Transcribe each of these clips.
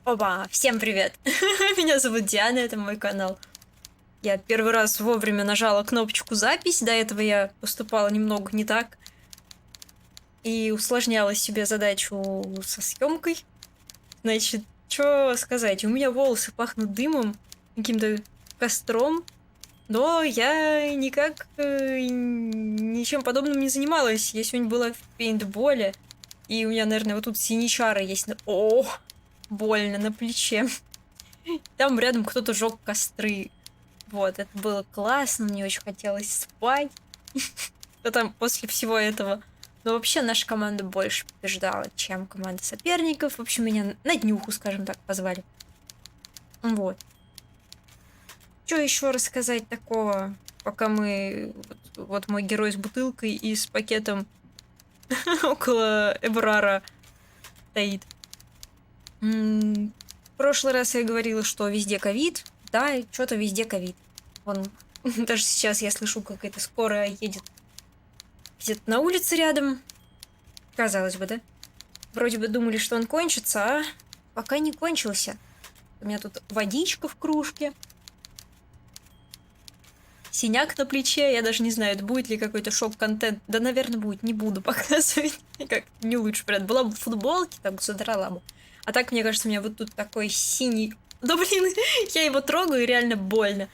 Опа, всем привет! Меня зовут Диана, это мой канал. Я первый раз вовремя нажала кнопочку запись, до этого я поступала немного не так. И усложняла себе задачу со съемкой. Значит, что сказать, у меня волосы пахнут дымом, каким-то костром, но я никак ничем подобным не занималась. Я сегодня была в пейнтболе, и у меня, наверное, вот тут синячара есть. О, больно на плече. Там рядом кто-то жег костры. Вот, это было классно, мне очень хотелось спать. Потом после всего этого. Но вообще наша команда больше побеждала, чем команда соперников. В общем, меня на днюху, скажем так, позвали. Вот. Что еще рассказать такого, пока мы... Вот мой герой с бутылкой и с пакетом около Эбрара стоит. В прошлый раз я говорила, что везде ковид. Да, что-то везде ковид. Вон, даже сейчас я слышу, какая-то скорая едет где-то на улице рядом. Казалось бы, да? Вроде бы думали, что он кончится, а пока не кончился. У меня тут водичка в кружке. Синяк на плече. Я даже не знаю, это будет ли какой-то шок-контент. Да, наверное, будет. Не буду показывать. Как не лучше. Прям была бы в футболке, так бы задрала бы. А так, мне кажется, у меня вот тут такой синий... Да блин, я его трогаю, и реально больно.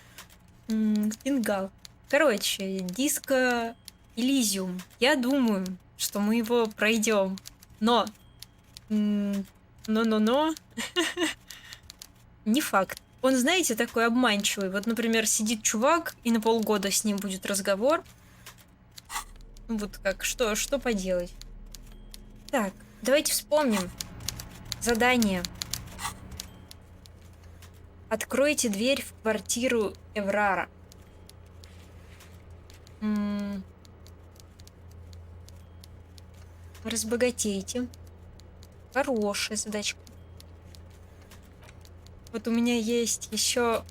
Фингал. Короче, диско Elysium. Я думаю, что мы его пройдем. Но. Но. Не факт. Он, знаете, такой обманчивый. Вот, например, сидит чувак, и на полгода с ним будет разговор. Вот как, что поделать? Так, давайте вспомним. Задание. Откройте дверь в квартиру Эврара. Разбогатейте. Хорошая задачка. Вот у меня есть еще...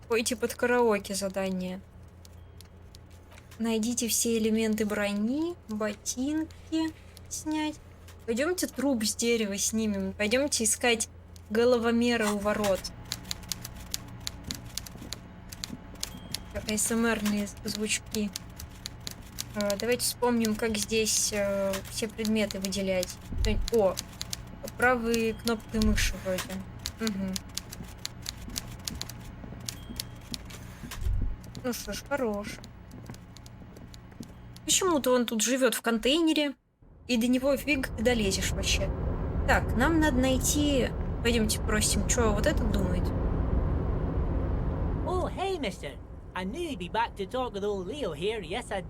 Пойте под караоке задание. Найдите все элементы брони, ботинки снять. Пойдемте труп с дерева снимем. Пойдемте искать головомера у ворот. АСМРные звучки. Давайте вспомним, как здесь все предметы выделять. О, правой кнопкой мыши вроде. Угу. Ну что ж, хорош. Почему-то он тут живет в контейнере, и до него фиг ты долезешь вообще. Так, нам надо найти... Пойдемте просим, что вот этот думает? Oh, hey, mister. I knew you'd be back to talk with old Leo here. Yes, I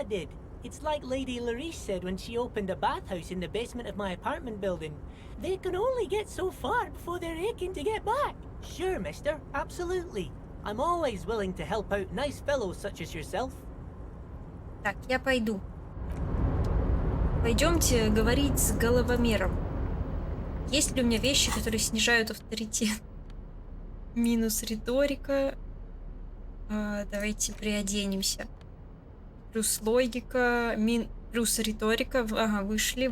did. It's like Lady Larice said when she opened a bathhouse in the basement of my apartment building. They can only get so far before they're aching to get back. Sure, mister. Absolutely. I'm always willing to help out nice fellows such as yourself. Так, я пойду. Пойдемте говорить с головомером. Есть ли у меня вещи, которые снижают авторитет? Минус риторика. Давайте приоденемся. Плюс логика. Плюс риторика. Ага, вышли.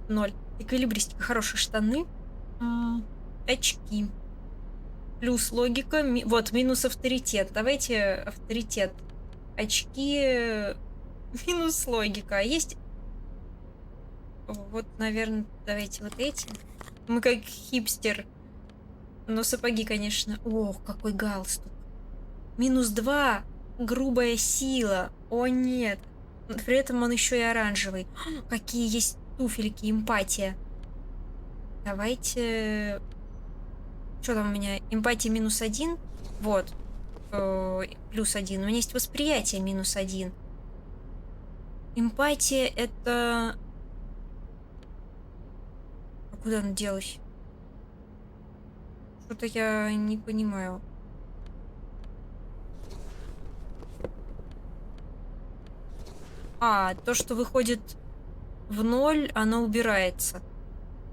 0. Эквилибристика. Хорошие штаны. Очки. Плюс логика. Вот, минус авторитет. Давайте авторитет. Очки. Минус логика. А есть... Вот, наверное, давайте вот эти. Мы как хипстер. Но сапоги, конечно. Ох, какой галстук. Минус 2. Грубая сила. О, нет. При этом он еще и оранжевый. Какие есть туфельки. Эмпатия. Давайте... Что там у меня? Эмпатия минус 1. Вот. Плюс 1. У меня есть восприятие минус 1. Эмпатия это... А куда она делась? Что-то я не понимаю. А, то, что выходит в 0, оно убирается.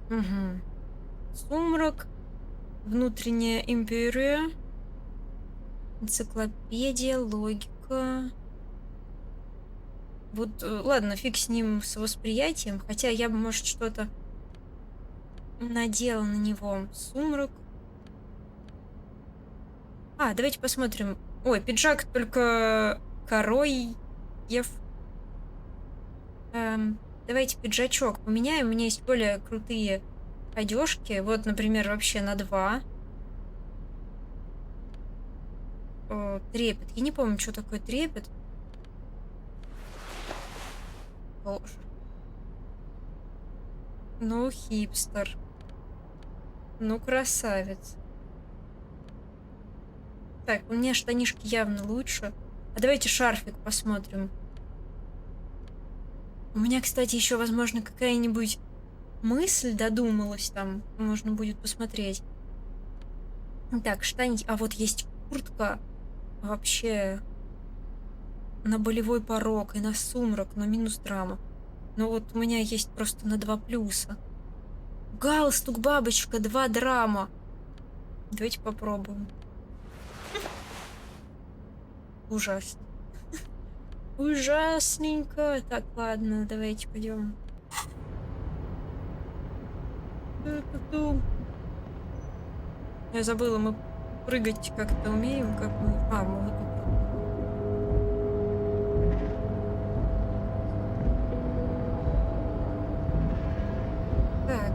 Угу. Сумрак. Внутренняя империя. Энциклопедия, логика. Вот, ладно, фиг с ним, с восприятием. Хотя я бы, может, что-то надела на него сумрак. Давайте посмотрим. Ой, пиджак только Короев. Давайте пиджачок поменяем. У меня есть более крутые одежки. Вот, например, вообще на 2. Трепет. Я не помню, что такое трепет. Боже. Ну, хипстер. Ну, красавец. Так, у меня штанишки явно лучше. Давайте шарфик посмотрим. У меня, кстати, еще, возможно, какая-нибудь мысль додумалась там. Можно будет посмотреть. Так, штаники. Вот есть куртка. Вообще на болевой порог и на сумрак, но минус драма. Но вот у меня есть просто на 2 плюса. Галстук, бабочка, 2 драма. Давайте попробуем. Ужасно. Ужасненько. Так, ладно, давайте пойдем. Я забыла, мы прыгать как-то умеем, как мы... мы вот тут. Так.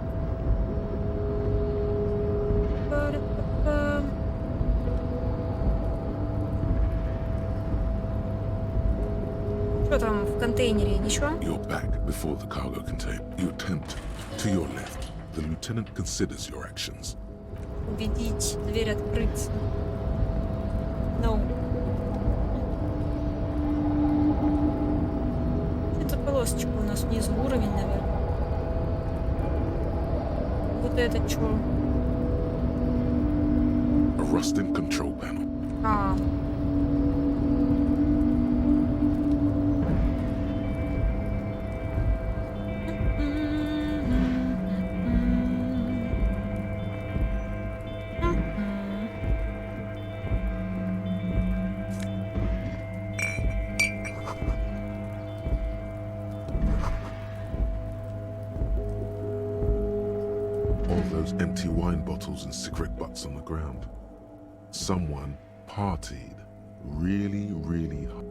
Что там в контейнере? Ничего? You're back before the cargo container. You attempt to your left. The lieutenant considers your actions. Убедить дверь открыться. No. Это полосочка у нас внизу, уровень, наверное. Вот это что? A rusting control panel. Those empty wine bottles and cigarette butts on the ground. Someone partied really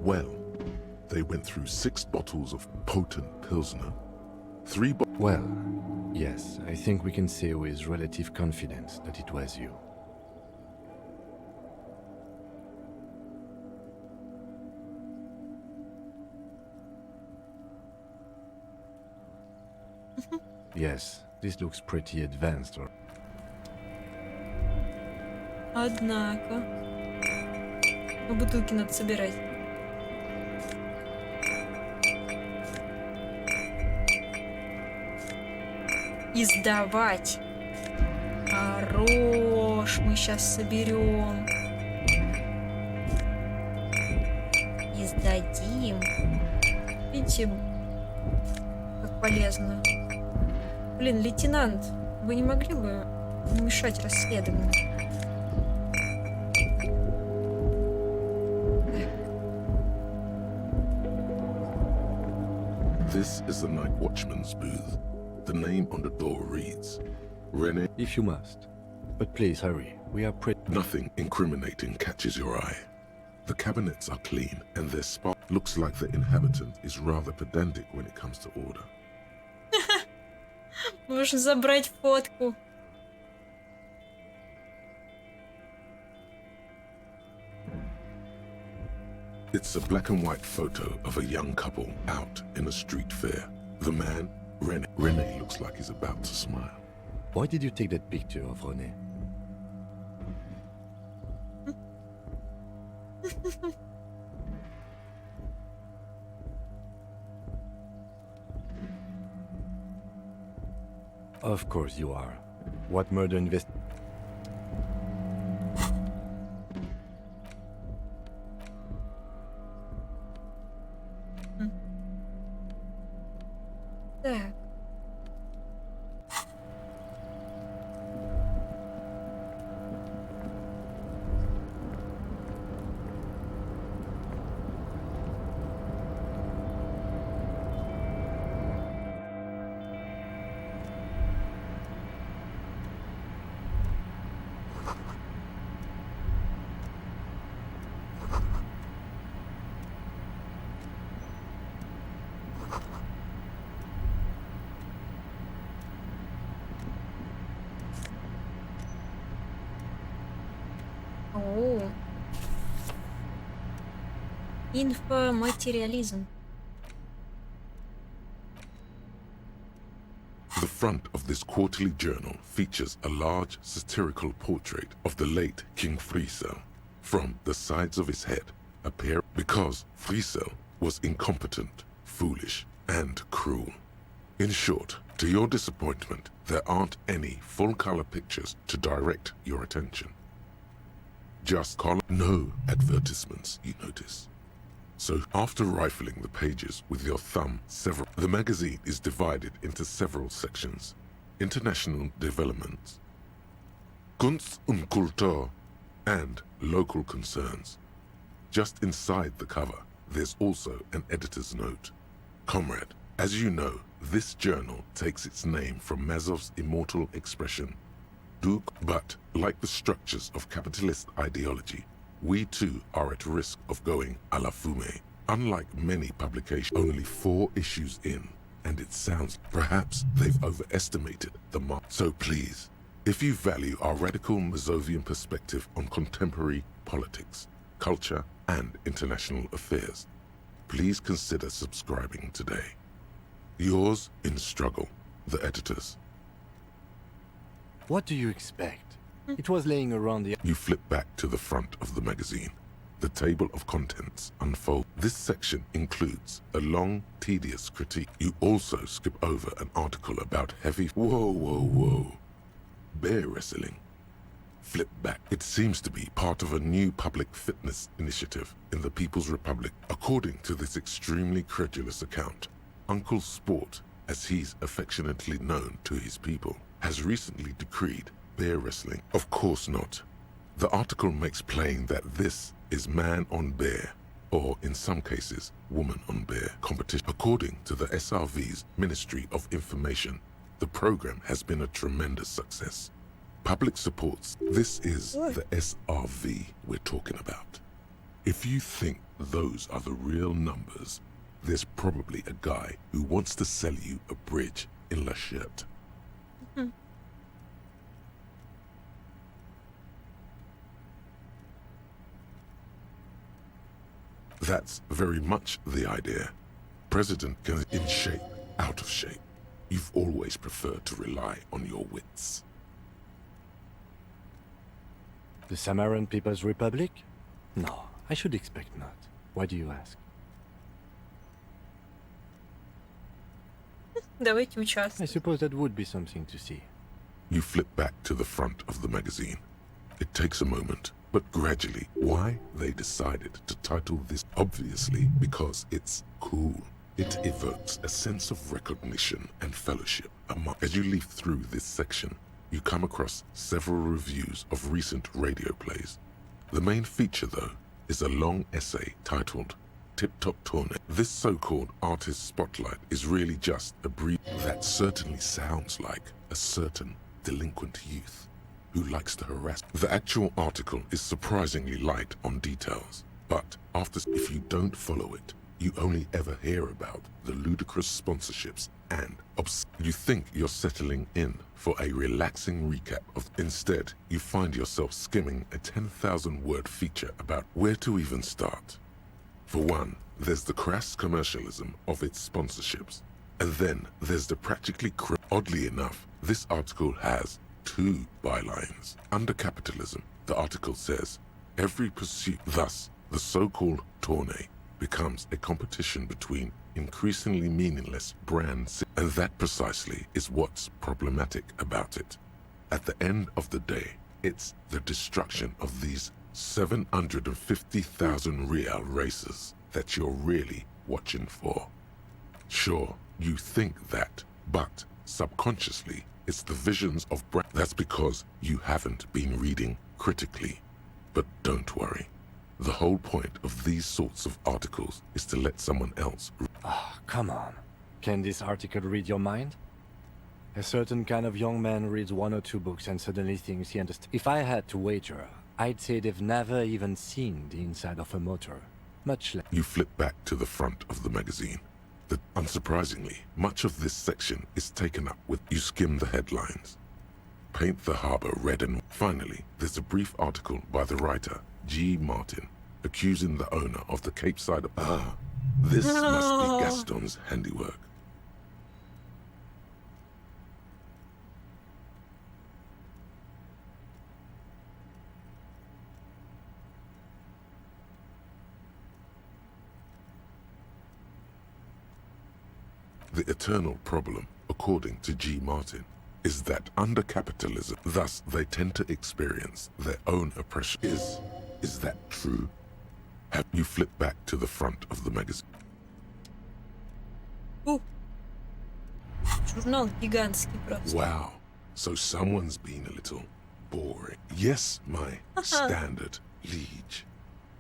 well. They went through 6 bottles of potent Pilsner, 3 Well, yes, I think we can say with relative confidence that it was you. Yes, this looks pretty advanced. Однако. Бутылки надо собирать. И сдавать. Хорош, мы сейчас соберем. И сдадим. Видите, как полезно. Блин, лейтенант, вы не могли бы не мешать расследованию? This is the night watchman's booth. The name on the door reads, Rene. If you must. But please hurry, we are Nothing incriminating catches your eye. The cabinets are clean and their spot looks like the inhabitant is rather pedantic when it comes to order. Можно забрать фотку. It's a black and white photo of a young couple out in a street fair. The man, Rene looks like he's about to smile. Why did you take that picture of René? Of course you are. What murder invest... Так. Инфоматериализм. The front of this quarterly journal features a large satirical portrait of the late King Friesel. From the sides of his head appear because Friesel was incompetent, foolish, and cruel. In short, to your disappointment, there aren't any full-color pictures to direct your attention. Just color, no advertisements, you notice. So after rifling the pages with your thumb, the magazine is divided into several sections. International developments, Kunst und Kultur, and local concerns. Just inside the cover, there's also an editor's note. Comrade, as you know, this journal takes its name from Mazov's immortal expression, but like the structures of capitalist ideology, we too are at risk of going à la fumée. Unlike many publications, only 4 issues in, and it sounds perhaps they've overestimated the mark. So please, if you value our radical Mazovian perspective on contemporary politics, culture, and international affairs, please consider subscribing today. Yours in struggle, the editors. What do you expect? It was laying around the... You flip back to the front of the magazine. The table of contents unfolds. This section includes a long, tedious critique. You also skip over an article about heavy... Whoa. Bear wrestling. Flip back. It seems to be part of a new public fitness initiative in the People's Republic. According to this extremely credulous account, Uncle Sport, as he's affectionately known to his people, has recently decreed bear wrestling. Of course not. The article makes plain that this is man on bear, or in some cases, woman on bear competition. According to the SRV's Ministry of Information, the program has been a tremendous success. Public supports. This is the SRV we're talking about. If you think those are the real numbers, there's probably a guy who wants to sell you a bridge in La Shirt. That's very much the idea. President is in shape, out of shape. You've always preferred to rely on your wits. The Samaran People's Republic? No, I should expect not. Why do you ask? Давайте I участвовать. suppose that would be something to see. You flip back to the front of the magazine. It takes a moment, but gradually, why they decided to title this, obviously because it's cool. It evokes a sense of recognition and fellowship. As you leaf through this section, you come across several reviews of recent radio plays. The main feature, though, is a long essay titled Tip Top Tourne. This so-called artist spotlight is really just a brief that certainly sounds like a certain delinquent youth who likes to harass. The actual article is surprisingly light on details, but if you don't follow it, you only ever hear about the ludicrous sponsorships and you think you're settling in for a relaxing recap of. Instead, you find yourself skimming a 10,000-word feature about where to even start. For one, there's the crass commercialism of its sponsorships, and then there's the practically oddly enough, this article has 2 bylines. Under capitalism, the article says, every pursuit, thus the so-called tournée, becomes a competition between increasingly meaningless brands, and that precisely is what's problematic about it. At the end of the day, it's the destruction of these 750,000 real races that you're really watching for. Sure, you think that, but subconsciously, it's the visions of brand. That's because you haven't been reading critically. But don't worry. The whole point of these sorts of articles is to let someone else. Ah, come on. Can this article read your mind? A certain kind of young man reads 1 or 2 books and suddenly thinks he understands. If I had to wager, I'd say they've never even seen the inside of a motor. Much less. You flip back to the front of the magazine. Unsurprisingly, much of this section is taken up with you skim the headlines. Paint the harbor red and finally, there's a brief article by the writer G. Martin accusing the owner of the Cape Side. Ah, this must be Gaston's handiwork. The eternal problem, according to G. Martin, is that under capitalism, thus they tend to experience their own oppression. Is that true? Have you flipped back to the front of the magazine? Журнал гигантский просто. Wow, so someone's been a little boring. Yes, my standard liege.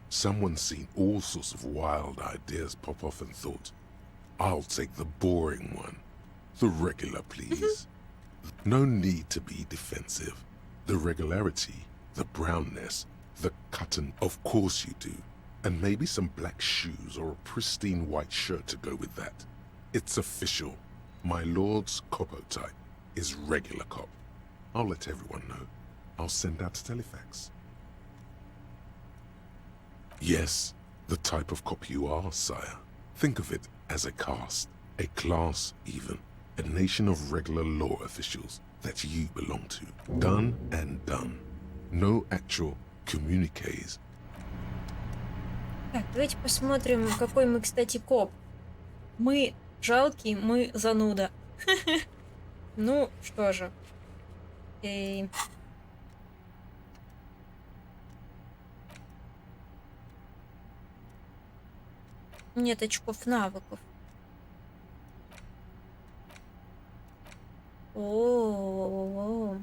Someone's seen all sorts of wild ideas pop off and thought, I'll take the boring one. The regular, please. No need to be defensive. The regularity, the brownness, the cotton, of course you do. And maybe some black shoes or a pristine white shirt to go with that. It's official. My lord's copo type is regular cop. I'll let everyone know. I'll send out a telefax. Yes, the type of cop you are, sire. Think of it as a caste, a class even, a nation of regular law officials that you belong to. Done and done. No actual communiques. Так, давайте посмотрим, какой мы, кстати, коп. Мы жалкий, мы зануда. Ну, что же. Нет очков навыков. О-о-о.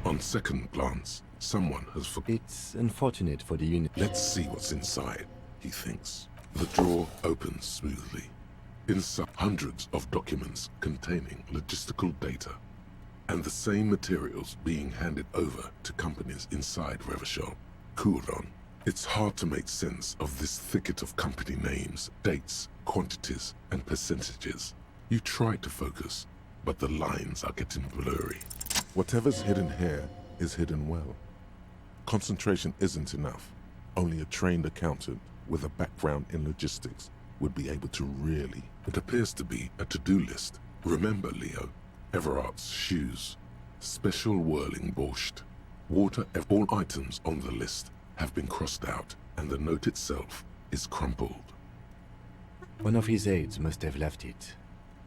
On second glance, someone has forgotten. It's unfortunate for the unit. Let's see what's inside, he thinks. The drawer opens smoothly. Inside, hundreds of documents containing logistical data and the same materials being handed over to companies inside Revachol. Couron. It's hard to make sense of this thicket of company names, dates, quantities, and percentages. You try to focus, but the lines are getting blurry. Whatever's hidden here is hidden well. Concentration isn't enough. Only a trained accountant with a background in logistics would be able to really. It appears to be a to-do list. Remember, Leo, Everart's shoes, special whirling borscht, water. All items on the list have been crossed out, and the note itself is crumpled. One of his aides must have left it.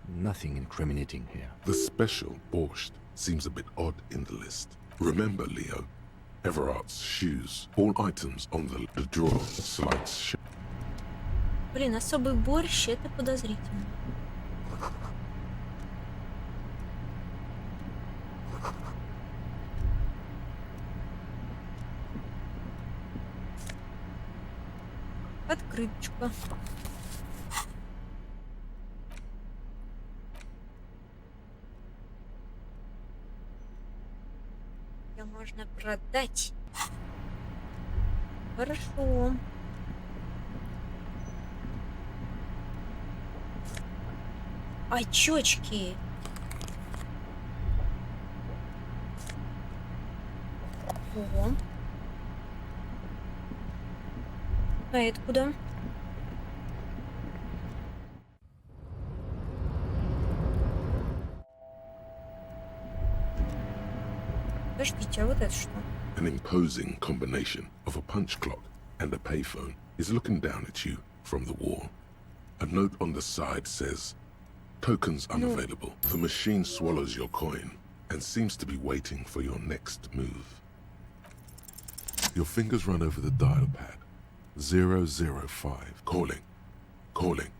Nothing incriminating here. The special borscht seems a bit odd in the list. Remember, Leo, Everart's shoes, all items on the drawer slides. Блин, особый борщ, это подозрительно. Открыточка. Ее можно продать. Хорошо. Очечки. О. А это куда? Подождите, а вот это что? An imposing combination of a punch clock and a payphone is looking down at you from the wall. A note on the side says, "Tokens unavailable." The machine swallows your coin and seems to be waiting for your next move. Your fingers run over the dial pad. 005. Calling. Calling.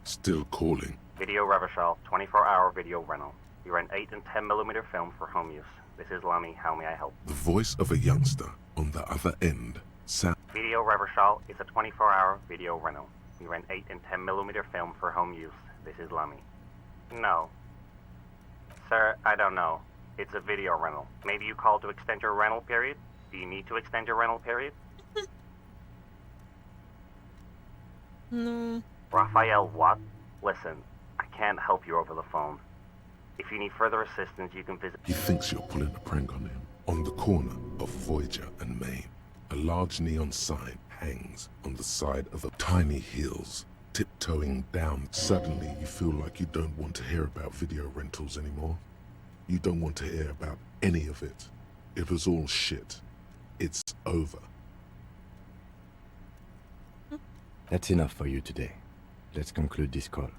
Still calling. Video Revachol, 24-hour video rental. We rent 8 and 10mm film for home use. This is Lammy, how may I help? The voice of a youngster on the other end sounds. Video Revachol is a 24-hour video rental. We rent 8 and 10mm film for home use. This is Lammy. No. Sir, I don't know. It's a video rental. Maybe you called to extend your rental period? Do you need to extend your rental period? Ну, Raphael, what? Listen, I can't help you over the phone. If you need further assistance, you can visit... He thinks you're pulling a prank on him. On the corner of Voyager and Main, a large neon sign hangs on the side of the tiny hills, tiptoeing down. Suddenly, you feel like you don't want to hear about video rentals anymore. You don't want to hear about any of it. It was all shit. It's over. That's enough for you today. Let's conclude this call.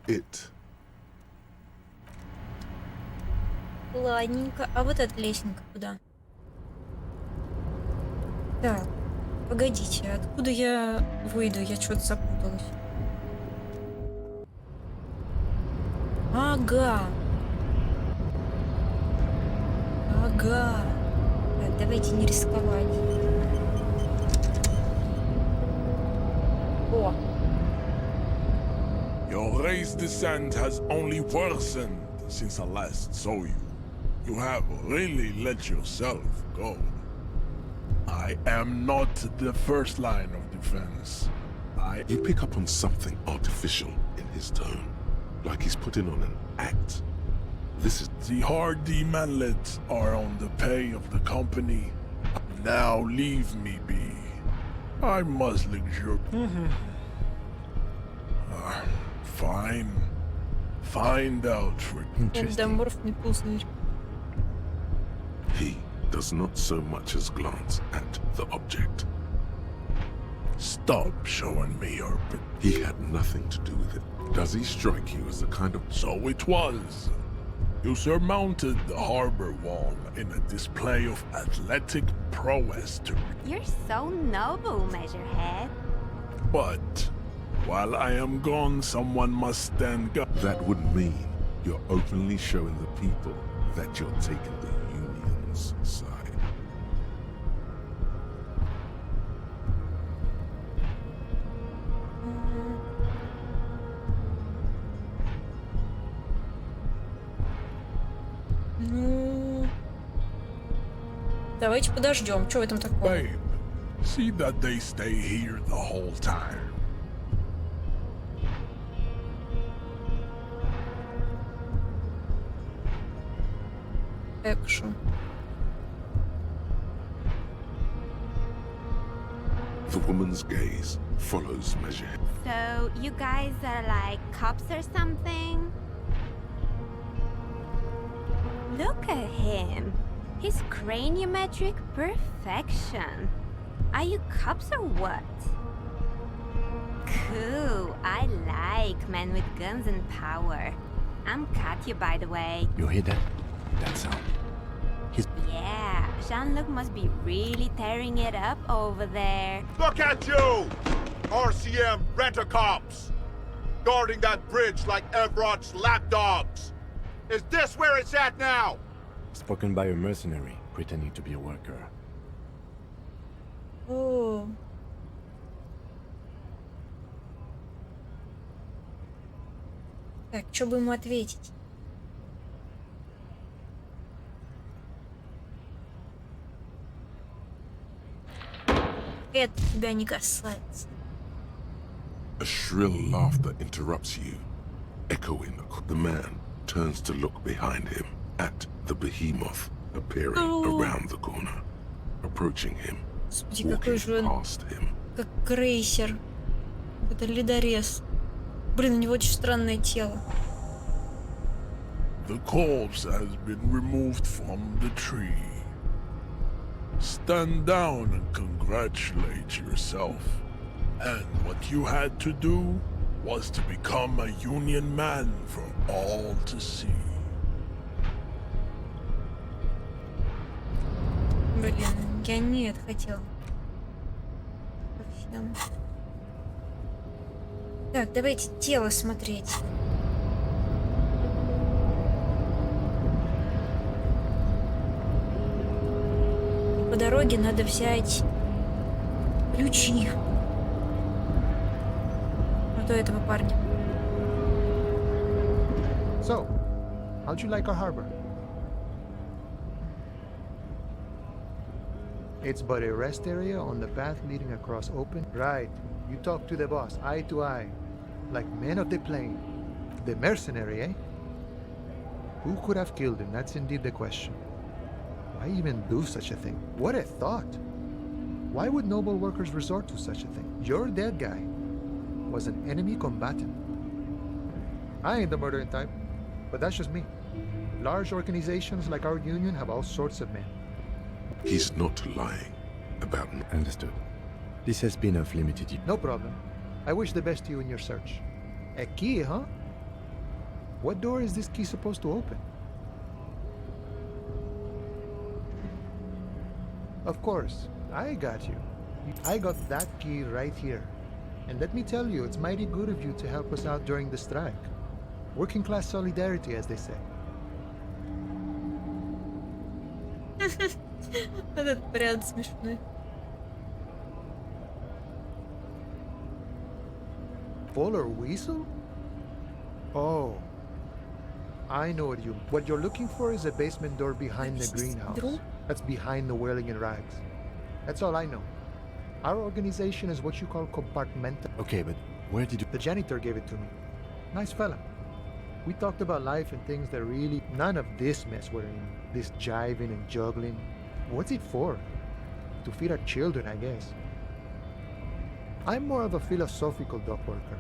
It. ладненько. А вот эта лесенка куда? Так, погодите, откуда я выйду? Я что-то запуталась. Ага. Ага. Так, давайте не рисковать. О, Your race descent has only worsened since I last saw you. You have really let yourself go. I am not the first line of defense. You pick up on something artificial in his tone, like he's putting on an act. This is... The hardy manlets are on the pay of the company. Now leave me be. I must luxure. Fine. Find out for... Interesting. эндоморфный пузырь. He does not so much as glance at the object. Stop showing me your... He had nothing to do with it. Does he strike you as the kind of... So it was. You surmounted the harbor wall in a display of athletic prowess to... You're so noble, Measurehead. But while I am gone, someone must stand guard. That would mean you're openly showing the people that you're taking the Union's side. Ну, давайте подождем. Что в этом такого? Babe, see that they stay here the whole time. Экшн. The woman's gaze follows Measure. So, you guys are like cops or something? Look at him. His craniometric perfection. Are you cops or what? Cool. I like men with guns and power. I'm Katya, by the way. You hear that? That sound. Yeah, Jean-Luc must be really tearing it up over there. Look at you! RCM rent-a-cops! Guarding that bridge like Everett's lapdogs! Is this where it's at now? Spoken by a mercenary, pretending to be a worker. О. Так, что бы ему ответить? Это тебя не касается. A shrill laughter interrupts you, echoing. The man turns to look behind him at the behemoth appearing around the corner, approaching him, Господи, какой walking же он past him. как крейсер. Это ледорез. Блин, у него очень странное тело. The corpse has been removed from the tree. Stand down and congratulate yourself. And what you had to do was to become a Union man for all to see. Блин, я не это хотела. Совсем. Так, давайте тело смотреть. По дороге надо взять ключи от этого парня. So, how'd you like our harbor? It's but a rest area on the path leading across open. Right. You talk to the boss, eye to eye. Like men of the plain. The mercenary, eh? Who could have killed him? That's indeed the question. Why even do such a thing? What a thought! Why would noble workers resort to such a thing? Your dead guy was an enemy combatant. I ain't the murdering type, but that's just me. Large organizations like our union have all sorts of men. He's not lying about... Understood. This has been of limited use. No problem. I wish the best to you in your search. A key, huh? What door is this key supposed to open? Of course, I got you. I got that key right here. And let me tell you, it's mighty good of you to help us out during the strike. Working class solidarity, as they say. Этот вариант смешной. Polar weasel? Oh. I know what you... What you're looking for is a basement door behind the greenhouse. That's behind the whirling in rags. That's all I know. Our organization is what you call compartmental. Okay, but where did you... The janitor gave it to me. Nice fella. We talked about life and things that really... None of this mess we're in. This jiving and juggling. What's it for? To feed our children, I guess. I'm more of a philosophical dock worker.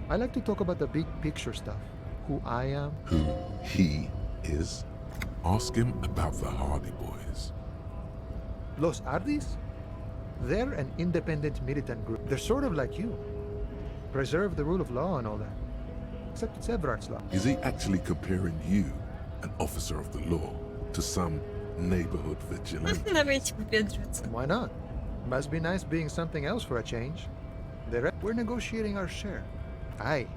I like to talk about the big picture stuff. Who I am. Who he is? Ask him about the Hardy Boys. Los Ardis? They're an independent militant group. They're sort of like you. Preserve the rule of law and all that. Except it's Everard's law. Is he actually comparing you, an officer of the law, to some neighborhood vigilante? Давайте попендриваться. Why not? Must be nice being something else for a change. We're negotiating our share. Aye.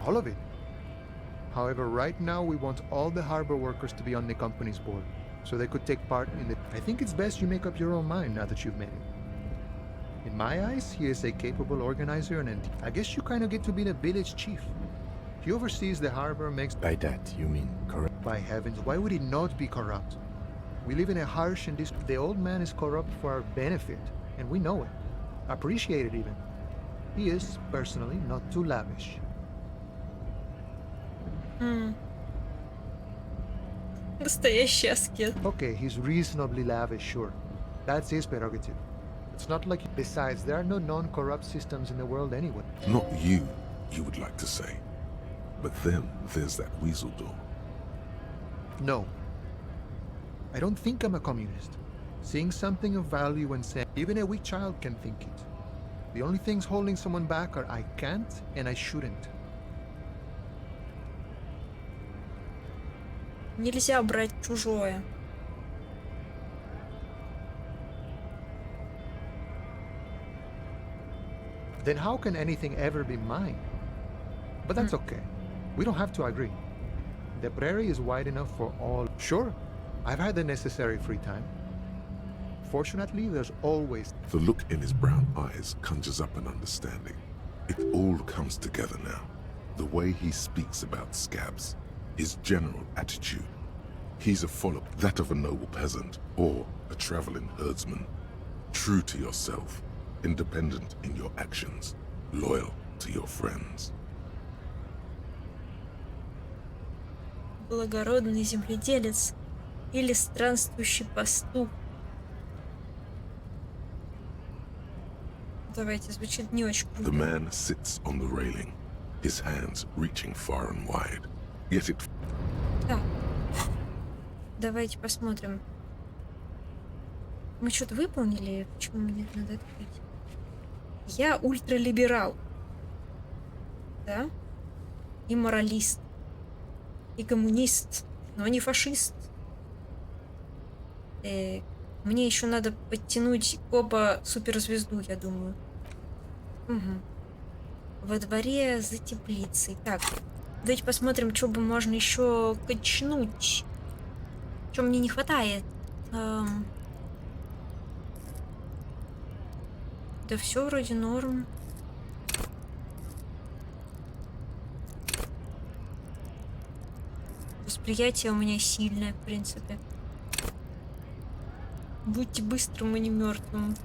All of it. However, right now we want all the harbor workers to be on the company's board, so they could take part in it. I think it's best you make up your own mind now that you've met him. In my eyes, he is a capable organizer, and I guess you kind of get to be the village chief. He oversees the harbor, makes... By that, you mean corrupt? By heavens, why would he not be corrupt? We live in a harsh and the old man is corrupt for our benefit, and we know it. Appreciate it even. He is, personally, not too lavish. Настоящий аскет. Okay, he's reasonably lavish, sure. That's his prerogative. It's not like... Besides, there are no non-corrupt systems in the world anyway. Not you, you would like to say. But then there's that weasel door. No. I don't think I'm a communist. Seeing something of value and saying, even a weak child can think it. The only things holding someone back are I can't and I shouldn't. Нельзя брать чужое. Then how can anything ever be mine? But that's okay. We don't have to agree. The prairie is wide enough for all. Sure, I've had the necessary free time. Fortunately, there's always... The look in his brown eyes conjures up an understanding. It all comes together now. The way he speaks about scabs, his general attitude. He's a follower, that of a noble peasant or a traveling herdsman. True to yourself, independent in your actions, loyal to your friends. Благородный земледелец или странствующий пастух. Давайте, звучит не очень The круто. man sits on the railing, his hands reaching far and wide. Yet it... Так. Давайте посмотрим. Мы что-то выполнили? Почему мне надо открыть? Я ультралиберал. Да? И моралист. И коммунист. Но не фашист. Мне еще надо подтянуть оба суперзвезду, я думаю. Угу. Во дворе за теплицей. Так, давайте посмотрим, что бы можно еще качнуть. Что мне не хватает. Да все вроде норм. восприятие у меня сильное, в принципе. Будьте быстрым и не мертвым.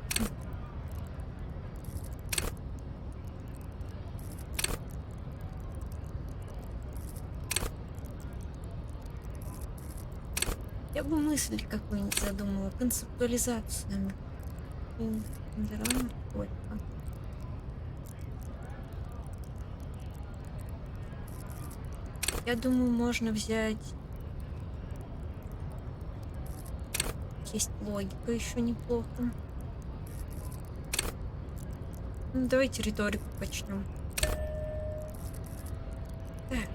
Я бы мысль какую-нибудь задумала, концептуализацию. Драма только. Я думаю, можно взять... Есть логика еще неплохо. Ну, давайте риторику почнем. Так.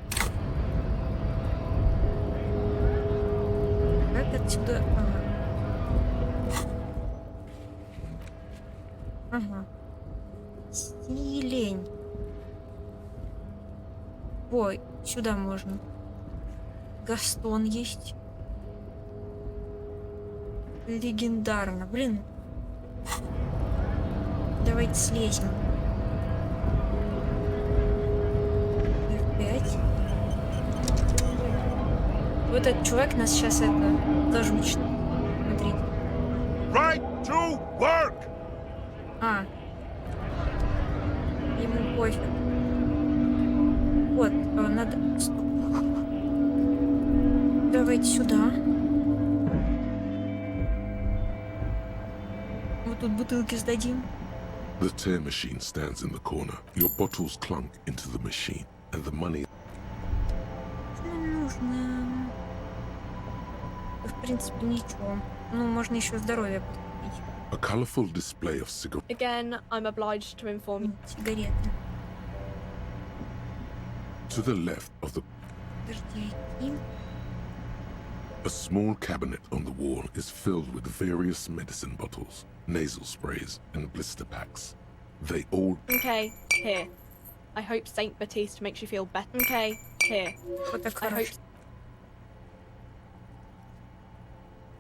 Как отсюда... Ага. Силень. Ой, сюда можно. Гастон есть. Легендарно. Блин. Давайте слезем. F5. Вот этот чувак нас сейчас это зажмучит. Смотрите. Right to work! А. Ему пофиг. Вот, надо... Давайте сюда. Вот тут бутылки сдадим. The tear machine stands in the corner. Your bottles clunk into the machine, and the money... Что нам нужно? В принципе, ничего. Ну, можно еще здоровье подкупить. A colorful display of cigarettes. Again, I'm obliged to inform you. Сигареты. To the left of the... Подождите. A small cabinet on the wall is filled with various medicine bottles, nasal sprays, and blister packs. They all... Okay, here. I hope Saint Baptiste makes you feel better. Okay, here. Вот так I hope... хорошо.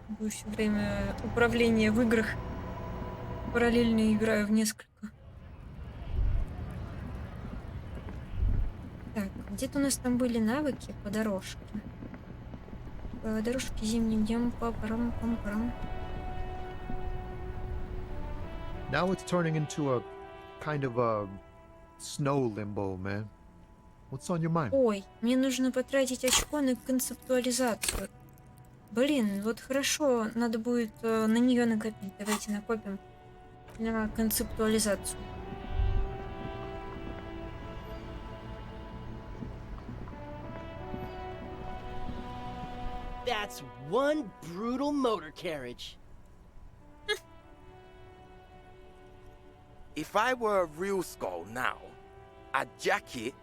Буду все время управление в играх. Параллельно играю в несколько. Так, где-то у нас там были навыки по дорожке. По дорожке зимним днем, пам-парам. Now it's turning into a kind of a snow limbo, man. What's on your mind? Ой, мне нужно потратить очко на концептуализацию. Блин, вот хорошо, надо будет на нее накопить. Давайте накопим на концептуализацию. That's one brutal motor carriage. If I were a real skull now, I'd jack it,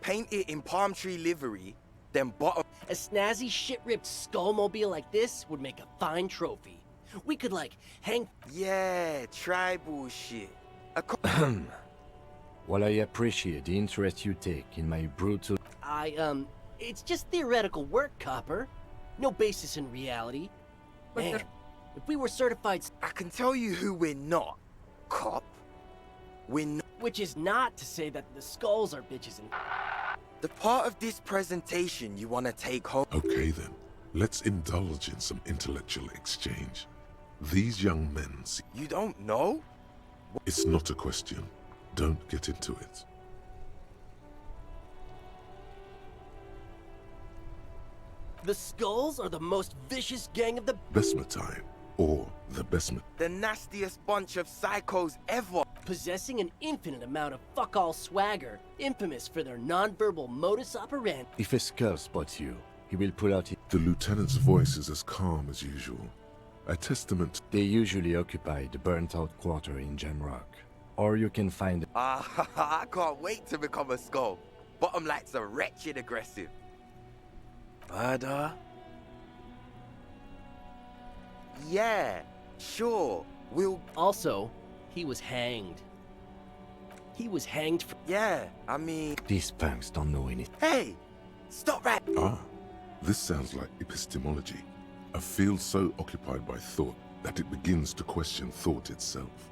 paint it in palm tree livery, then bottom... A snazzy shit-ripped skullmobile like this would make a fine trophy. We could, like, hang... Yeah, tribal shit. While I appreciate the interest you take in my brutal... It's just theoretical work, Copper. No basis in reality. Man, if we were certified... I can tell you who we're not, cop. We're not... Which is not to say that the skulls are bitches and... The part of this presentation you want to take home... Okay then, let's indulge in some intellectual exchange. These young men see... You don't know? It's not a question. Don't get into it. The skulls are the most vicious gang of the... Besma time, or the Besma... The nastiest bunch of psychos ever. Possessing an infinite amount of fuck-all swagger, infamous for their non-verbal modus operandi. If a skull spots you, he will pull out his... The lieutenant's voice is as calm as usual. A testament... They usually occupy the burnt-out quarter in Jamrock. Or you can find... I can't wait to become a skull. Bottom lights are wretched aggressive. Murder? Yeah, sure. We'll... Also, he was hanged. He was hanged for... Yeah, I mean... These punks don't know anything. Hey! Stop that! Ah, this sounds like epistemology. A field so occupied by thought that it begins to question thought itself.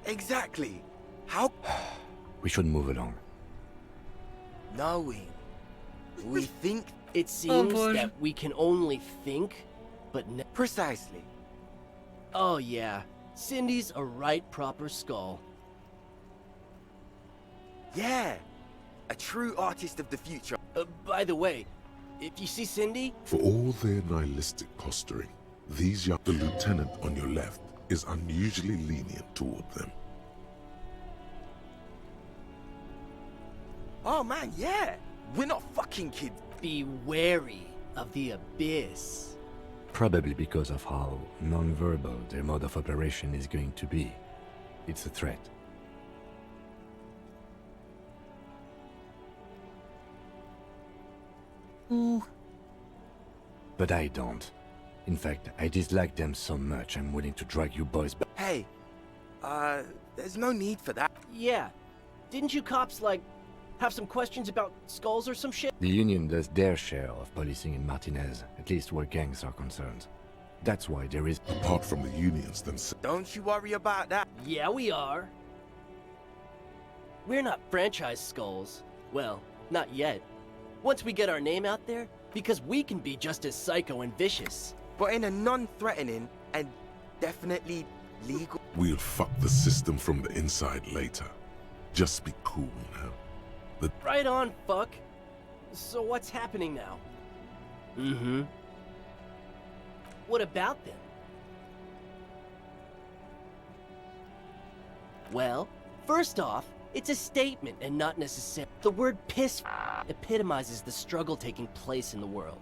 Exactly. How... We should move along. Knowing. We think it seems боже. that we can only think, but Precisely. oh yeah, Cindy's a right proper skull. Yeah. A true artist of the future. By the way, if you see Cindy, For all their nihilistic posturing, the lieutenant on your left is unusually lenient toward them. Oh man, yeah. We're not fucking kids. be wary of the abyss. Probably because of how non-verbal their mode of operation is going to be. It's a threat. Ух, But I don't. In fact, I dislike them so much I'm willing to drag you boys back. Hey, there's no need for that. Yeah, didn't you cops, like, have some questions about skulls or some shit? The Union does their share of policing in Martinez, at least where gangs are concerned. That's why there is... Apart from the unions themselves. Don't you worry about that. Yeah, we are. We're not franchise skulls. Well, not yet. Once we get our name out there, because we can be just as psycho and vicious. But in a non-threatening and definitely legal... We'll fuck the system from the inside later. Just be cool now. Right on, fuck. So what's happening now? Mm-hmm. What about them? Well, first off, it's a statement and not necessary. The word piss epitomizes the struggle taking place in the world.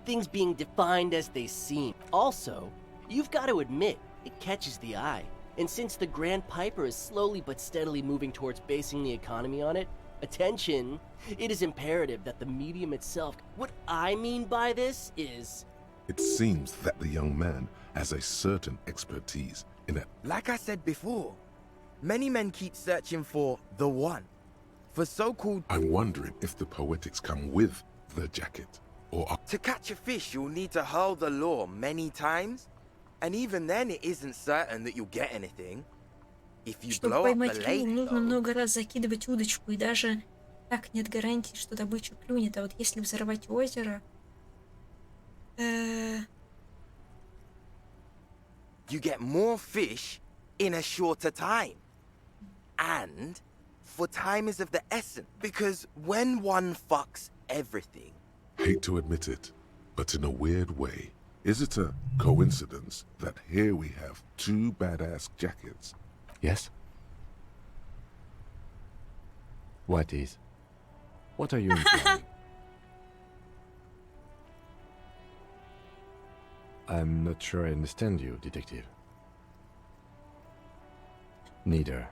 Things being defined as they seem. Also, you've got to admit, it catches the eye. And since the Grand Piper is slowly but steadily moving towards basing the economy on it, attention, it is imperative that the medium itself... What I mean by this is... It seems that the young man has a certain expertise in it. Like I said before, many men keep searching for the one. For so-called... I'm wondering if the poetics come with the jacket, or... To catch a fish, you'll need to hurl the lure many times. And even then, it isn't certain that you'll get anything. If you Чтобы blow up the поймать lake, рыбу, нужно though, много раз закидывать удочку, и даже так нет гарантии, что добыча клюнет. А вот если взорвать озеро... you get more fish in a shorter time. And for time is of the essence, because when one fucks everything... Hate to admit it, but in a weird way, is it a coincidence that here we have two badass jackets? Yes? What is? What are you implying? I'm not sure I understand you, detective. Neither.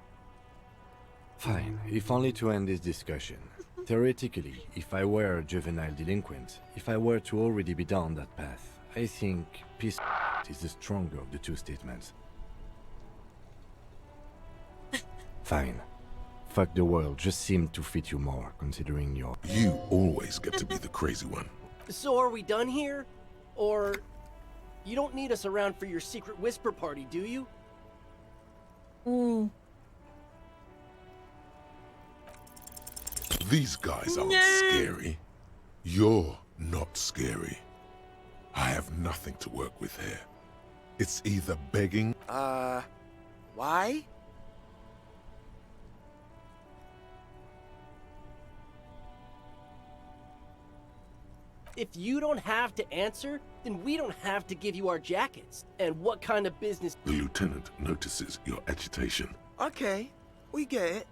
Fine, if only to end this discussion. Theoretically, if I were a juvenile delinquent, if I were to already be down that path, I think peace is the stronger of the two statements. Fine. Fuck the world just seemed to fit you more, considering your... You always get to be the crazy one. So are we done here? Or... You don't need us around for your secret whisper party, do you? Ooh. These guys aren't scary. You're not scary. I have nothing to work with here. It's either begging... why? If you don't have to answer, then we don't have to give you our jackets. And what kind of business... The lieutenant notices your agitation. Okay, we get it.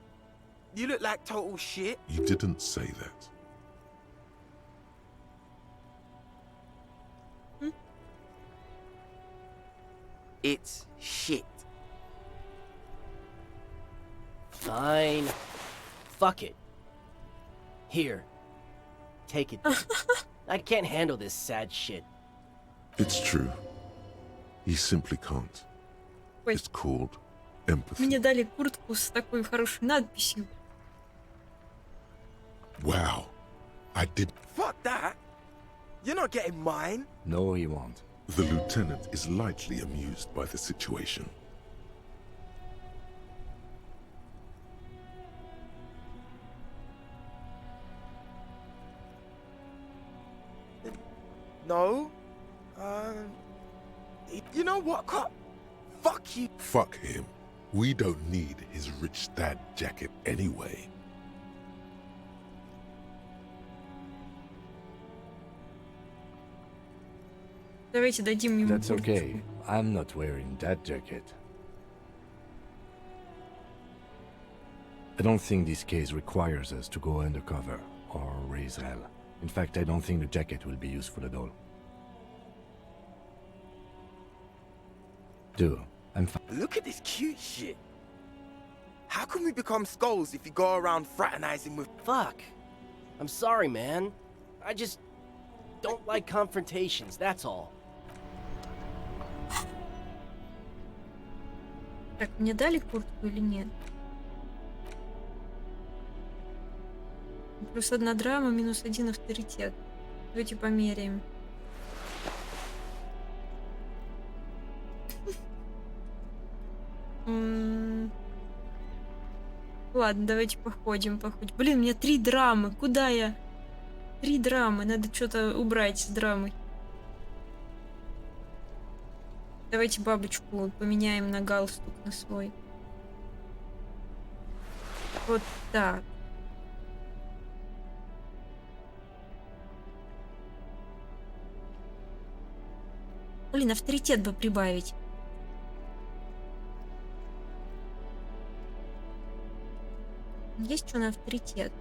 You look like total shit. You didn't say that. It's shit. Fine. Fuck it. Here. Take it. I can't handle this sad shit. It's true. You simply can't. Ой. It's called empathy. Мне дали куртку с такой хорошей надписью. Wow. I did... Fuck that. You're not getting mine. No, he won't. The lieutenant is lightly amused by the situation. No. You know what, cop? Fuck you. Fuck him. We don't need his rich dad jacket anyway. Давайте дадим ему That's курточку. okay. I'm not wearing that jacket. I don't think this case requires us to go undercover or raise hell. In fact, I don't think the jacket will be useful at all. Do. I'm fine. Look at this cute shit. How can we become skulls if you go around fraternizing with... Fuck. I'm sorry, man. I just don't like confrontations, that's all. Так, мне дали куртку или нет? +1 драма, -1 авторитет. Давайте померяем. Ладно, давайте походим. Блин, у меня 3 драмы. Куда я? 3 драмы. Надо что-то убрать с драмой. Давайте бабочку поменяем на галстук на свой. Вот так. Блин, авторитет бы прибавить. Есть что на авторитет?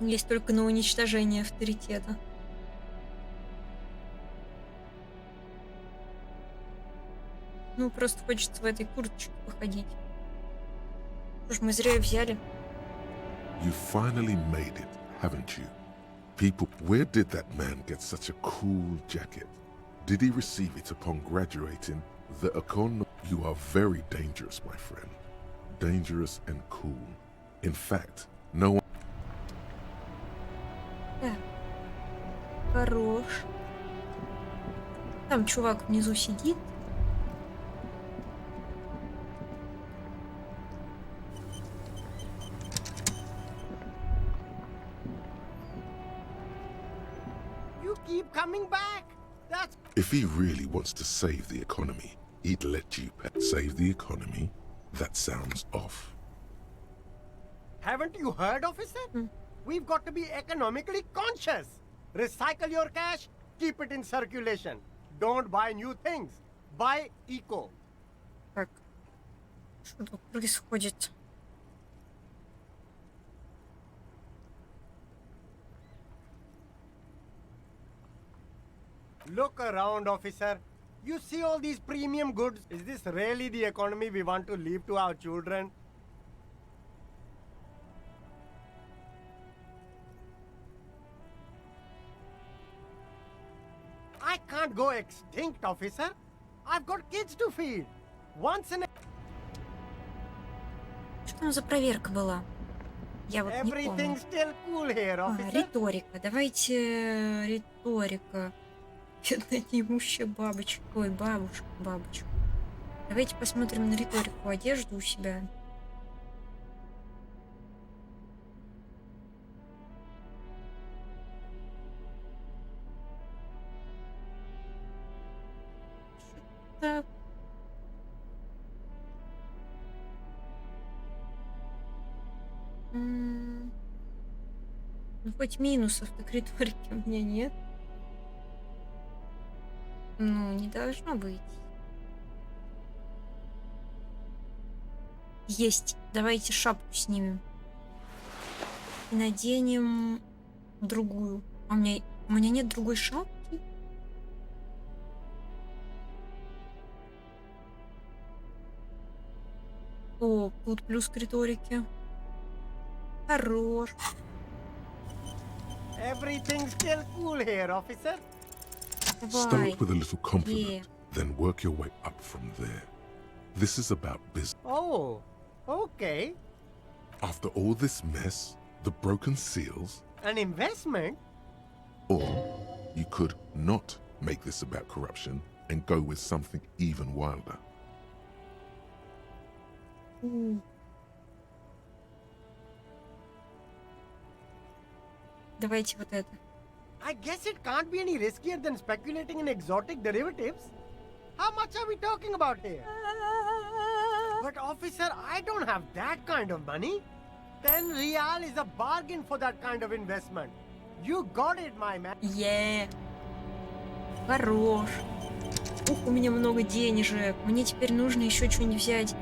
Есть только на уничтожение авторитета. Ну, просто хочется в этой курточке походить. Уж мы зря ее взяли. You finally made it, haven't you? People, where did that man get such a cool jacket? Did he receive it upon graduating the econ? You are very dangerous, my friend. Dangerous and cool. In fact, no one... Так. Хорош. Там чувак внизу сидит. Keep coming back. That's... If he really wants to save the economy, he'd let you save the economy. That sounds off. Haven't you heard, officer? We've got to be economically conscious. Recycle your cash, keep it in circulation. Don't buy new things. Buy eco. Так. Что тут происходит? Look around, officer. You see all these premium goods? Is this really the economy we want to leave to our children? I can't go extinct, officer. I've got kids to feed. Once in a... Что там за проверка была? Я вот не помню. Everything's still cool here, officer. Риторика. Давайте риторика. Бедная неимущая бабочка. Ой, бабушка. Давайте посмотрим на риторику одежды у себя. Так. Ну, хоть минусов-то к риторике у меня нет. Ну, не должно быть. Есть. Давайте шапку снимем. И наденем другую. У меня нет другой шапки. О, тут плюс к риторике. Хорош. Everything's still cool here, officer. Start with a little compliment, then work your way up from there. This is about business. Oh, okay. After all this mess, the broken seals, An investment? or you could not make this about corruption and go with something even wilder. Давайте вот это. I guess it can't be any riskier than speculating in exotic derivatives. How much are we talking about here? But officer, I don't have that kind of money. 10 real is a bargain for that kind of investment. You got it, my man. Yeah. Хорош. Ух, у меня много денежек. Мне теперь нужно еще что-нибудь взять.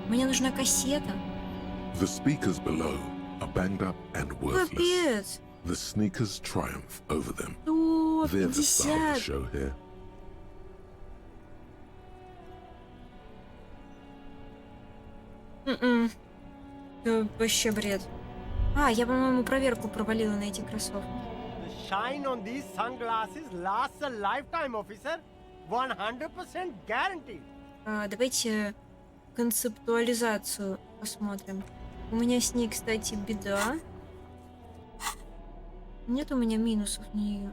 Мне нужна кассета. The speakers below are banged up and worthless. Капец. The sneakers triumph over them. They're the star of the 150. show here. Это вообще бред. А, я, по-моему, проверку провалила на эти кроссовки. The shine on these sunglasses lasts a lifetime, officer. 100% guaranteed. Давайте концептуализацию посмотрим. У меня с ней, кстати, беда. Нет у меня минусов на нее.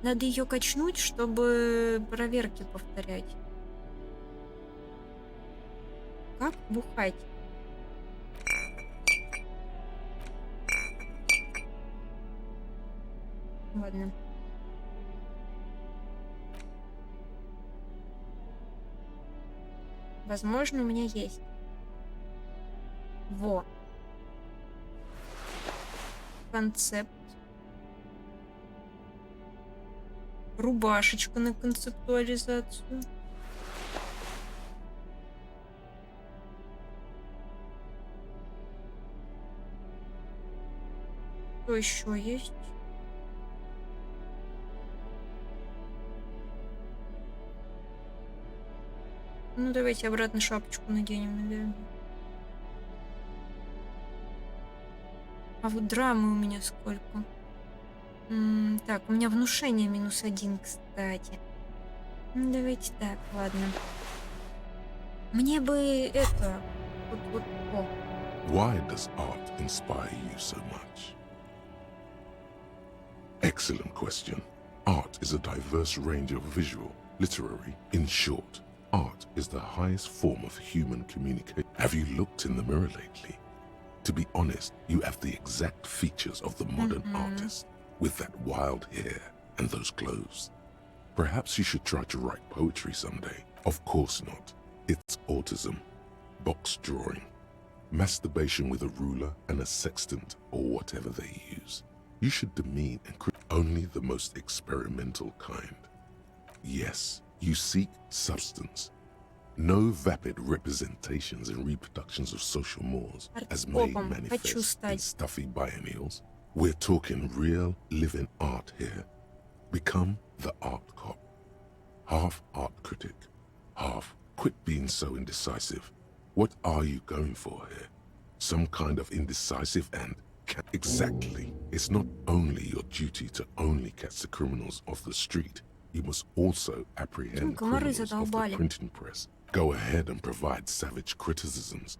Надо ее качнуть, чтобы проверки повторять. Как бухать? Ладно. Возможно, у меня есть. Во. Концепт. Рубашечка на концептуализацию. Что еще есть? Ну, давайте обратно шапочку наденем, наверное. А вот драмы у меня сколько? Так, у меня внушение -1, кстати. Ну, давайте так, ладно. Мне бы это... Вот, о. Why does art inspire you so much? Excellent question. Art is a diverse range of visual, literary. In short, art is the highest form of human communication. Have you looked in the mirror lately? To be honest, you have the exact features of the modern artist, with that wild hair and those clothes. Perhaps you should try to write poetry someday. Of course not. It's autism, box drawing, masturbation with a ruler and a sextant or whatever they use. You should demean and create only the most experimental kind. Yes, you seek substance. No vapid representations and reproductions of social mores as may manifest in stuffy biennials. We're talking real, living art here. Become the art cop. Half art critic, half quit being so indecisive. What are you going for here? Some kind of indecisive and exactly. It's not only your duty to only catch the criminals off the street. You must also apprehend criminals of the printing press. Go ahead and provide savage criticisms.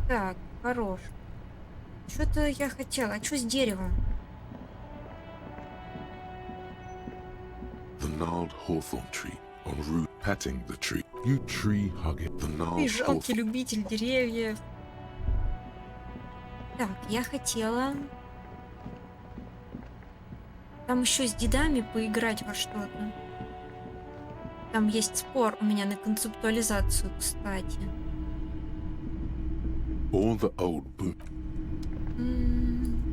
Так, хорош. Что-то я хотела. А что с деревом? The gnarled hawthorn tree on root patting the tree. You tree hugging the gnarled Ты жалкий hawthorn. любитель деревьев. Так, я хотела... Там еще с дедами поиграть во что-то. Там есть спор у меня на концептуализацию, кстати. All the old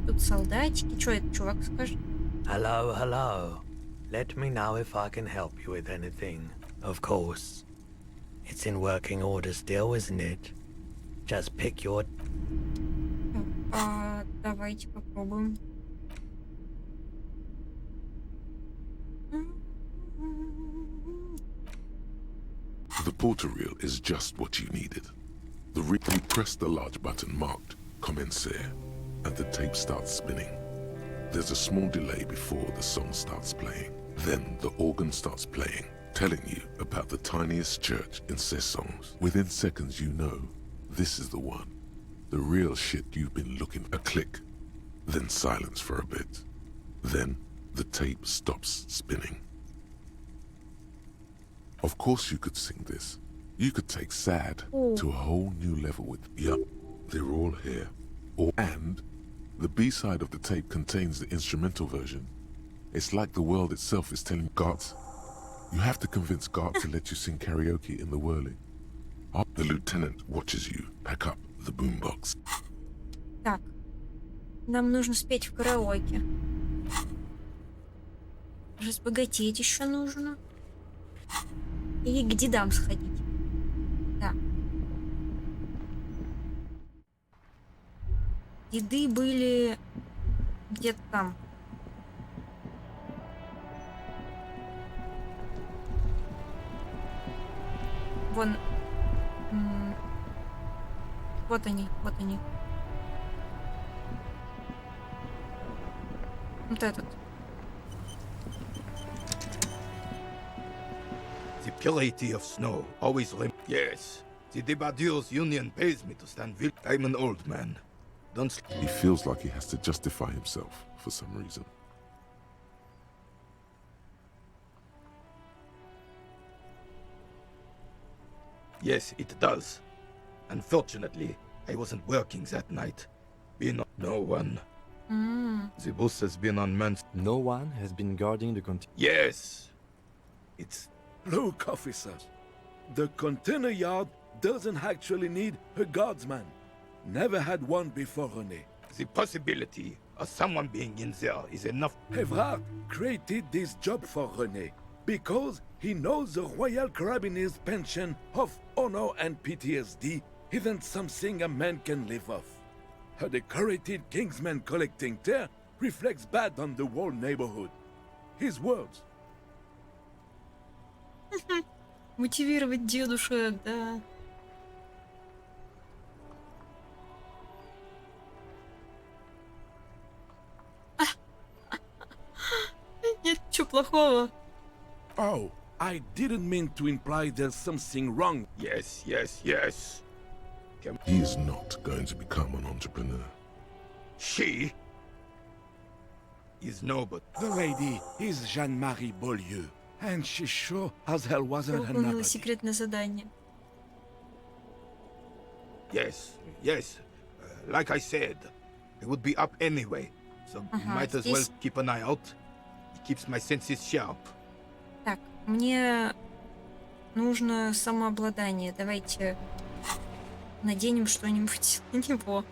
Тут солдатики. Что этот чувак скажет? Hello, hello. Let me know if I can help you with anything. Of course. It's in working order still, isn't it? Just pick your... Давайте попробуем. The porter reel is just what you needed. You press the large button marked Commencer, and the tape starts spinning. There's a small delay before the song starts playing. Then the organ starts playing, telling you about the tiniest church in Cessons. Within seconds you know, this is the one. The real shit you've been looking. A click, then silence for a bit. Then the tape stops spinning. Of course you could sing this. You could take sad to a whole new level with, yup, they're all here. And the B-side of the tape contains the instrumental version. It's like the world itself is telling Gart. You have to convince Gart to let you sing karaoke in the whirling. The lieutenant watches you pack up the boombox. Так, нам нужно спеть в караоке. Разбогатеть еще нужно. И к дедам сходить. Да. Деды были где-то там. Вон. Вот они, вот они. Вот этот. The purity of snow always Yes, the Debadir's union pays me to stand vil. I'm an old man. Don't. He feels like he has to justify himself for some reason. Yes, it does. Unfortunately, I wasn't working that night. No one. The bus has been unmanned. No one has been guarding the container. Yes. It's... Look, officers. The container yard doesn't actually need a guardsman. Never had one before, René. The possibility of someone being in there is enough. Evrard created this job for René because he knows the Royal Carabiniers' pension of honor and PTSD isn't something a man can live off. A decorated Kingsman collecting tear reflects bad on the whole neighborhood. His words. Мотивировать дедушек, да. Нет ничего плохого. Oh, I didn't mean to imply there's something wrong. Yes, yes, yes. He is not going to become an entrepreneur. She is nobody. The lady is Jeanne-Marie Beaulieu, and she sure as hell wasn't a Выполнила nobody. секретное задание. Yes, yes. Like I said, it would be up anyway, so might as well keep an eye out. It keeps my senses sharp. Так, мне нужно самообладание. Давайте наденем что-нибудь на него.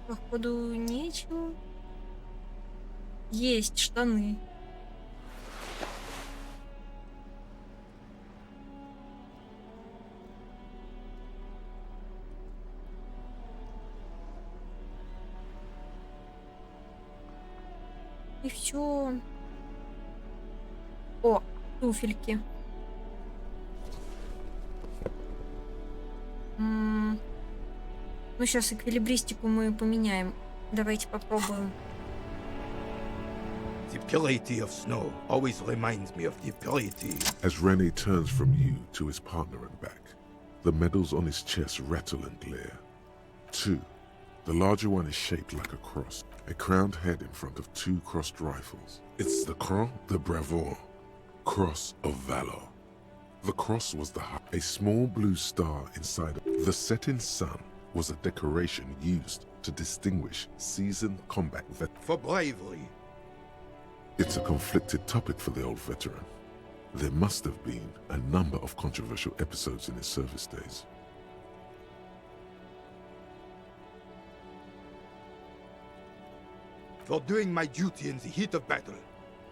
Походу нечего. Есть штаны. И все. О, туфельки. Ну, сейчас эквилибристику мы поменяем. Давайте попробуем. The purity of snow always reminds me of the purity. As René turns from you to his partner and back, the medals on his chest rattle and glare. 2. The larger one is shaped like a cross, a crowned head in front of 2 crossed rifles. It's the Croix de Bravoure, Cross of Valor. The cross was a small blue star inside it. The setting sun was a decoration used to distinguish seasoned combat veterans. For bravery. It's a conflicted topic for the old veteran. There must have been a number of controversial episodes in his service days. For doing my duty in the heat of battle.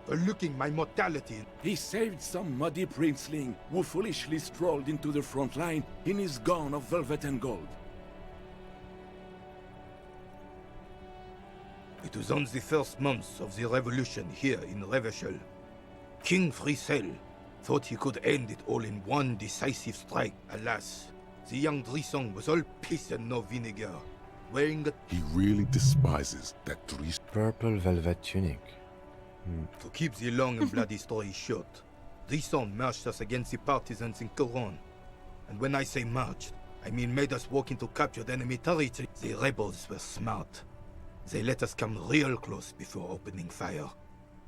For looking my mortality. He saved some muddy princeling who foolishly strolled into the front line in his gown of velvet and gold. It was on the first months of the revolution here in Revachol. King Frisel thought he could end it all in one decisive strike. Alas, the young Drisson was all piss and no vinegar, wearing a... He really despises that Dries. Purple velvet tunic. To keep the long and bloody story short, Drisson marched us against the partisans in Coron. And when I say marched, I mean made us walk into captured enemy territory. The rebels were smart. They let us come real close before opening fire.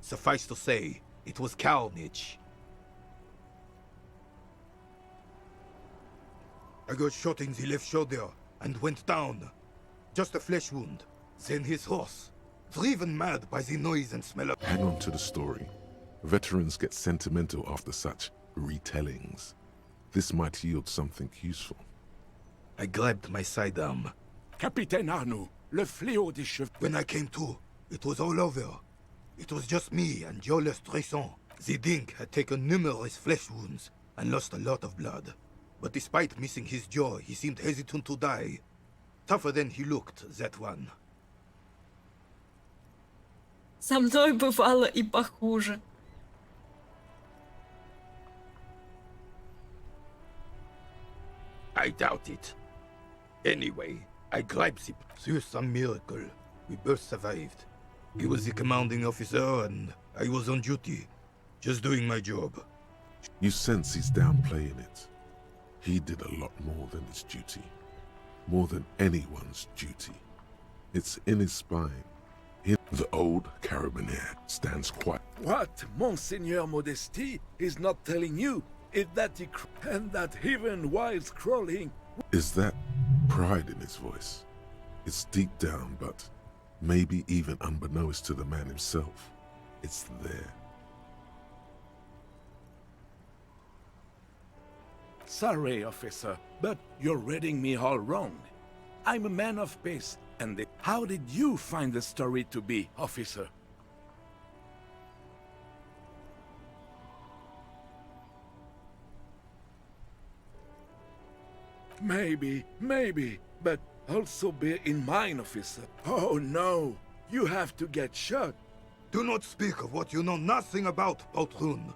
Suffice to say, it was carnage. I got shot in the left shoulder and went down. Just a flesh wound. Then his horse, driven mad by the noise and smell of... Hang on to the story. Veterans get sentimental after such retellings. This might yield something useful. I grabbed my sidearm. Capitaine Arnoux, le fléau des cheveux. When I came to, it was all over. It was just me and Jolas Tresson. The Dink had taken numerous flesh wounds and lost a lot of blood. But despite missing his jaw, he seemed hesitant to die. Tougher than he looked, that one. Со мной бывало и похуже. I doubt it. Anyway, I grabbed him. Through some miracle, we both survived. He was the commanding officer and I was on duty, just doing my job. You sense he's downplaying it. He did a lot more than his duty. More than anyone's duty. It's in his spine. The old carabinier stands quiet. What Monseigneur Modesty is not telling you is that he and that even while scrolling... Is that pride in his voice? It's deep down, but maybe even unbeknownst to the man himself, it's there. Sorry, officer, but you're reading me all wrong. I'm a man of peace, and how did you find the story to be, officer? Maybe, but also bear in mind, officer. Oh no, you have to get shot. Do not speak of what you know nothing about, Poltroon.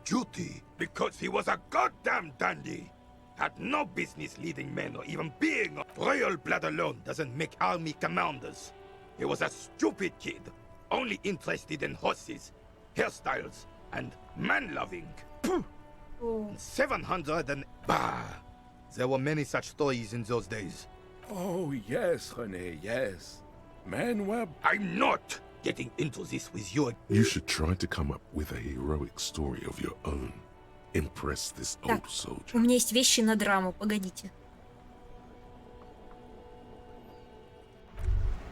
Duty, because he was a goddamn dandy. Had no business leading men or even being a... Royal blood alone doesn't make army commanders. He was a stupid kid, only interested in horses, hairstyles, and man-loving. 700 and... Bah! There were many such stories in those days. Oh yes, René, yes. Men were... I'm not getting into this with you. You should try to come up with a heroic story of your own. Impress this old soldier. У меня есть вещи на драму, погодите.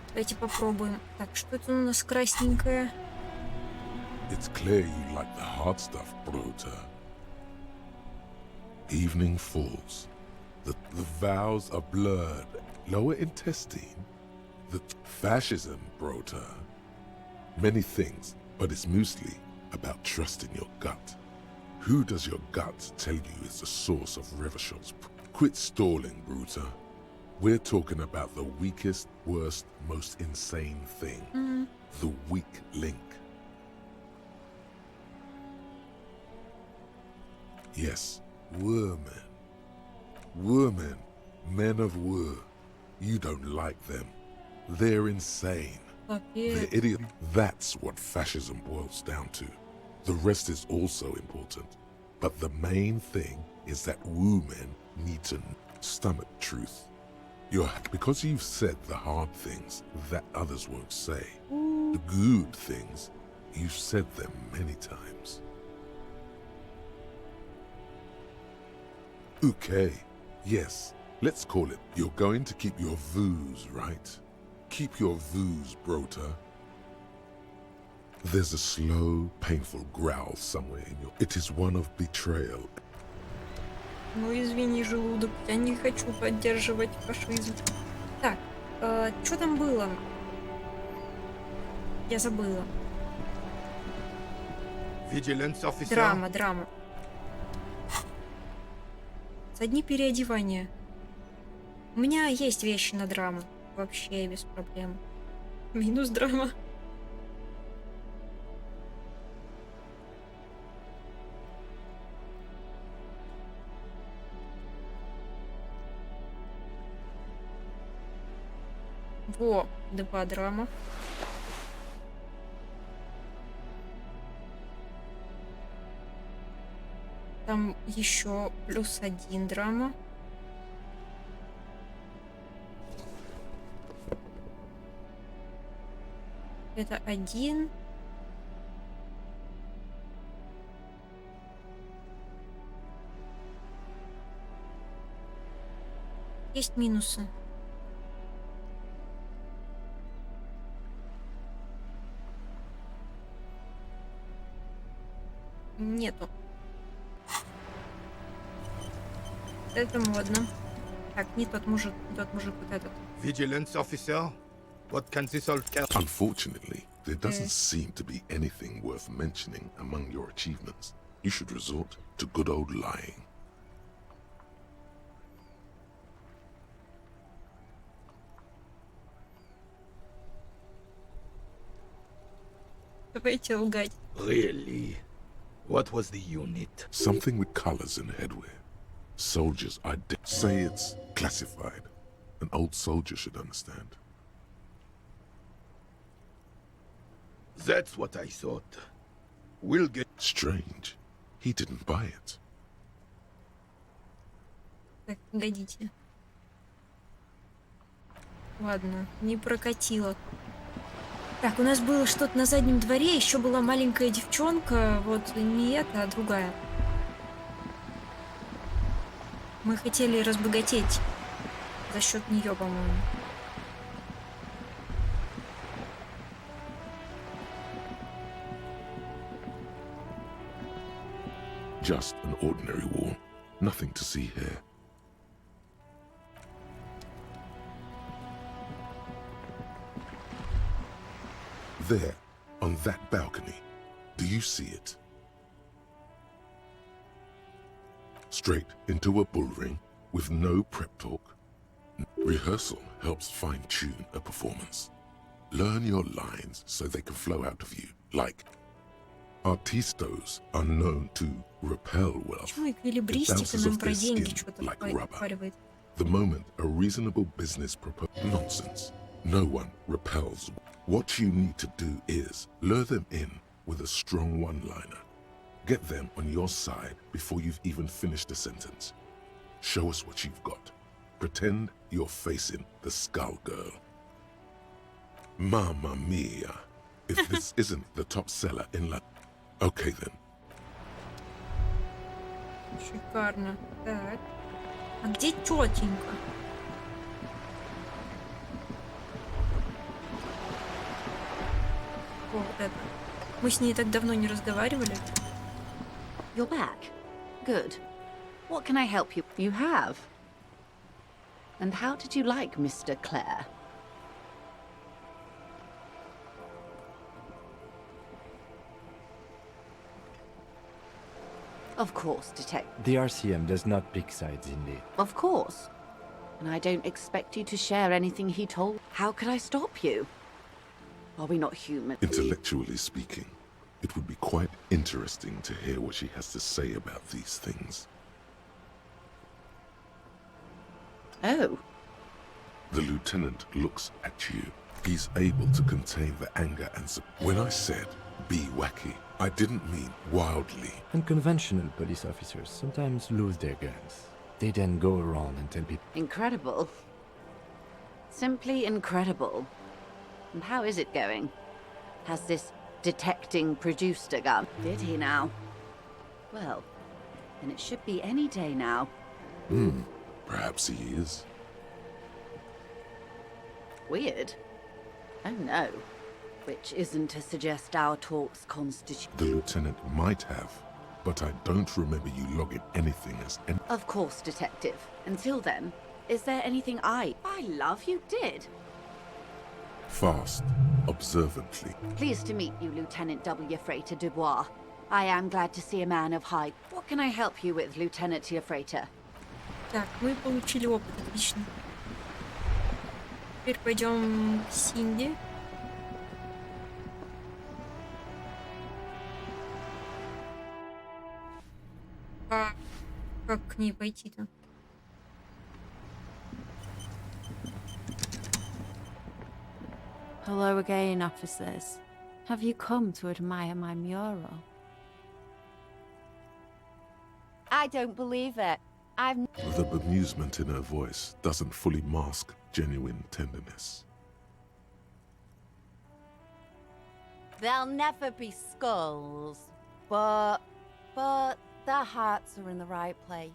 Давайте попробуем. Так, что это у нас красненькое? It's clear you like the hard stuff, Brota. Evening falls. The vows are blurred. Lower intestine. The fascism, Brota. Many things, but it's mostly about trusting your gut. Who does your gut tell you is the source of Revachol's? Quit stalling, Bruta. We're talking about the weakest, worst, most insane thing. The weak link. Yes, women. Women. Men of war. You don't like them. They're insane. They're idiot. That's what fascism boils down to. The rest is also important. But the main thing is that women need to stomach truth. Because you've said the hard things that others won't say. The good things, you've said them many times. Okay, yes, let's call it. You're going to keep your views, right? Keep your views, Brota. There's a slow, painful growl somewhere in your... It is one of betrayal. Ну, извини, желудок, я не хочу поддерживать фашизм. Так, что там было? Я забыла. Драма. Одни переодевания. У меня есть вещи на драму. Вообще без проблем. Минус драма. Во, 2 драма. Там еще +1 драма. Это 1. Есть минусы. Нету. Это модно. Так, не тот мужик, вот этот. Vigilance officer? What can this all tell? Unfortunately, there doesn't seem to be anything worth mentioning among your achievements. You should resort to good old lying. Давайте лгать. Really? What was the unit? Something with colors and headwear. Soldiers, say it's classified. An old soldier should understand. That's what I thought. We'll get... Strange. He didn't buy it. Так, погодите. Ладно, не прокатило. Так, у нас было что-то на заднем дворе, еще была маленькая девчонка, вот не эта, а другая. Мы хотели разбогатеть за счет нее, по-моему. Just an ordinary wall. Nothing to see here. There, on that balcony. Do you see it? Straight into a bull ring with no prep talk. Rehearsal helps fine-tune a performance. Learn your lines so they can flow out of you, like artistos are known to repel wealth. It bounces off their skin like rubber. The moment a reasonable business proposal... Nonsense. No one repels. What you need to do is lure them in with a strong one-liner. Get them on your side before you've even finished a sentence. Show us what you've got. Pretend you're facing the skull girl. Mamma mia. If this isn't the top seller in London. Okay then. Шикарно. Так. А где тетенька? О, вот это. Мы с ней так давно не разговаривали. You're back. Good. What can I help you? You have. And how did you like Mr. Clare? Of course, Detective. The RCM does not pick sides, indeed. Of course. And I don't expect you to share anything he told. How could I stop you? Are we not human? Intellectually speaking, it would be quite interesting to hear what she has to say about these things. Oh. The lieutenant looks at you. He's able to contain the anger and when I said, be wacky, I didn't mean wildly. Unconventional police officers sometimes lose their guns. They then go around and tell people... Incredible. Simply incredible. And how is it going? Has this detecting produced a gun? Did he now? Well, then it should be any day now. Perhaps he is. Weird. Oh no. Which isn't to suggest our talks constitute... The lieutenant might have, but I don't remember you logging anything as... Of course, Detective. Until then, is there anything I love you did? Fast, observantly. Pleased to meet you, Lieutenant W. Freighter Dubois. I am glad to see a man of high... What can I help you with, Lieutenant Freighter? Так, мы получили опыт, отлично. Теперь пойдем к Синди. А как к ней пойти-то? Hello again, officers. Have you come to admire my mural? I don't believe it. The bemusement in her voice doesn't fully mask genuine tenderness. There'll never be skulls, but their hearts are in the right place.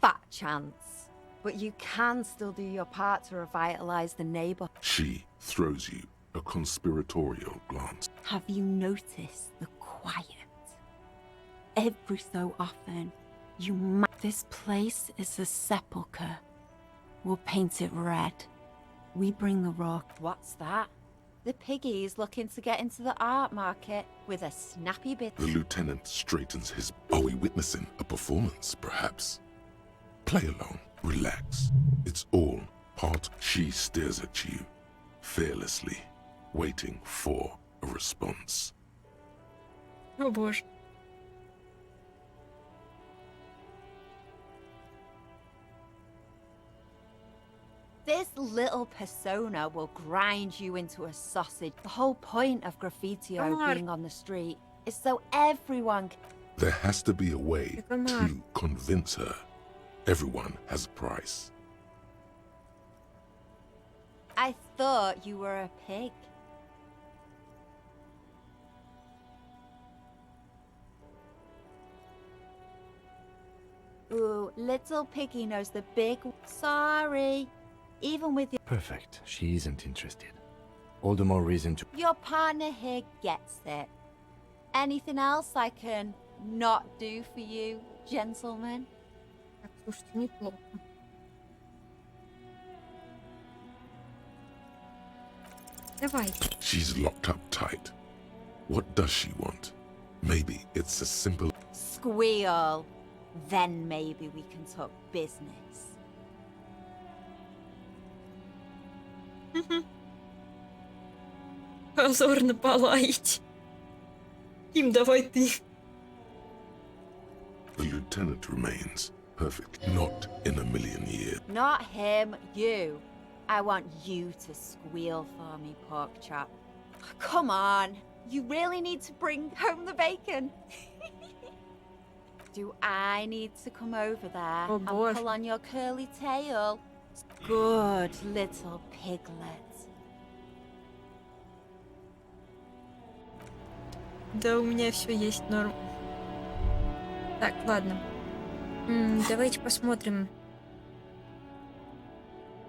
Fat chance. But you can still do your part to revitalize the neighborhood. She throws you a conspiratorial glance. Have you noticed the quiet? Every so often, you might. This place is a sepulchre. We'll paint it red. We bring the rock. What's that? The piggy's looking to get into the art market with a snappy bit. The lieutenant straightens his... Are we witnessing a performance, perhaps? Play along, relax. It's all part... She stares at you, fearlessly, waiting for a response. О боже. This little persona will grind you into a sausage. The whole point of graffitio being on the street is so everyone... There has to be a way to convince her. Everyone has a price. I thought you were a pig. Ooh, little piggy knows the big... Sorry. Even with your... Perfect. She isn't interested. All the more reason to... Your partner here gets it. Anything else I can not do for you, gentlemen? Так, слушайте, неплохо. Давай. She's locked up tight. What does she want? Maybe it's a simple... Squeal. Then maybe we can talk business. Позорно полаять. Им, давай ты. The lieutenant remains perfect. Not in a million years. Not him, you. I want you to squeal for me, pork chop. Come on. You really need to bring home the bacon. Do I need to come over there and pull on your curly tail? Good little piglet. Да, у меня все есть норм. Так, ладно. Давайте посмотрим,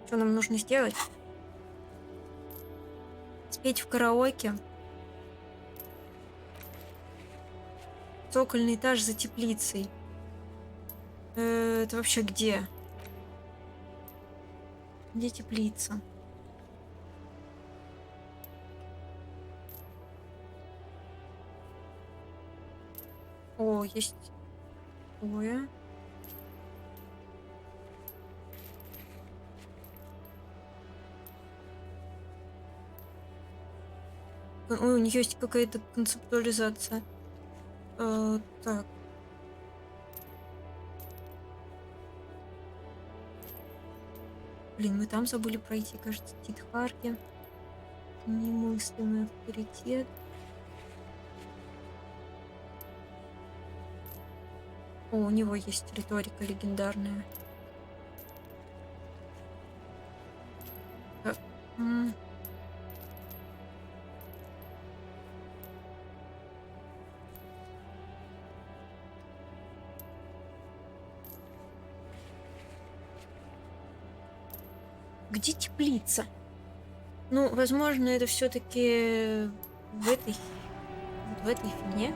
что нам нужно сделать. Спеть в караоке. Цокольный этаж за теплицей. Это вообще где? Где теплица? О, есть такое. Ой, у нее есть какая-то концептуализация. Так. Блин, мы там забыли пройти, кажется, Титхарки. Немыслимый авторитет. О, у него есть риторика легендарная. Где теплица? Ну, возможно, это все-таки в этой фигне.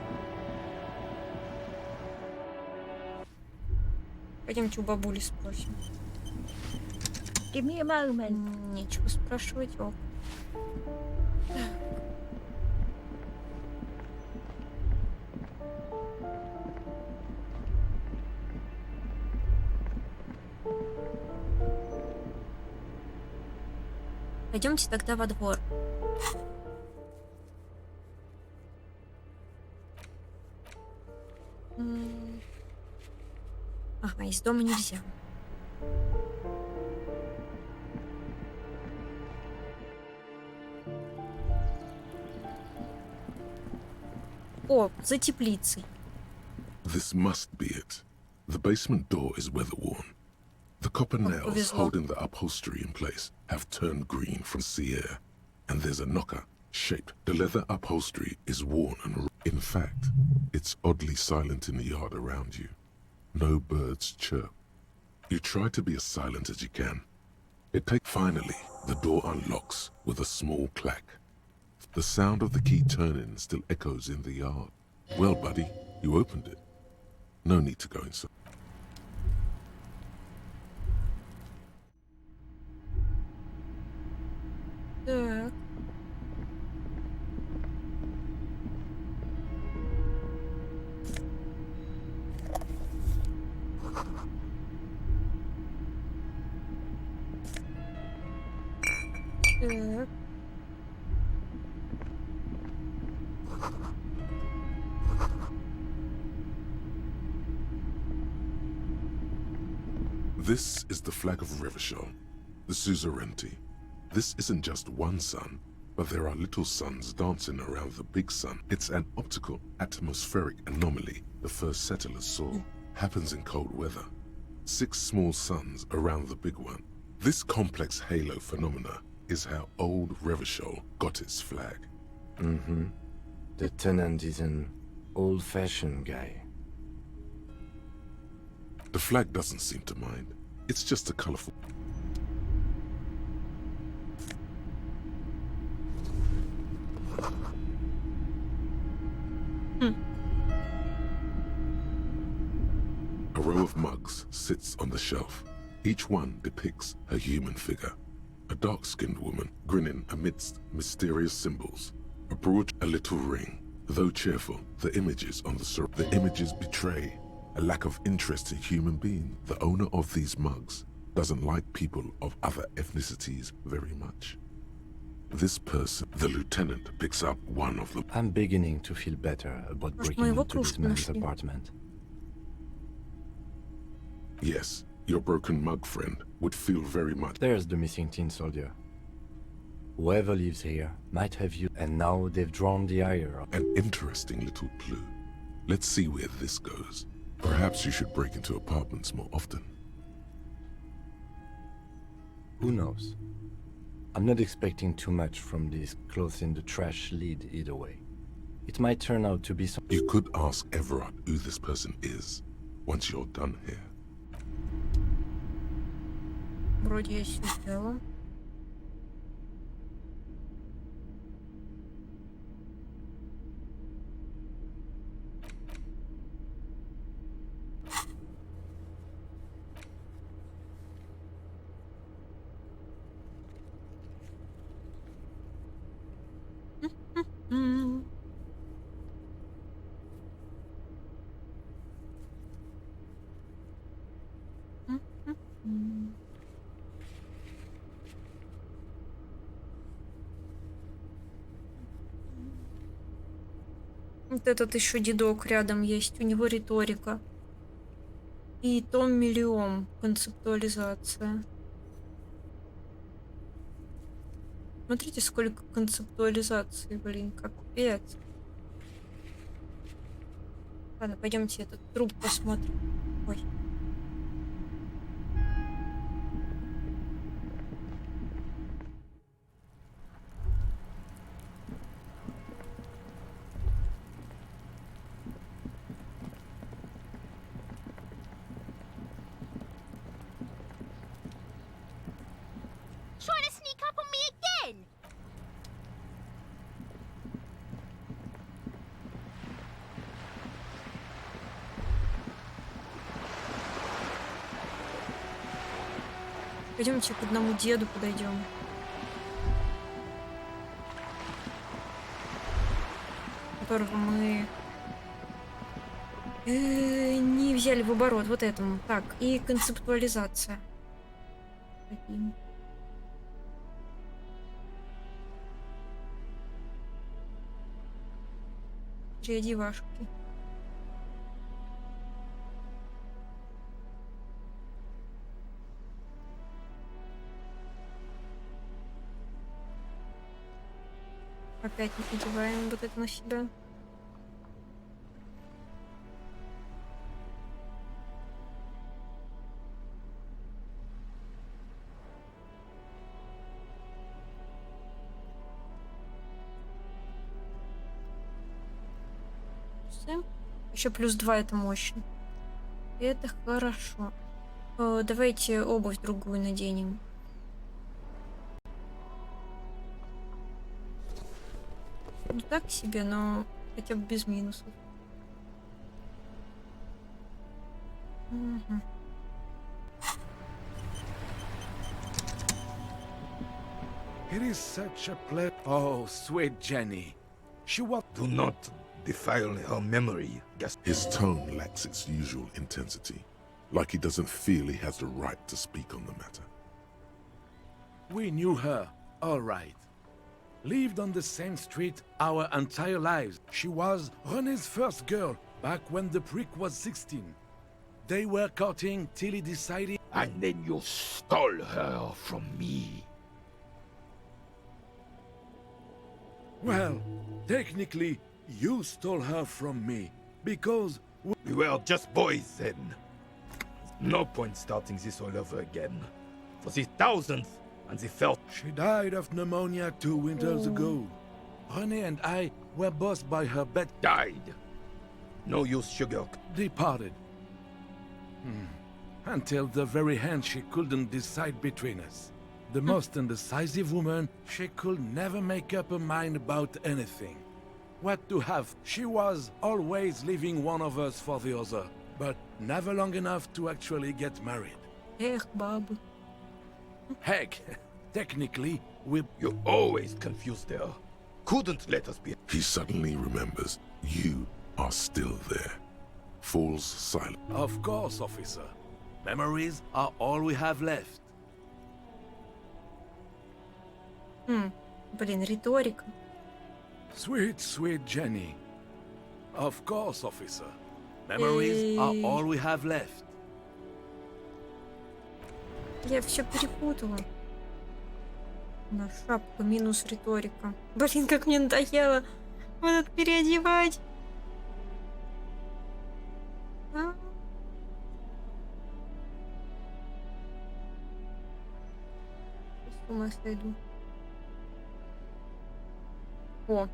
Пойдемте у бабули спросим. Give me a moment. Нечего спрашивать. О. Пойдемте тогда во двор. Ага, из дома нельзя. О, за теплицей. This must be it. The basement door is weather-worn. The copper nails holding the upholstery in place have turned green from sea air, and there's a knocker shaped. The leather upholstery is worn and in fact, it's oddly silent in the yard around you. No birds chirp. You try to be as silent as you can. Finally, the door unlocks with a small clack. The sound of the key turning still echoes in the yard. Well, buddy, you opened it. No need to go inside. Так. Так. This is the flag of Revachol, the suzerainty. This isn't just one sun, but there are little suns dancing around the big sun. It's an optical, atmospheric anomaly the first settlers saw. Happens in cold weather. 6 small suns around the big one. This complex halo phenomena is how old Revachol got its flag. Mm-hmm. The tenant is an old-fashioned guy. The flag doesn't seem to mind. It's just a colorful... A row of mugs sits on the shelf. Each one depicts a human figure. A dark-skinned woman grinning amidst mysterious symbols. A broad, a little ring. Though cheerful, the images on the images betray a lack of interest in human beings. The owner of these mugs doesn't like people of other ethnicities very much. This person, the lieutenant, picks up one of them. I'm beginning to feel better about breaking into this man's apartment. Yes, your broken mug friend would feel very much. There's the missing tin soldier. Whoever lives here might have you, and now they've drawn the ire. An interesting little clue. Let's see where this goes. Perhaps you should break into apartments more often. Who knows? I'm not expecting too much from this clothes in the trash lead either way. It might turn out to be some... You could ask Everard who this person is once you're done here. Вроде я сидела. Вот этот еще дедок рядом есть, у него риторика. И том миллион, концептуализация. Смотрите, сколько концептуализации, блин, капец. Ладно, пойдемте этот труп посмотрим. Ой. Trying to sneak up on me again? Пойдемте к одному деду подойдем. Которого мы не взяли в оборот. Вот этому. Так, и концептуализация. Таким. Девашки. Опять не надеваем вот это на себя. минусы. Еще +2 это мощно. Это хорошо. Давайте обувь другую наденем. Ну так себе, но хотя бы без минусов. Угу. It is such a pleasure. Oh, sweet Jenny. She was. Do not defile her memory. His tone lacks its usual intensity, like he doesn't feel he has the right to speak on the matter. We knew her, all right. Lived on the same street our entire lives. She was René's first girl back when the prick was 16. They were courting till he decided. And then you stole her from me. Well, technically, you stole her from me, because we were just boys then. No point starting this all over again. For the thousandth and the first. She died of pneumonia 2 winters ago. René and I were both by her bed. Died. No use sugar. Departed. Until the very end she couldn't decide between us. The most indecisive woman, she could never make up her mind about anything. What to have? She was always leaving one of us for the other, but never long enough to actually get married. Эх, бабы. Heck, technically, we... You always confused her. Couldn't let us be... He suddenly remembers you are still there. Falls silent. Of course, officer. Memories are all we have left. Блин, риторика. Sweet, sweet Jenny. Of course, officer. Memories are all we have left. Я все перепутала. На шапку минус риторика. Блин, как мне надоело вот это переодевать. С ума сойду. О.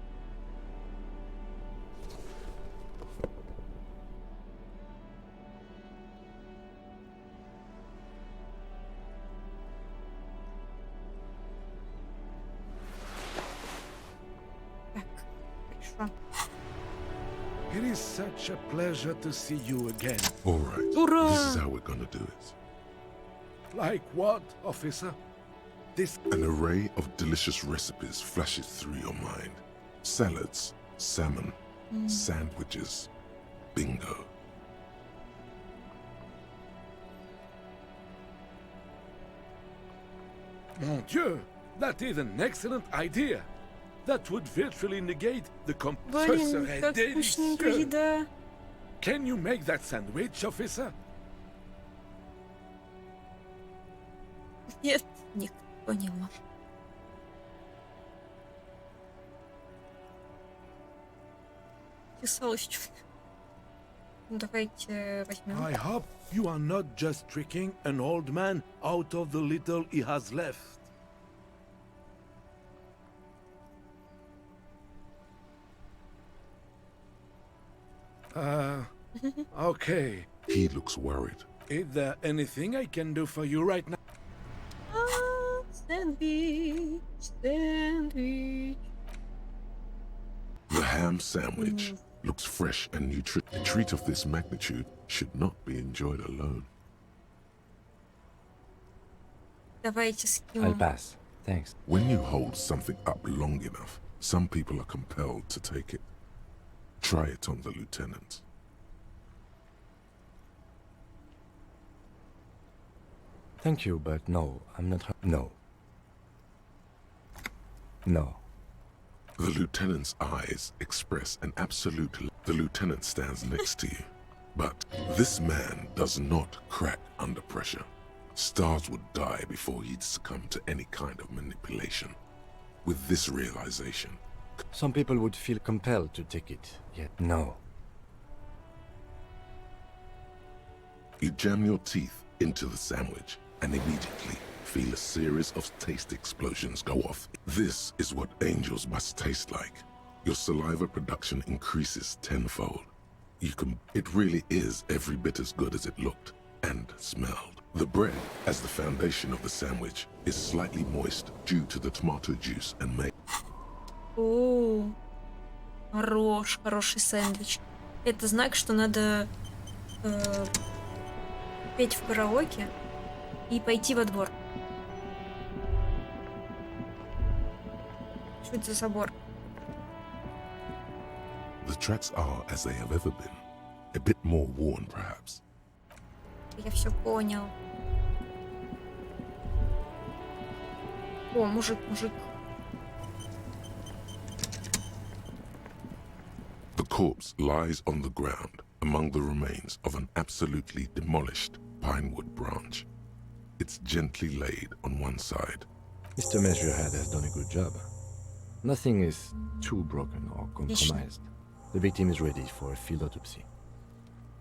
Так, хорошо. It is such a pleasure to see you again. All right. Ура! This is how we're gonna do it. Like what, officer? This... An array of delicious recipes flashes through your mind. Salads, salmon, sandwiches, bingo. Mon Dieu, that is an excellent idea. That would virtually negate the Блин, как вкусненько еда. Can you make that sandwich, officer? Нет, никто не может. Чесалось чуть. Давайте возьмем. I hope you are not just tricking an old man out of the little he has left. Okay. He looks worried. Is there anything I can do for you right now? Sandwich, sandwich. The ham sandwich looks fresh and nutritious. A treat of this magnitude should not be enjoyed alone. Давайте скинем. I'll pass. Thanks. When you hold something up long enough, some people are compelled to take it. Try it on the lieutenant. Thank you, but no, I'm not... No. No. The lieutenant's eyes express an absolute... The lieutenant stands next to you. But this man does not crack under pressure. Stars would die before he'd succumb to any kind of manipulation. With this realization... Some people would feel compelled to take it, yet no. You jam your teeth into the sandwich and immediately feel a series of taste explosions go off. This is what angels must taste like. Your saliva production increases tenfold. It really is every bit as good as it looked and smelled. The bread, as the foundation of the sandwich, is slightly moist due to the tomato juice and mayo. О, хороший сэндвич. Это знак, что надо петь в караоке и пойти во двор. Что это за собор? The tracks are as they have ever been. A bit more worn, perhaps. Я все понял. О, мужик. The corpse lies on the ground among the remains of an absolutely demolished pinewood branch. It's gently laid on one side. Mr. Measurehead has done a good job. Nothing is too broken or compromised. The victim is ready for a field autopsy.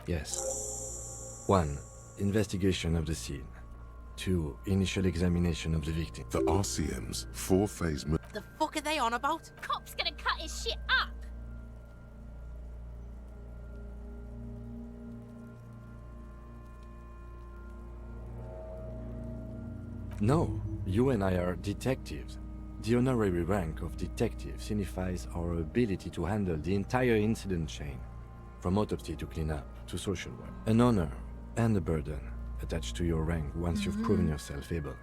Yes. 1. Investigation of the scene. 2. Initial examination of the victim. The RCM's four-phase... The fuck are they on about? Cop's gonna cut his shit up. No, you and I are detectives. The honorary rank of detective signifies our ability to handle the entire incident chain, from autopsy to cleanup to social work. An honor and a burden attached to your rank once you've proven yourself able.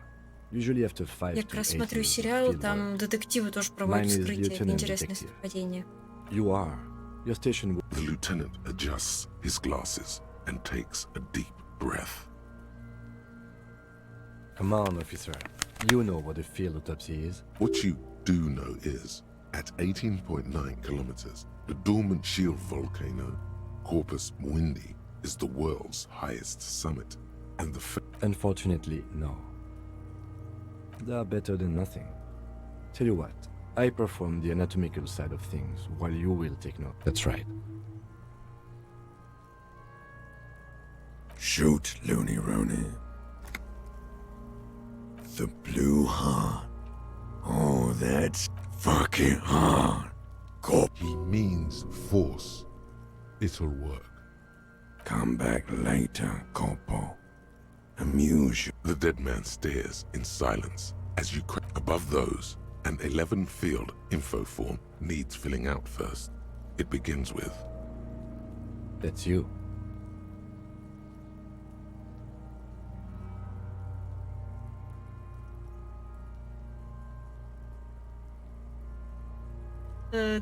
Usually after 5 Я to как раз 8 смотрю years of сериал, field там work. детективы тоже проводят Mine is вскрытие. Это lieutenant интересное detective. совпадение. You are. Your station will... The lieutenant adjusts his glasses and takes a deep breath. Come on, officer. You know what a field autopsy is. What you do know is, at 18.9 kilometers, the dormant shield volcano, Corpus Muindi, is the world's highest summit, and the... Unfortunately, no. They are better than nothing. Tell you what, I perform the anatomical side of things, while you will take note. That's right. Shoot, Looney Rooney. The blue heart. Oh, that's fucking hard. He means force. It'll work. Come back later, Corpo. Amuse you. The dead man stares in silence as you crack above those. An 11-field info form needs filling out first. It begins with... That's you.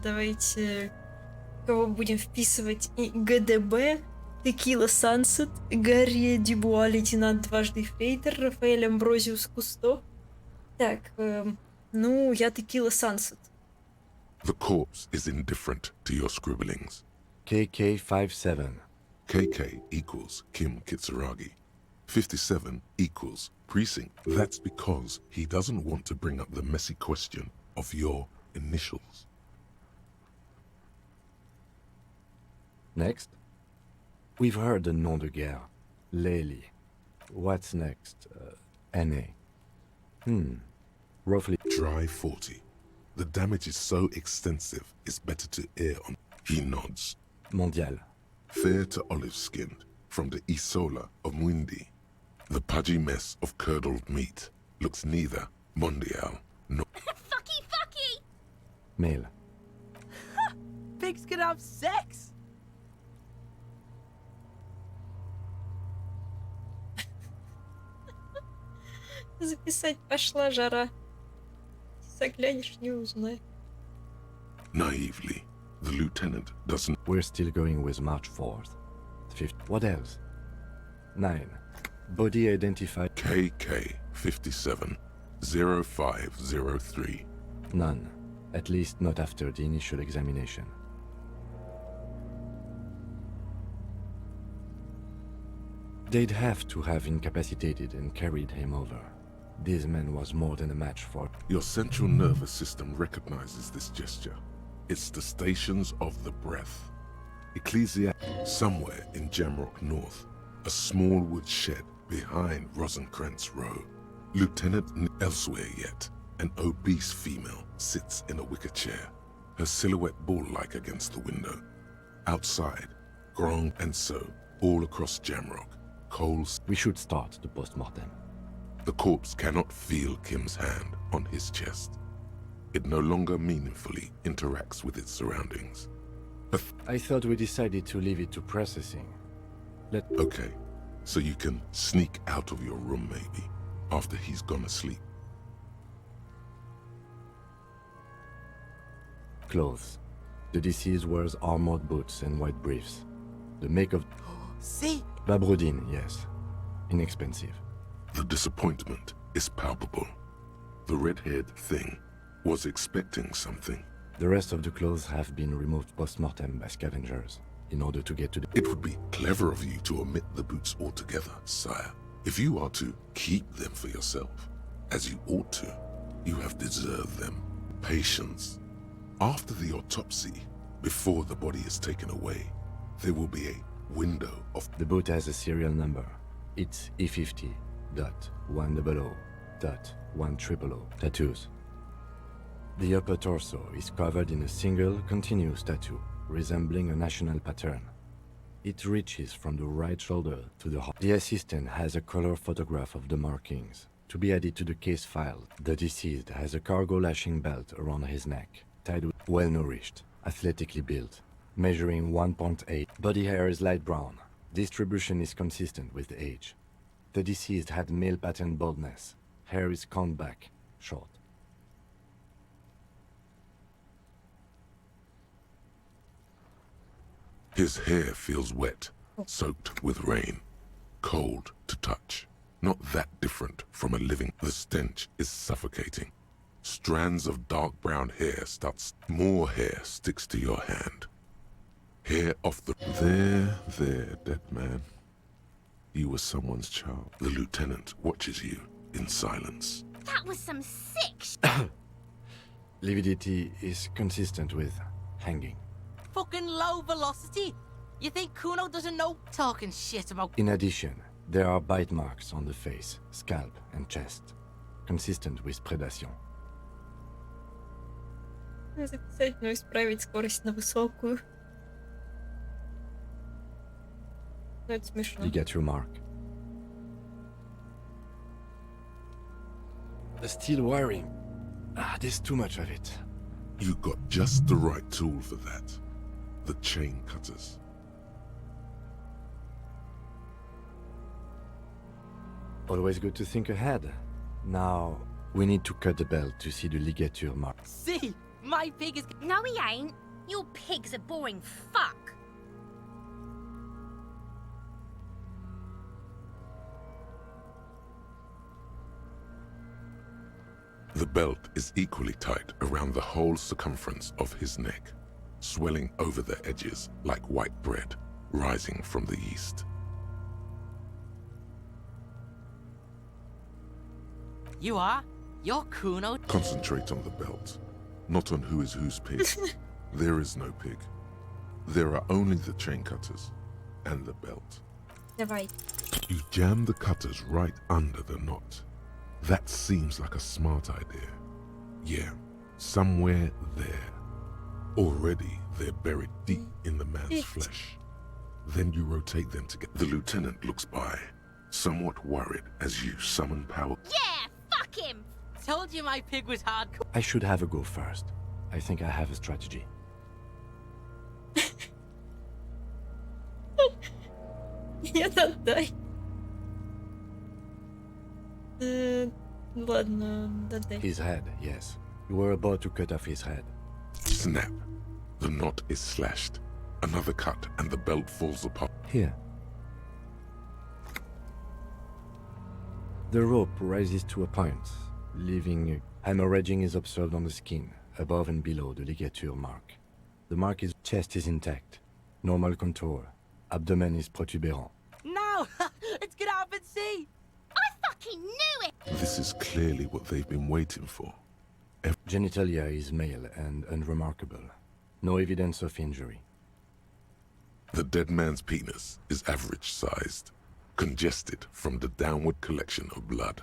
Давайте... Кого будем вписывать? И ГДБ, Текила Сансет, Гарри Дюбуа, лейтенант дважды Фрейтер, Рафаэль Амброзиус Кусто. Так, ну, я Текила Сансет. The corpse is indifferent to your scribblings. KK57. KK equals Kim Kitsuragi. 57 equals precinct. That's because he doesn't want to bring up the messy question of your initials. Next. We've heard the nom de guerre. Lely. What's next? NA. Roughly... Dry 40. The damage is so extensive, it's better to err on... He nods. Mondial. Fair to olive-skinned, from the Isola of Muindi. The pudgy mess of curdled meat looks neither mondial nor... Fucky! Male. Pigs can have sex! Записать пошла жара. Заглянешь, не узнай. Naively, the lieutenant doesn't... We're still going with March 4th. 5th. What else? 9. Body identified... KK57 0503. None. At least not after the initial examination. They'd have to have incapacitated and carried him over. This man was more than a match for... Your central nervous system recognizes this gesture. It's the stations of the breath. Somewhere in Jamrock North, a small wood shed behind Rosencrantz Row. Elsewhere yet, an obese female sits in a wicker chair, her silhouette bull-like against the window. Outside, Grong, and so, all across Jamrock, Coles. We should start the post-mortem. The corpse cannot feel Kim's hand on his chest. It no longer meaningfully interacts with its surroundings. I thought we decided to leave it to processing. Okay, so you can sneak out of your room maybe, after he's gone to sleep. Clothes. The deceased wears armored boots and white briefs. The make of... See? Babrodine, yes. Inexpensive. The disappointment is palpable. The red-haired thing was expecting something. The rest of the clothes have been removed post-mortem by scavengers in order to get to the... It would be clever of you to omit the boots altogether, sire. If you are to keep them for yourself, as you ought to, you have deserved them. Patience. After the autopsy, before the body is taken away, there will be a window of... The boot has a serial number. It's E50.100.100. Tattoos. The upper torso is covered in a single continuous tattoo, resembling a national pattern. It reaches from the right shoulder to the heart. The assistant has a color photograph of the markings. To be added to the case file, the deceased has a cargo lashing belt around his neck, tied with well-nourished, athletically built, measuring 1.8. Body hair is light brown. Distribution is consistent with age. The deceased had male pattern baldness. Hair is combed back, short. His hair feels wet, soaked with rain, cold to touch. Not that different from a living. The stench is suffocating. Strands of dark brown hair starts. More hair sticks to your hand. Hair off the... There, dead man. You were someone's child. The lieutenant watches you in silence. That was some sick Lividity is consistent with hanging. Fucking low velocity? You think Kuno doesn't know talking shit about... In addition, there are bite marks on the face, scalp, and chest, consistent with predation. Записать, но исправить скорость на высокую. Ну, это смешно. Ligature mark. The steel wiring. There's too much of it. You got just the right tool for that. The chain cutters. Always good to think ahead. Now, we need to cut the belt to see the ligature mark. See? My pig is... No, he ain't. Your pig's a boring fuck. The belt is equally tight around the whole circumference of his neck, swelling over the edges like white bread rising from the east. You are? You're Kuno? Concentrate on the belt, not on who is whose pig. There is no pig. There are only the chain cutters and the belt. Давай. You jam the cutters right under the knot. That seems like a smart idea. Yeah, somewhere there. Already they're buried deep in the man's flesh. Then you rotate them together. The lieutenant looks by, somewhat worried as you summon power. Yeah, fuck him! Told you my pig was hardcore. I should have a go first. I think I have a strategy. Нет, отдай. Ладно, отдай. His head, yes. You were about to cut off his head. Snap. The knot is slashed. Another cut and the belt falls apart. Here. The rope rises to a point, leaving hemorrhaging is observed on the skin, above and below the ligature mark. The mark is chest is intact, normal contour, abdomen is protuberant. No! Let's get up and see! I fucking knew it! This is clearly what they've been waiting for. Genitalia is male and unremarkable. No evidence of injury. The dead man's penis is average-sized, congested from the downward collection of blood.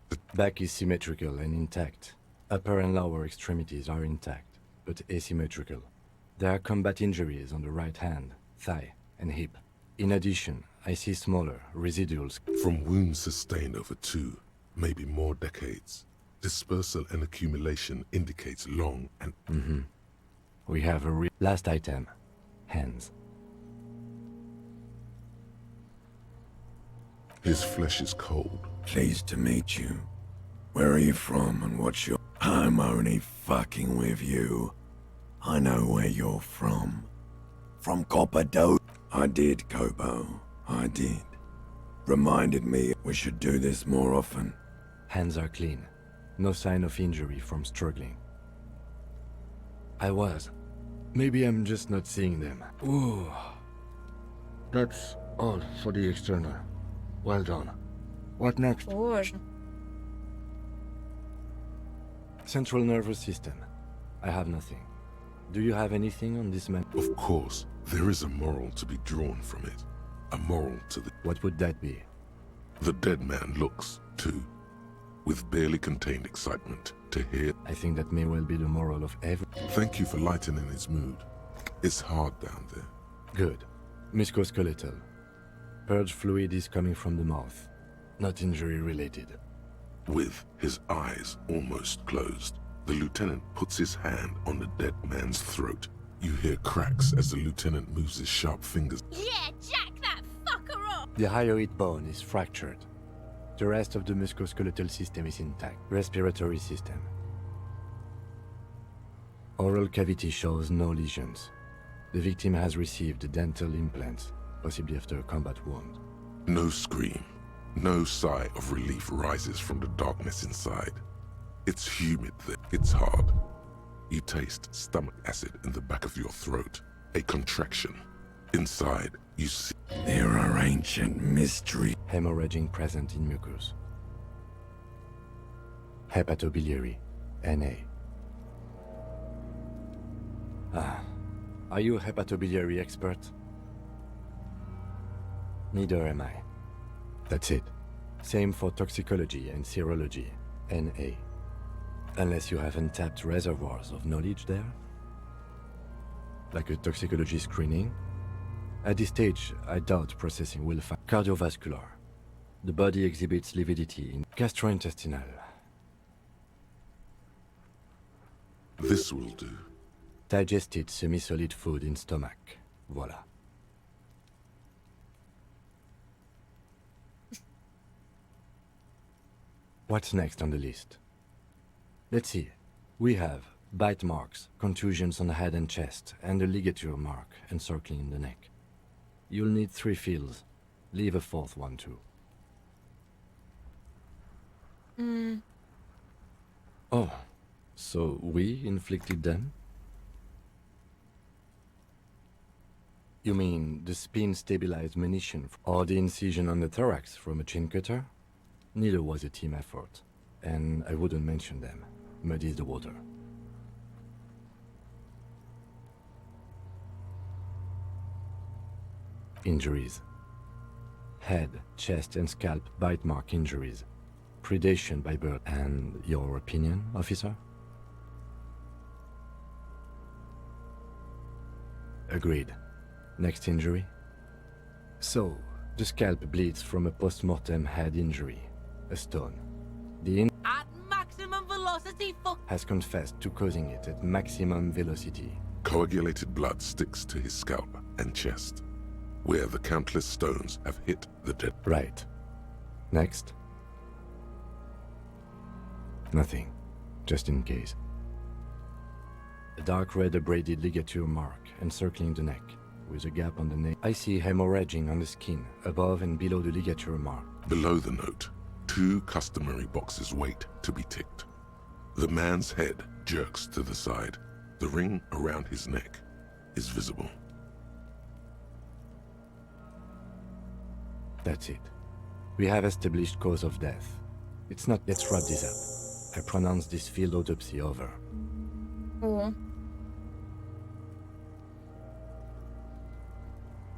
The back is symmetrical and intact. Upper and lower extremities are intact, but asymmetrical. There are combat injuries on the right hand, thigh, and hip. In addition, I see smaller residuals from wounds sustained over 2, maybe more decades. Dispersal and accumulation indicates long and... We have a last item. Hands. His flesh is cold. Pleased to meet you. Where are you from and what's your... I'm only fucking with you. I know where you're from. From Copperdo. I did, Kobo. I did. Reminded me we should do this more often. Hands are clean. No sign of injury from struggling. I was. Maybe I'm just not seeing them. Ooh. That's all for the external. Well done. What next? Боже. Central nervous system. I have nothing. Do you have anything on this man? Of course, there is a moral to be drawn from it. A moral to the... What would that be? The dead man looks, too, with barely contained excitement to hear... I think that may well be the moral of every... Thank you for lightening his mood. It's hard down there. Good. Musculoskeletal. Purge fluid is coming from the mouth. Not injury related. With his eyes almost closed, the lieutenant puts his hand on the dead man's throat. You hear cracks as the lieutenant moves his sharp fingers. Yeah, jack that fucker up! The hyoid bone is fractured. The rest of the musculoskeletal system is intact. Respiratory system. Oral cavity shows no lesions. The victim has received dental implants, possibly after a combat wound. No scream. No sigh of relief rises from the darkness inside. It's humid there. It's hard. You taste stomach acid in the back of your throat. A contraction. Inside, you see... There are ancient mysteries. Hemorrhaging present in mucus. Hepatobiliary. Na. Are you a hepatobiliary expert? Neither am I. That's it. Same for toxicology and serology. Na. Unless you have untapped reservoirs of knowledge there? Like a toxicology screening? At this stage, I doubt processing will find cardiovascular. The body exhibits lividity in gastrointestinal. This will do. Digested semi-solid food in stomach. Voila. What's next on the list? Let's see. We have bite marks, contusions on the head and chest, and a ligature mark encircling the neck. You'll need 3 feels. Leave a 4th one too. Oh, so we inflicted them? You mean the spin-stabilized munition or the incision on the thorax from a chin cutter? Neither was a team effort, and I wouldn't mention them. Muddies the water. Injuries. Head, chest and scalp bite mark injuries. Predation by bird. And your opinion, officer? Agreed. Next injury? So, the scalp bleeds from a post-mortem head injury. A stone. The At maximum velocity, has confessed to causing it at maximum velocity. Coagulated blood sticks to his scalp and chest, where the countless stones have hit the dead. Right. Next? Nothing. Just in case. A dark red abraded ligature mark encircling the neck, with a gap on the neck. I see hemorrhaging on the skin, above and below the ligature mark. Below the note, 2 customary boxes wait to be ticked. The man's head jerks to the side. The ring around his neck is visible. That's it. We have established cause of death. It's not... Let's wrap this up. I pronounce this field autopsy over. О.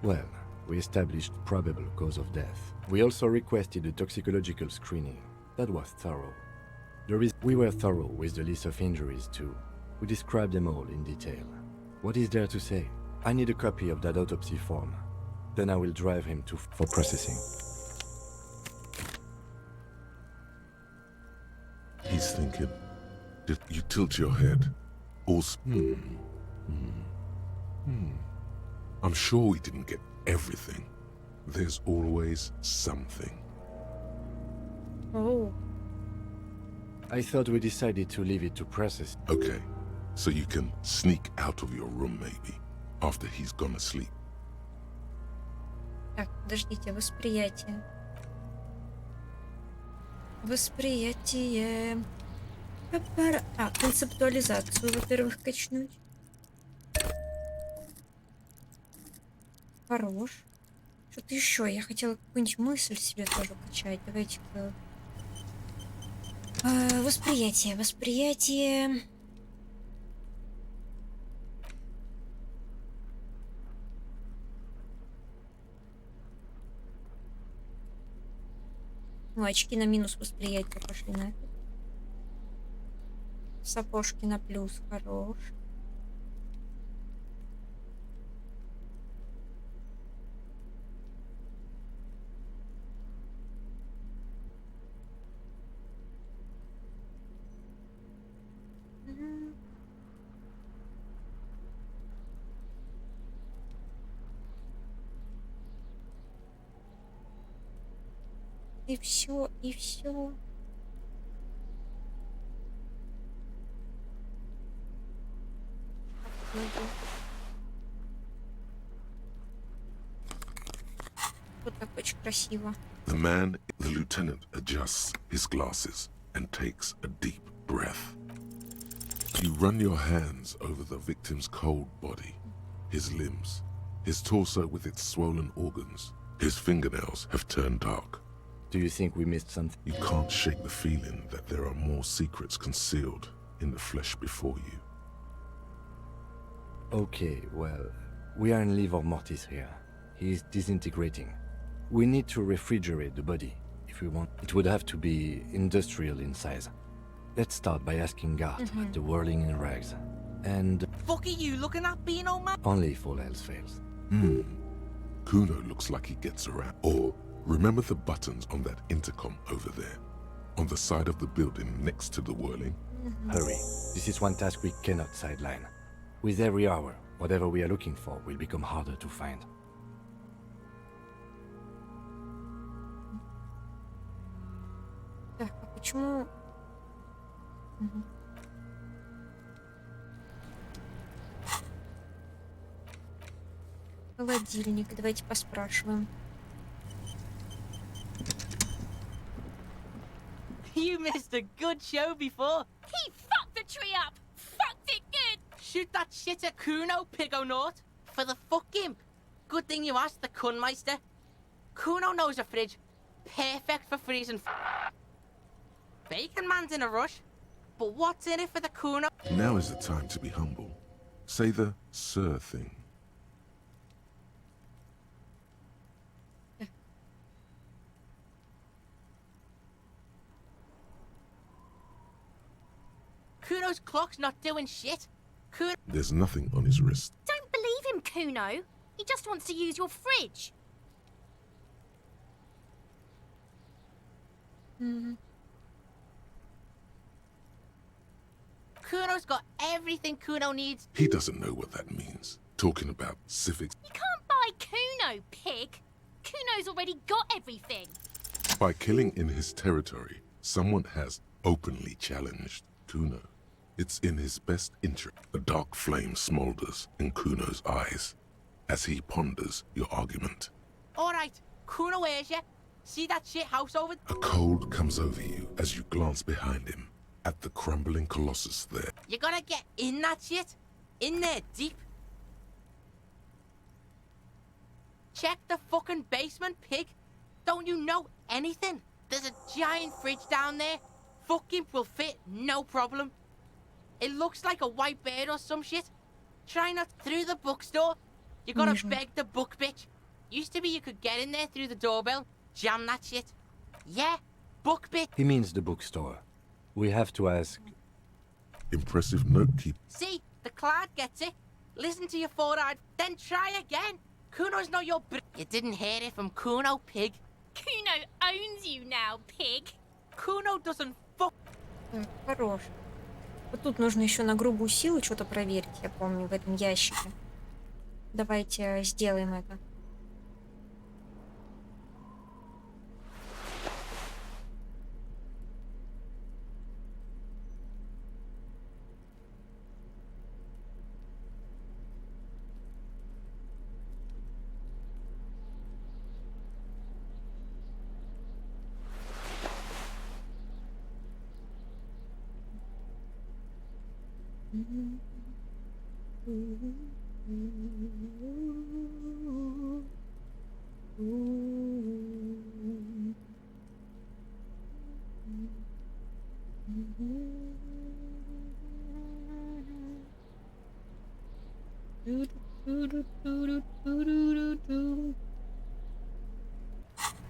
Well, we established probable cause of death. We also requested a toxicological screening. That was thorough. We were thorough with the list of injuries too. We described them all in detail. What is there to say? I need a copy of that autopsy form. Then I will drive him for processing. He's thinking. You tilt your head. I'm sure we didn't get everything. There's always something. Oh. I thought we decided to leave it to process. Okay, so you can sneak out of your room maybe, after he's gone to sleep. Так, подождите, восприятие. Восприятие. Концептуализацию, во-первых, качнуть. Хорош. Что-то еще. Я хотела какую-нибудь мысль себе тоже качать. Давайте-ка. Восприятие. Восприятие. Ну, очки на минус восприятия пошли нафиг. Сапожки на плюс. Хорош. И все, и все. Вот так очень красиво. The lieutenant adjusts his glasses and takes a deep breath. You run your hands over the victim's cold body, his limbs, his torso with its swollen organs. His fingernails have turned dark. Do you think we missed something? You can't shake the feeling that there are more secrets concealed in the flesh before you. Okay, well, we are in livor mortis here. He is disintegrating. We need to refrigerate the body. If we want, it would have to be industrial in size. Let's start by asking Gart at the whirling in rags. And... Fuck are you looking at, Beano man? Only if all else fails. Kuno looks like he gets around. Or, remember the buttons on that intercom over there? On the side of the building next to the whirling? Hurry. This is one task we cannot sideline. With every hour, whatever we are looking for will become harder to find. Так, а почему... Холодильник. Давайте поспрашиваем. You missed a good show before. He fucked the tree up! Fucked it good! Shoot that shit at Kuno, Pigonaut. For the fuck imp. Good thing you asked the Kunmeister. Kuno knows a fridge. Perfect for freezing Bacon Man's in a rush. But what's in it for the Kuno? Now is the time to be humble. Say the sir thing. Kuno's clock's not doing shit. Kuno... There's nothing on his wrist. Don't believe him, Kuno. He just wants to use your fridge. Kuno's got everything Kuno needs. He doesn't know what that means. Talking about civics. You can't buy Kuno, pig. Kuno's already got everything. By killing in his territory, someone has openly challenged Kuno. It's in his best interest. A dark flame smolders in Kuno's eyes as he ponders your argument. Alright, Kuno hears you. See that shit house over... A cold comes over you as you glance behind him at the crumbling colossus there. You gotta get in that shit. In there, deep. Check the fucking basement, pig. Don't you know anything? There's a giant fridge down there. Fucking will fit, no problem. It looks like a white bird or some shit. Try not through the bookstore. You gotta beg the book bitch. Used to be you could get in there through the doorbell. Jam that shit. Yeah, book bitch. He means the bookstore. We have to ask... Impressive note keep. See, the cloud gets it. Listen to your forward, then try again. Kuno's not your You didn't hear it from Kuno, pig. Kuno owns you now, pig. Kuno doesn't fuck. Хорош. Вот тут нужно еще на грубую силу что-то проверить, я помню, в этом ящике. Давайте сделаем это.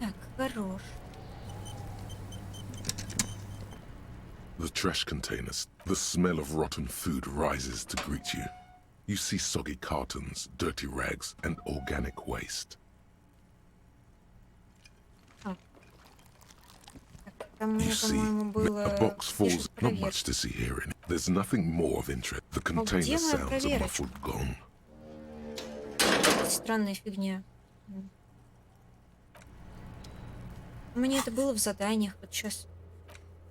Так, хорош. The trash containers. The smell of rotten food rises to greet you. You see soggy cartons, dirty rags, and organic waste. You see, a box falls. Not much to see here in it. There's nothing more of interest. The container sounds a muffled gong. Странная фигня. У меня это было в заданиях. Вот сейчас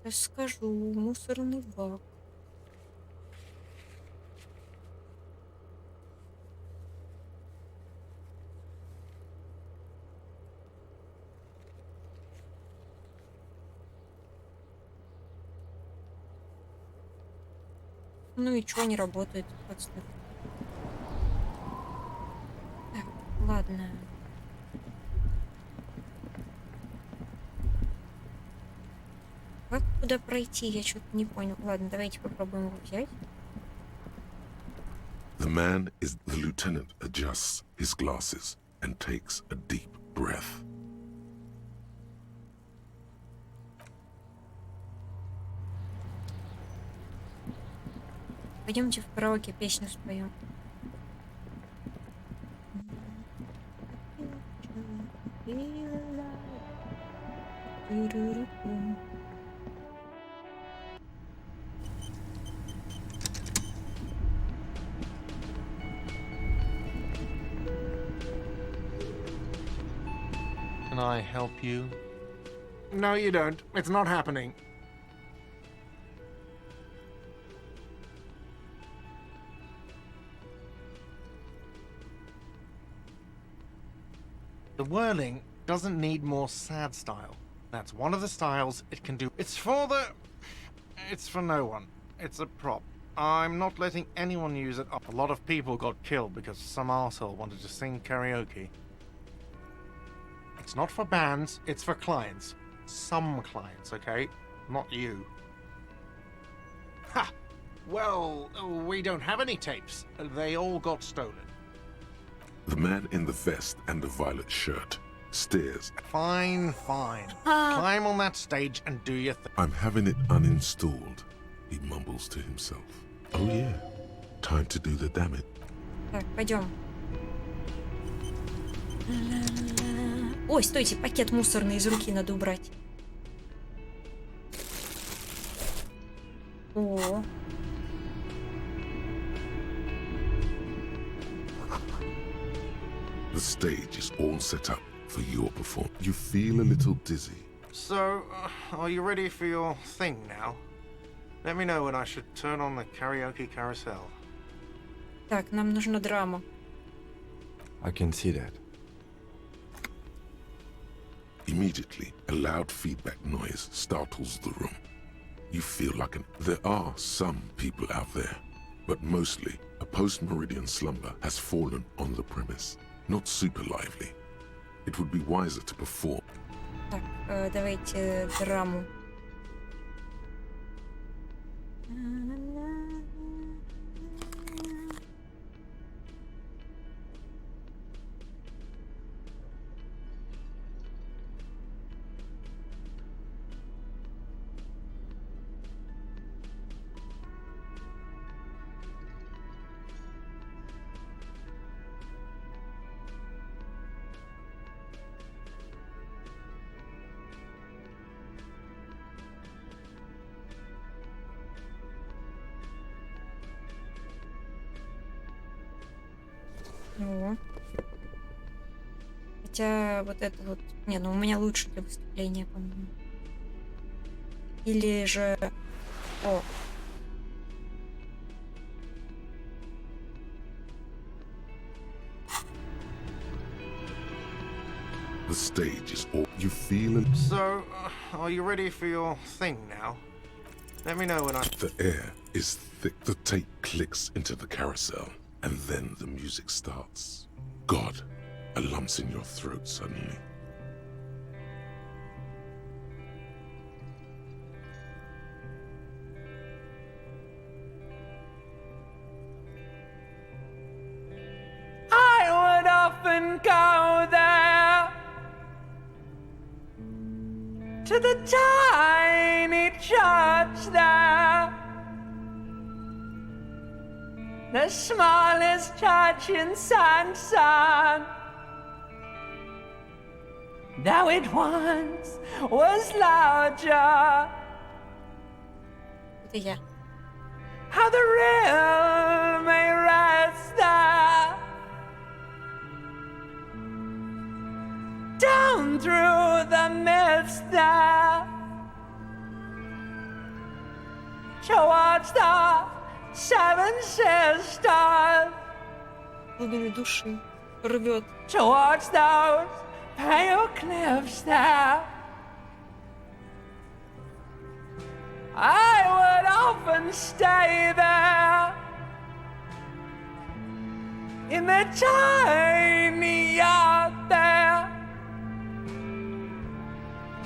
скажу. Мусорный бак. Ну и чё, не работает? Подставь. Так, ладно. Как туда пройти? Я что-то не понял. Ладно, давайте попробуем его взять. The man is the lieutenant adjusts his glasses and takes a deep breath. Пойдемте в караоке песню споем. Can I help you? No, you don't. It's not happening. The whirling doesn't need more sad style. That's one of the styles it can do. It's for no one. It's a prop. I'm not letting anyone use it. A lot of people got killed because some arsehole wanted to sing karaoke. It's not for bands, it's for clients. Some clients, okay? Not you. Ha! Well, we don't have any tapes. They all got stolen. The man in the vest and the violet shirt stares. Fine. Climb on that stage and do your thing. I'm having it uninstalled, he mumbles to himself. Oh yeah, time to do the damage. Так, пойдем. Ой, стойте, пакет мусорный из руки надо убрать. О. The stage is all set up for your performance. You feel a little dizzy. So, are you ready for your thing now? Let me know when I should turn on the karaoke carousel. Так, нам нужна драма. I can see that. Immediately, a loud feedback noise startles the room. You feel like There are some people out there, but mostly a post-meridian slumber has fallen on the premise. Not super lively. It would be wiser to perform. Так, давайте драму. О. Хотя вот это вот... Не, ну у меня лучше для выступления, по-моему. Или же... О. The stage is all you feel it. So, are you ready for your thing now? Let me know when I... The air is thick. The tape clicks into the carousel, and then the music starts. God, a lump's in your throat suddenly. I would often go there to the tiny church there, the smallest church in Sansan. Though it once was larger. Это я. How the real may rest there, down through the mist there, towards the seven sisters, Глубины души рвет. towards those pale cliffs there. I would often stay there in the tiny yard there.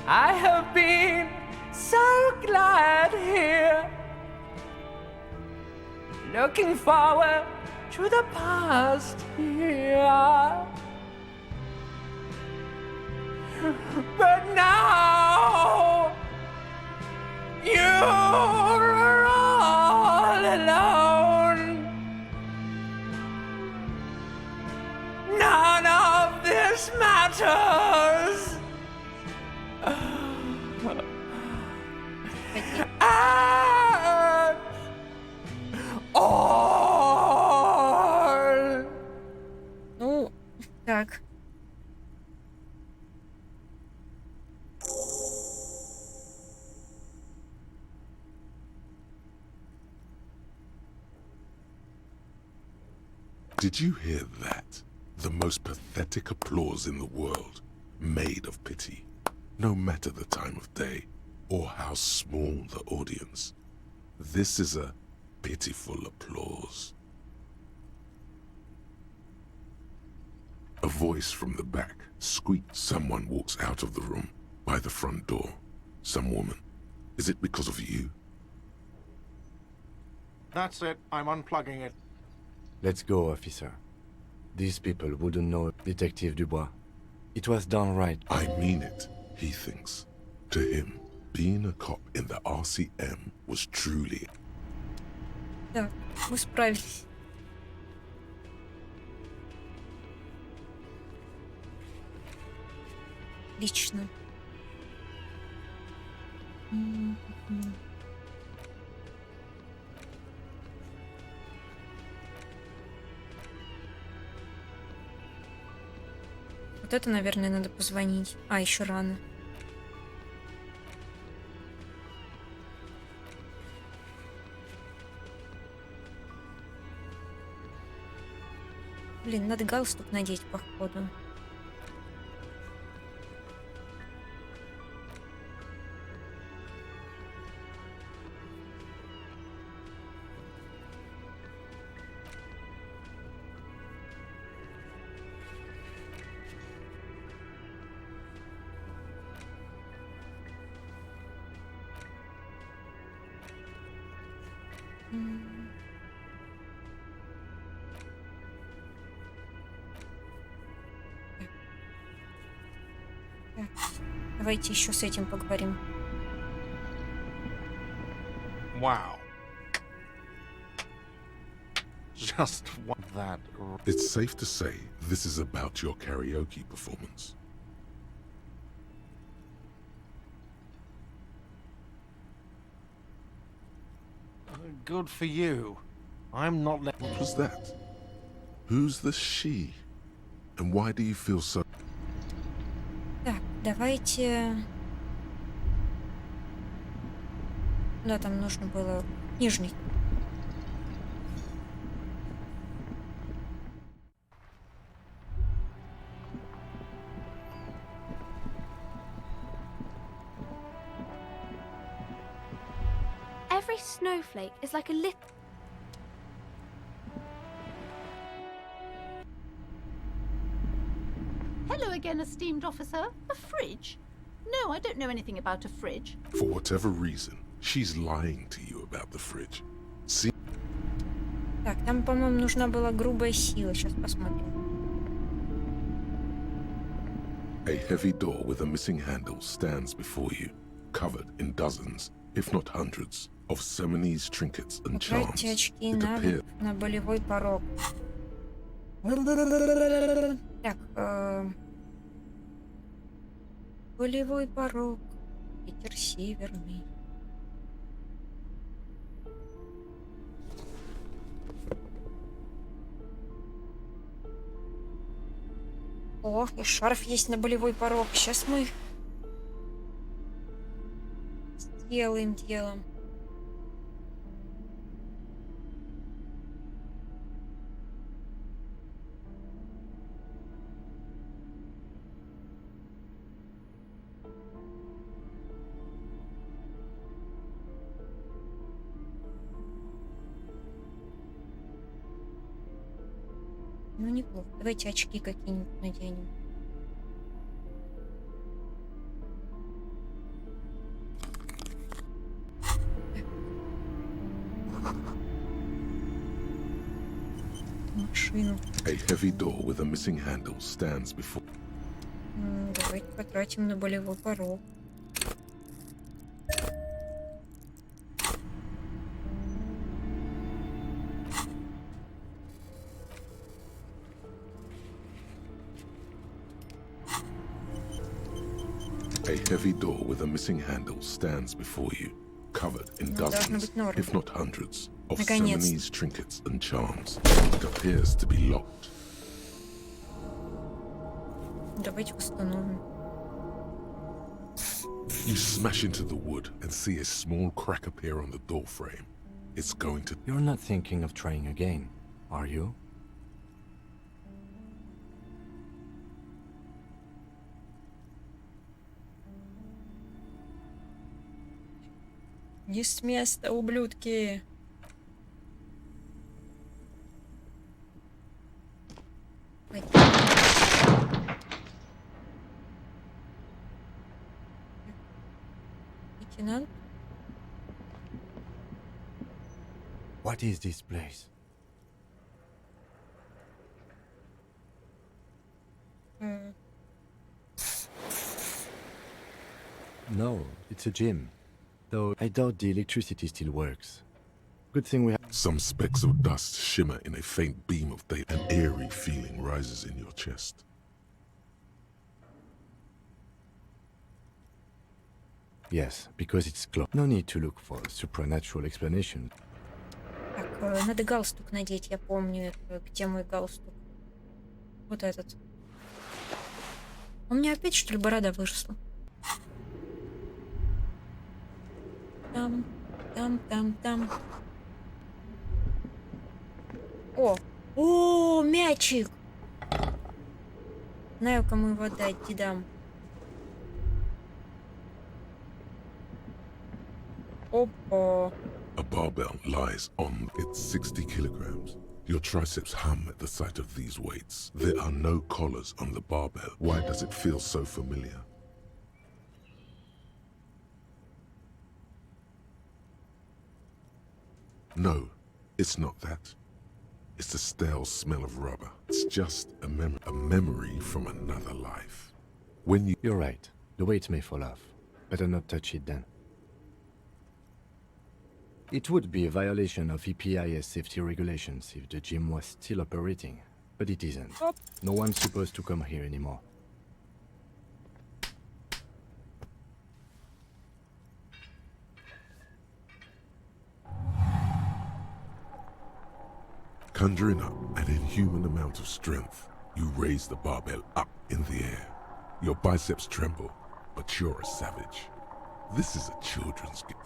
I have been so glad here, looking forward to the past here. But now you're all alone. None of this matters. At all. Ну, так. Did you hear that? The most pathetic applause in the world, made of pity, no matter the time of day or how small the audience. This is a pitiful applause. A voice from the back squeaks. Someone walks out of the room by the front door. Some woman. Is it because of you? That's it. I'm unplugging it. Let's go, officer. These people wouldn't know Detective Dubois. It was done right. I mean it, he thinks. To him, being a cop in the RCM was truly... Так, мы справились. Отлично. Вот это, наверное, надо позвонить. А, еще рано. Блин, надо галстук надеть, походу. Так, давайте еще с этим поговорим. Wow. Just want that. It's safe to say this is about your karaoke performance. Good for you. I'm not What was that? Who's the she? And why do you feel so... Так, давайте... Да, там нужно было нижний. Every snowflake is like a little... Hello again, esteemed officer. A fridge? No, I don't know anything about a fridge. For whatever reason, she's lying to you about the fridge. See? Так, там, по-моему, нужна была грубая сила. Сейчас посмотрим. A heavy door with a missing handle stands before you, covered in dozens, if not hundreds, of Seminese trinkets and charms. Потратьте очки It appears... на болевой порог. Так, болевой порог. Ветер северный. О, и шарф есть на болевой порог. Сейчас мы сделаем дело. Ну, неплохо. Давайте очки какие-нибудь наденем. Машину. A heavy door with a missing handle stands before... Давайте потратим на болевой порог. A heavy door with a missing handle stands before you, covered in dozens, if not hundreds, of Seminese trinkets and charms. It appears to be locked. Давайте установим. You smash into the wood and see a small crack appear on the door frame. It's going to... You're not thinking of trying again, are you? Не с места, ублюдки. Лейтенант? What is this place? No, it's a gym. Though I doubt the electricity still works. Good thing we have... Some specks of dust shimmer in a faint beam of day. An eerie feeling rises in your chest. Yes, because it's closed. No need to look for a supernatural explanation. Так, надо галстук надеть, я помню, где мой галстук. Вот этот. У меня опять, что ли, борода выросла? Там. О, мячик! Знаю, кому его дать, дедам. Опа. A barbell lies on its 60 kilograms. Your triceps hum at the sight of these weights. There are no collars on the barbell. Why does it feel so familiar? No, it's not that. It's the stale smell of rubber. It's just a memory from another life. When you... You're right. The weight may fall off. Better not touch it then. It would be a violation of EPIS safety regulations if the gym was still operating, but it isn't. No one's supposed to come here anymore. Conjuring up an inhuman amount of strength, you raise the barbell up in the air. Your biceps tremble, but you're a savage. This is a children's game.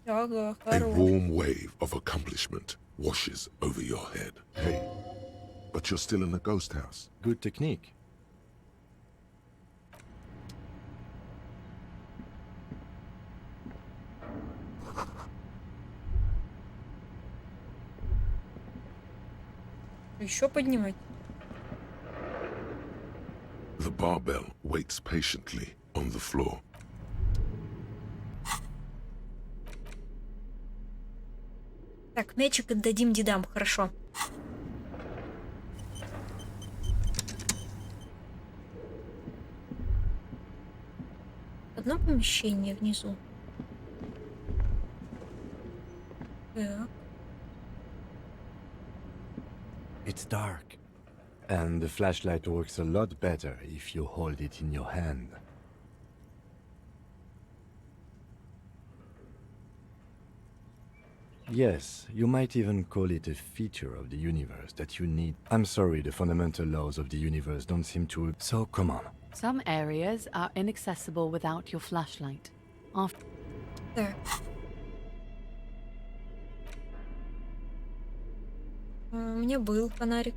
Ага, A хорош. warm wave of accomplishment washes over your head. Hey, but you're still in a ghost house. Good technique. Еще поднимать. The barbell waits patiently on the floor. Так, мячик отдадим дедам, хорошо. Одно помещение внизу. Так. It's dark. And the flashlight works a lot better if you hold it in your hand. Yes, you might even call it a feature of the universe that you need. I'm sorry, the fundamental laws of the universe don't seem to... So, come on. Some areas are inaccessible without your flashlight. After... Так. У меня был фонарик.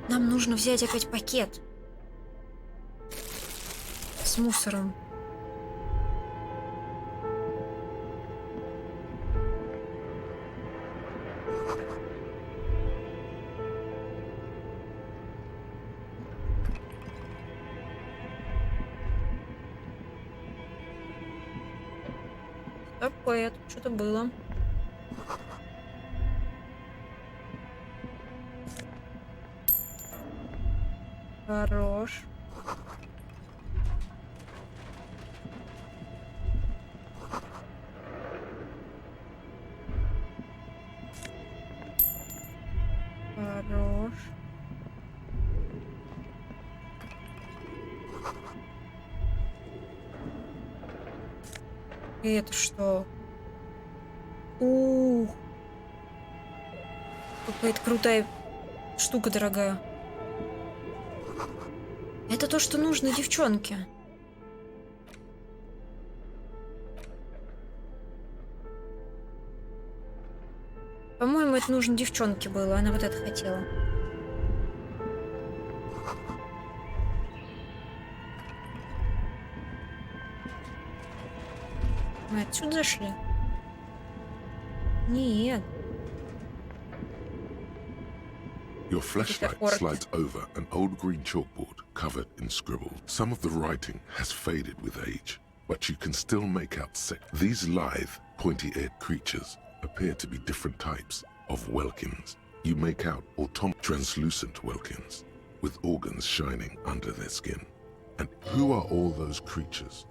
Нам нужно взять опять пакет с мусором. Такое, тут что-то было. Хорош. Хорош. И это что? Ух. Какая-то крутая штука дорогая. Это то, что нужно девчонке. По-моему, это нужно девчонке было. Она вот это хотела. Мы отсюда зашли? Нет. Your flashlight slides over an old green chalkboard covered in scribble. Some of the writing has faded with age, but you can still make out These lithe, pointy-eared creatures appear to be different types of welkins. You make out translucent welkins, with organs shining under their skin. And who are all those creatures?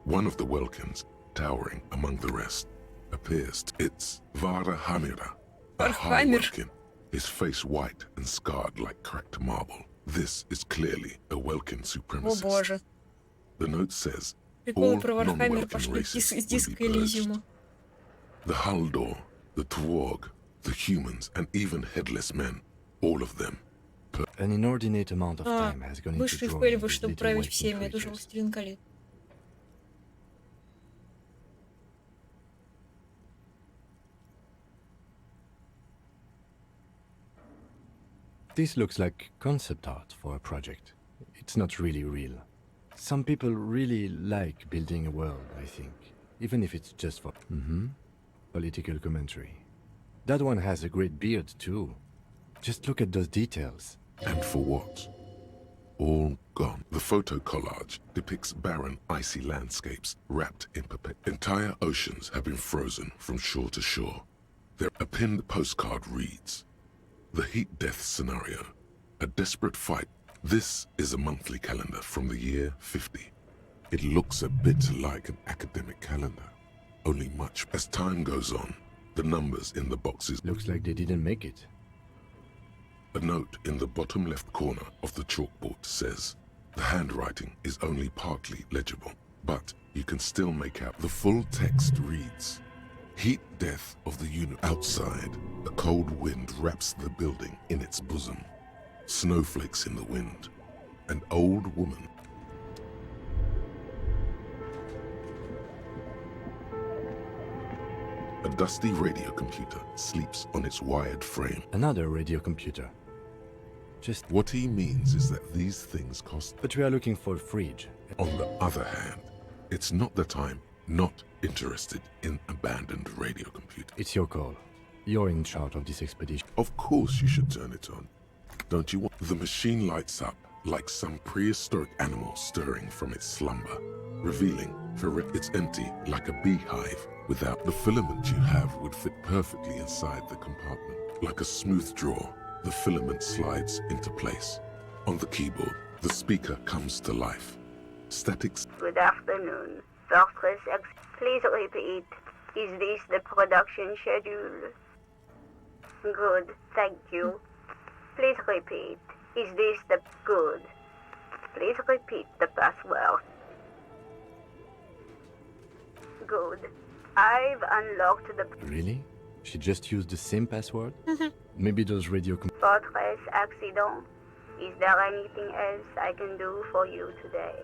One of the welkins, towering among the rest, appears. It's Vara Hamira, a high welkin. His face white and scarred like cracked marble. This is clearly a Welkin supremacist. О боже. The note says, Приколы all про Вархаммер non-Welkin пошли races из will диска be purged. Elysium. The Haldor, the Twarg, the humans, and even headless men, all of them. An inordinate amount of time has gone into Вышли в drawing Пельву, these чтобы little править Welkin всеми. Это уже creatures. властелин колец. This looks like concept art for a project. It's not really real. Some people really like building a world, I think. Even if it's just for... Political commentary. That one has a great beard, too. Just look at those details. And for what? All gone. The photo collage depicts barren, icy landscapes wrapped in Entire oceans have been frozen from shore to shore. A pinned postcard reads, The heat death scenario. A desperate fight. This is a monthly calendar from the year 50. It looks a bit like an academic calendar, only much. As time goes on, the numbers in the boxes... Looks like they didn't make it. A note in the bottom left corner of the chalkboard says, the handwriting is only partly legible, but you can still make out. The full text reads, heat death of the unit. Outside, a cold wind wraps the building in its bosom. Snowflakes in the wind. An old woman. A dusty radio computer sleeps on its wired frame. Another radio computer. Just... What he means is that these things cost... But we are looking for a fridge. On the other hand, it's not that I'm not interested in abandoned radio computer. It's your call. You're in charge of this expedition. Of course you should turn it on. Don't you want... The machine lights up like some prehistoric animal stirring from its slumber, revealing it's empty like a beehive. Without the filament you have would fit perfectly inside the compartment. Like a smooth drawer, the filament slides into place. On the keyboard, the speaker comes to life. Statics. Good afternoon. Please repeat. Is this the production schedule? Good, thank you. Please repeat. Is this the... Good. Please repeat the password. Good. I've unlocked the... Really? She just used the same password? Maybe those radio... Fortress accident. Is there anything else I can do for you today?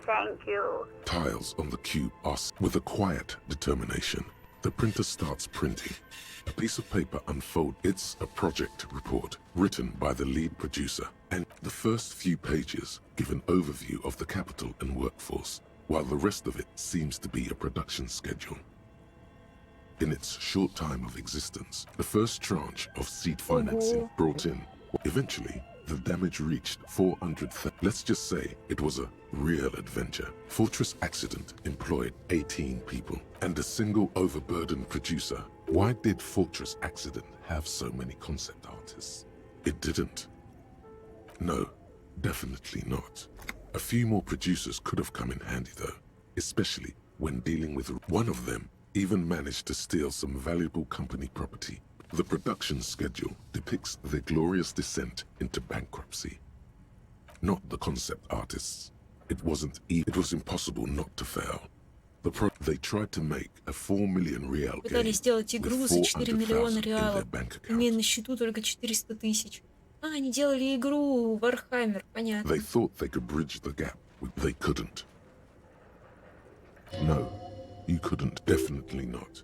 Thank you. Tiles on the cube are with a quiet determination. The printer starts printing. A piece of paper unfolds. It's a project report written by the lead producer, and the first few pages give an overview of the capital and workforce, while the rest of it seems to be a production schedule. In its short time of existence, the first tranche of seed financing brought in. Eventually, the damage reached 400,000. Let's just say it was a real adventure. Fortress Accident employed 18 people and a single overburdened producer. Why did Fortress Accident have so many concept artists? It didn't. No, definitely not. A few more producers could have come in handy though, especially when dealing with one of them even managed to steal some valuable company property. The production schedule depicts their glorious descent into bankruptcy. Not the concept artists. It was impossible not to fail. They tried to make a 4 million real Пытались сделать игру за 4 миллиона реалов, имея на счету только 400 тысяч. Они делали игру Warhammer, понятно. They thought they could bridge the gap. They couldn't. No, you couldn't. Definitely not.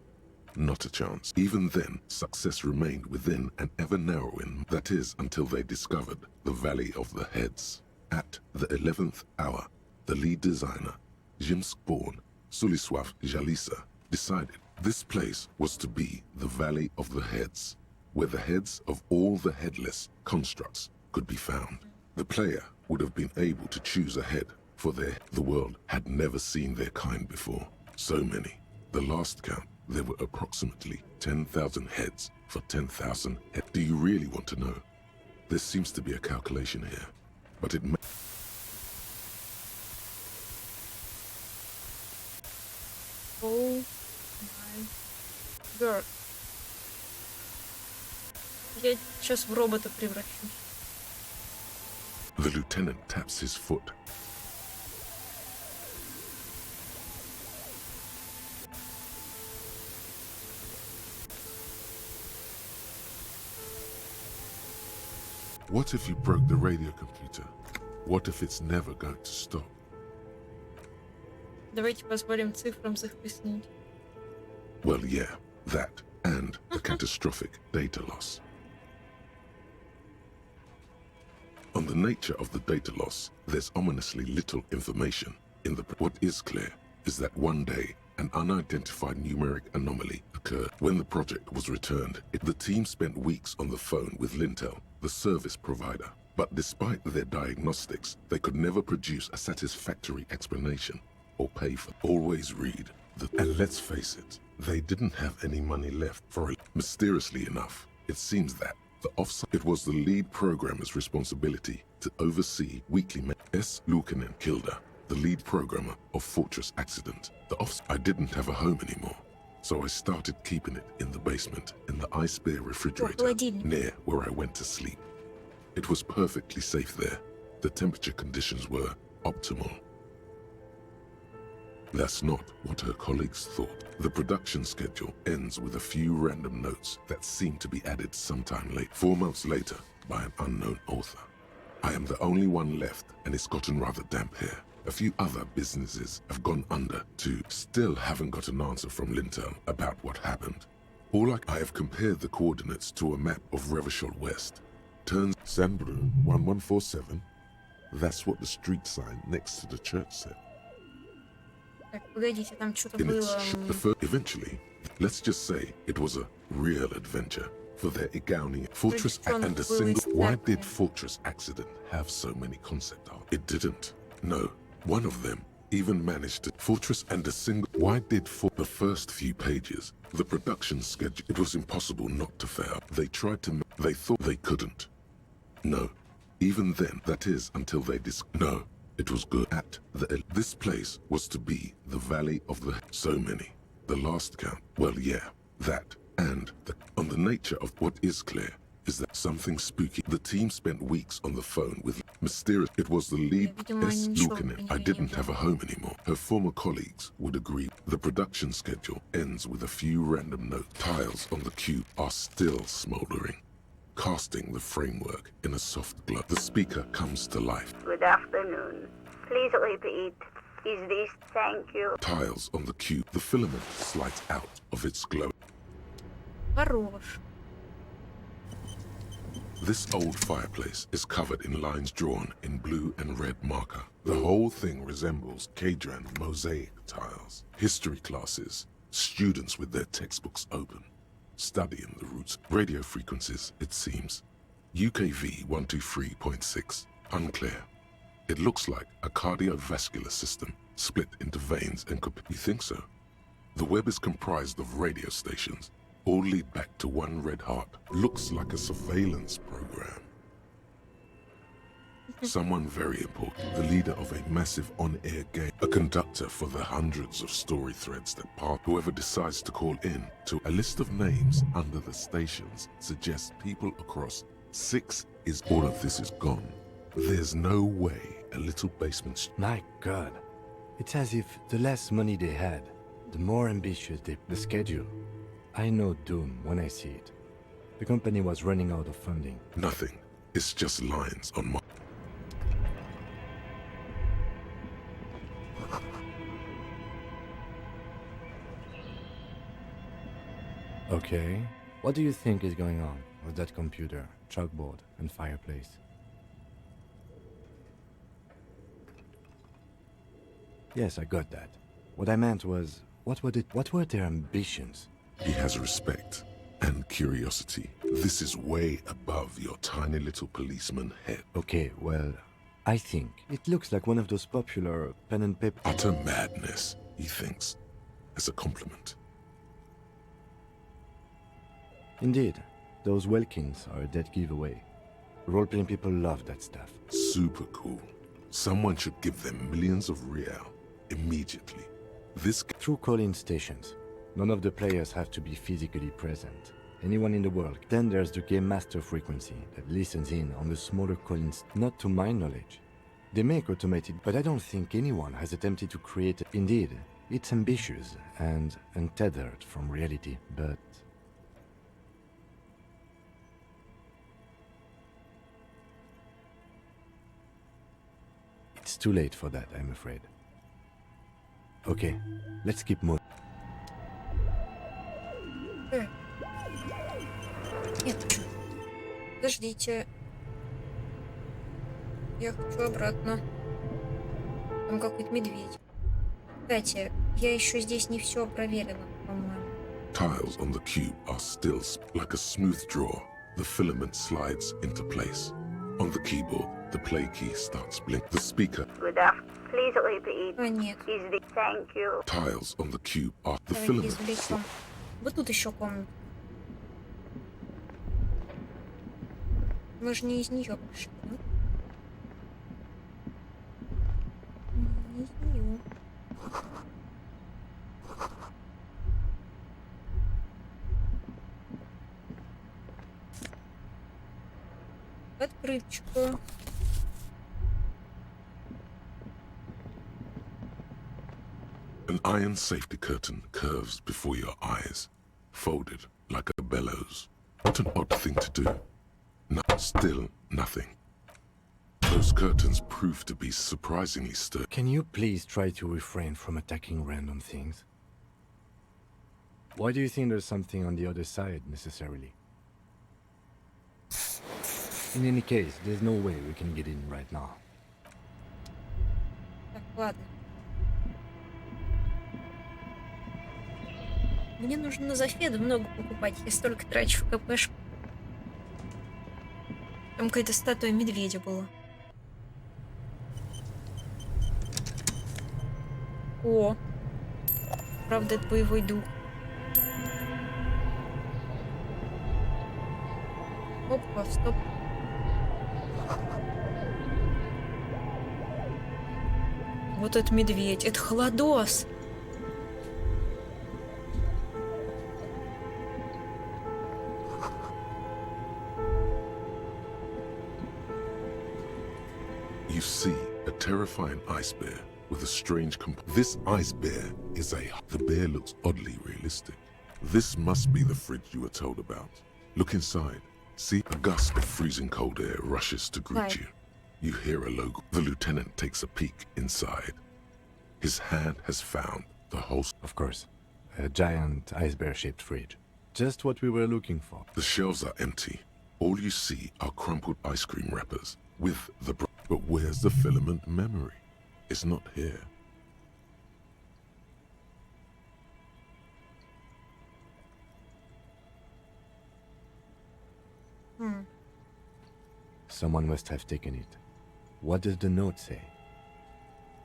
Not a chance. Even then, success remained within an ever narrowing, that is, until they discovered the Valley of the Heads. At the 11th hour, the lead designer, Jimsk-born Sulisław Jalisa, decided this place was to be the Valley of the Heads, where the heads of all the headless constructs could be found. The player would have been able to choose a head, for the world had never seen their kind before. So many. The last count, there were approximately 10,000 heads for 10,000 heads. Do you really want to know? There seems to be a calculation here, but it may... Oh my god. Я сейчас в робота превращусь. The lieutenant taps his foot. What if you broke the radio computer? What if it's never going to stop? Давайте позволим цифрам захлестнуть. Well, yeah, that and the catastrophic data loss. On the nature of the data loss, there's ominously little information in the... What is clear is that one day, an unidentified numeric anomaly occurred. When the project was returned, the team spent weeks on the phone with Lintel, the service provider. But despite their diagnostics, they could never produce a satisfactory explanation or pay for. Always read the... And let's face it, they didn't have any money left for it. Mysteriously enough, it seems that The offsite. It was the lead programmer's responsibility to oversee weekly S. Lukanen Kilda, the lead programmer of Fortress Accident. The I didn't have a home anymore, so I started keeping it in the basement in the ice bear refrigerator near where I went to sleep. It was perfectly safe there. The temperature conditions were optimal. That's not what her colleagues thought. The production schedule ends with a few random notes that seem to be added sometime late, 4 months later, by an unknown author. I am the only one left, and it's gotten rather damp here. A few other businesses have gone under too. Still haven't got an answer from Lintel about what happened. I have compared the coordinates to a map of Revachol West. Turns Sandbru 1147. That's what the street sign next to the church said. Так, погодите, там что-то было... Eventually, let's just say it was a real adventure for their Igauni Fortress and a single... Why did Fortress Accident have so many concept art? It didn't. No, one of them even managed to... Fortress and a single... Why did the first few pages, the production schedule, it was impossible not to fail. They tried to... They thought they couldn't. No. Even then, that is, until they No. It was good at the... This place was to be the Valley of the... So many. The last count. Well, yeah. That. And on the nature of what is clear is that something spooky. The team spent weeks on the phone with mysterious... It was the lead S. Lukanen. I didn't have a home anymore. Her former colleagues would agree. The production schedule ends with a few random notes. Tiles on the cube are still smoldering, casting the framework in a soft glow. The speaker comes to life. Good afternoon. Please repeat. Is this thank you? Tiles on the cube. The filament slides out of its glow. Хорош. This old fireplace is covered in lines drawn in blue and red marker. The whole thing resembles Kadran mosaic tiles. History classes, students with their textbooks open, studying the roots. Radio frequencies, it seems. UKV 123.6, unclear. It looks like a cardiovascular system split into veins and... You think so? The web is comprised of radio stations, all lead back to one red heart. Looks like a surveillance program. Someone very important, the leader of a massive on-air game, a conductor for the hundreds of story threads that part. Whoever decides to call in to a list of names under the stations suggests people across 6 is... All of this is gone. There's no way a little basement... My God. It's as if the less money they had, the more ambitious the schedule. I know doom when I see it. The company was running out of funding. Nothing. It's just lines on my... Okay. What do you think is going on with that computer, chalkboard, and fireplace? Yes, I got that. What I meant was, what were their ambitions? He has respect and curiosity. This is way above your tiny little policeman head. Okay, well, I think it looks like one of those popular pen and paper... Utter madness, he thinks, as a compliment. Indeed, those Welkins are a dead giveaway. Role-playing people love that stuff. Super cool. Someone should give them millions of real immediately. This... Through call-in stations. None of the players have to be physically present. Anyone in the world. Then there's the Game Master frequency that listens in on the smaller call-ins. Not to my knowledge. They make automated, but I don't think anyone has attempted to create... Indeed, it's ambitious and untethered from reality, but... It's too late for that, I'm afraid. Okay, let's keep moving. Нет. Подождите. Я хочу обратно. Там какой-то медведь. Кстати, я еще здесь не все проверила, по-моему. Tiles on the cube are still like a smooth draw. The filament slides into place. On the keyboard, the play key starts blinking. The speaker. Good afternoon. Please repeat. Нет. Is the thank you? Tiles on the cube are the Давайте filament. извлечем. Вот тут еще комната. Мы же не из нее пошли, да? Не из нее. Открыточку. An iron safety curtain curves before your eyes, folded like a bellows. What an odd thing to do. No, still nothing. Those curtains prove to be surprisingly sturdy. Can you please try to refrain from attacking random things? Why do you think there's something on the other side, necessarily? In any case, there's no way we can get in right now. Так, ладно. Мне нужно на Зафеду много покупать. Я столько трачу в КПшку. Там какая-то статуя медведя была. О! Правда, это боевой дух. Опа, стоп. Вот это медведь. Это холодос. You see a terrifying ice bear with a strange This ice bear is The bear looks oddly realistic. This must be the fridge you were told about. Look inside. See, a gust of freezing cold air rushes to greet Right. you. You hear a logo. The lieutenant takes a peek inside. His hand has found the whole... Of course. A giant ice bear-shaped fridge. Just what we were looking for. The shelves are empty. All you see are crumpled ice cream wrappers with the... But where's the filament memory? It's not here. Someone must have taken it. What does the note say?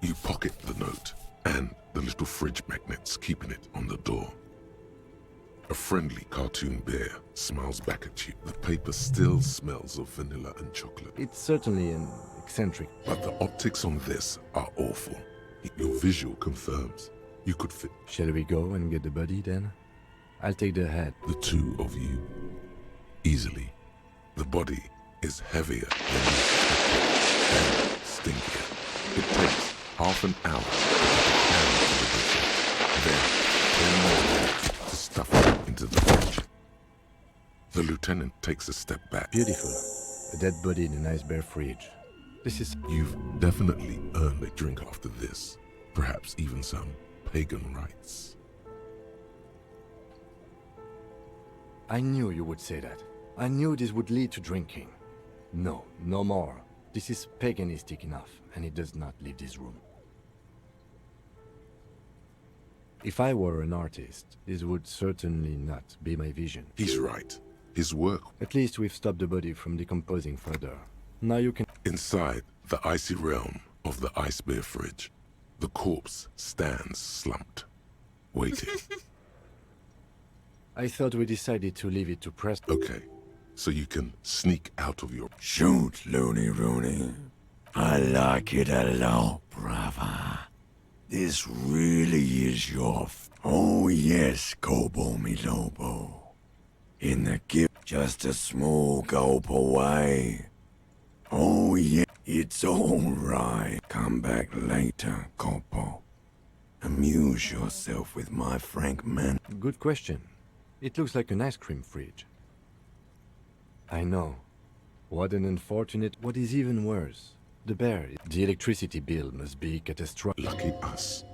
You pocket the note and the little fridge magnets keeping it on the door. A friendly cartoon bear smiles back at you. The paper still smells of vanilla and chocolate. It's certainly an eccentric. But the optics on this are awful. Your visual confirms you could fit. Shall we go and get the body then? I'll take the head. The two of you easily. The body is heavier than you expected and stinkier. It takes half an hour to get the can to the butcher. Then 10 more minutes to stuff it into the fridge. The lieutenant takes a step back. Beautiful. A dead body in a nice bear fridge. This is... You've definitely earned a drink after this. Perhaps even some pagan rites. I knew you would say that. I knew this would lead to drinking. No, no more. This is paganistic enough, and it does not leave this room. If I were an artist, this would certainly not be my vision. He's right. His work... At least we've stopped the body from decomposing further. Now you can... Inside the icy realm of the ice bear fridge, the corpse stands slumped, waiting. I thought we decided to leave it to press... Okay, so you can sneak out of your... Shoot, Looney Rooney. I like it a lot, brother. This really is your... Oh yes, Kobo mi Lobo. In the gift, just a small gulp away. Oh yeah, it's all right. Come back later, Kobo. Amuse yourself with my Frank man. Good question. It looks like an ice cream fridge. I know. What an unfortunate... What is even worse? The bear. The electricity bill must be catastrophic. Lucky us.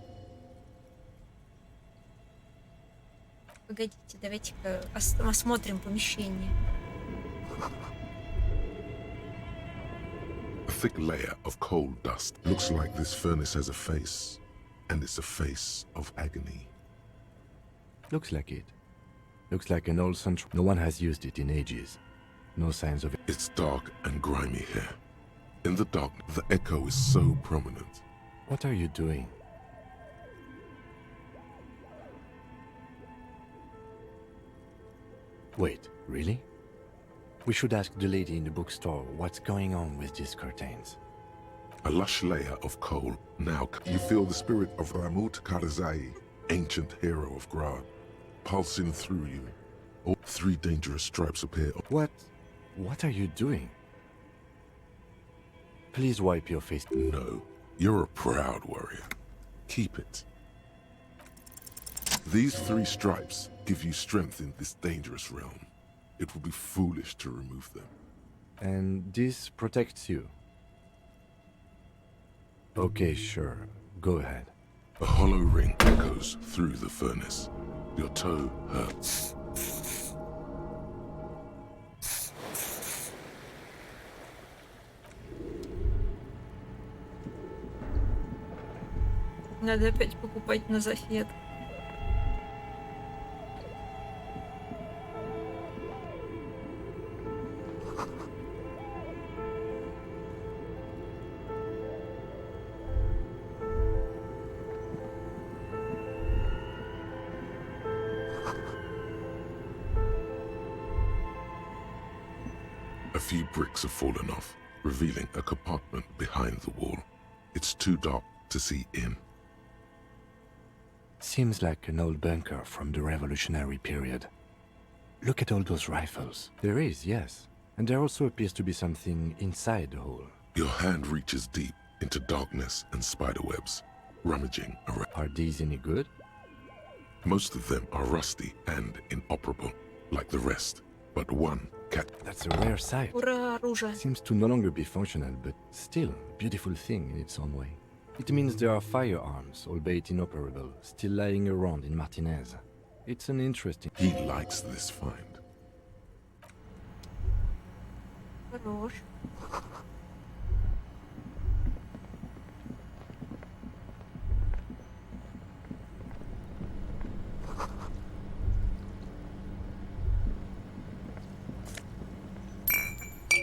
Погодите, давайте-ка осмотрим помещение. A thick layer of coal dust. Looks like this furnace has a face. And it's a face of agony. Looks like it. Looks like an old central. No one has used it in ages. No signs of it. It's dark and grimy here. In the dark, the echo is so prominent. What are you doing? Wait, really? We should ask the lady in the bookstore what's going on with these curtains. A lush layer of coal. Now you feel the spirit of Ramut Karzai, ancient hero of Grad, pulsing through you. All 3 dangerous stripes appear. What are you doing? Please wipe your face. No, you're a proud warrior. Keep it. These 3 stripes give you strength in this dangerous realm. It would be foolish to remove them. And this protects you? Okay, sure. Go ahead. A hollow ring echoes through the furnace. Your toe hurts. Надо опять покупать на зафет. A few bricks have fallen off, revealing a compartment behind the wall. It's too dark to see in. Seems like an old bunker from the revolutionary period. Look at all those rifles. There is, yes. And there also appears to be something inside the hole. Your hand reaches deep into darkness and spiderwebs, rummaging around. Are these any good? Most of them are rusty and inoperable, like the rest. But one cat. That's a rare sight. Ура, оружие. Seems to no longer be functional, but still a beautiful thing in its own way. It means there are firearms, albeit inoperable, still lying around in Martinez. It's an interesting... He likes this find. Хорош.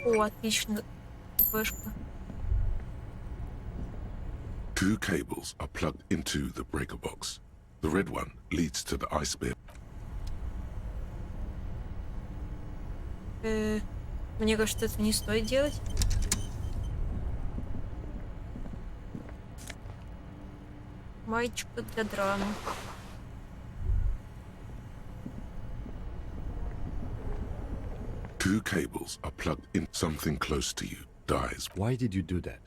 О, отлично. ППшка. 2 cables are plugged into the breaker box. The red one leads to the ice bin. Мне кажется, это не стоит делать. Маечка для драмы. Two cables are plugged in. Something close to you dies. Why did you do that?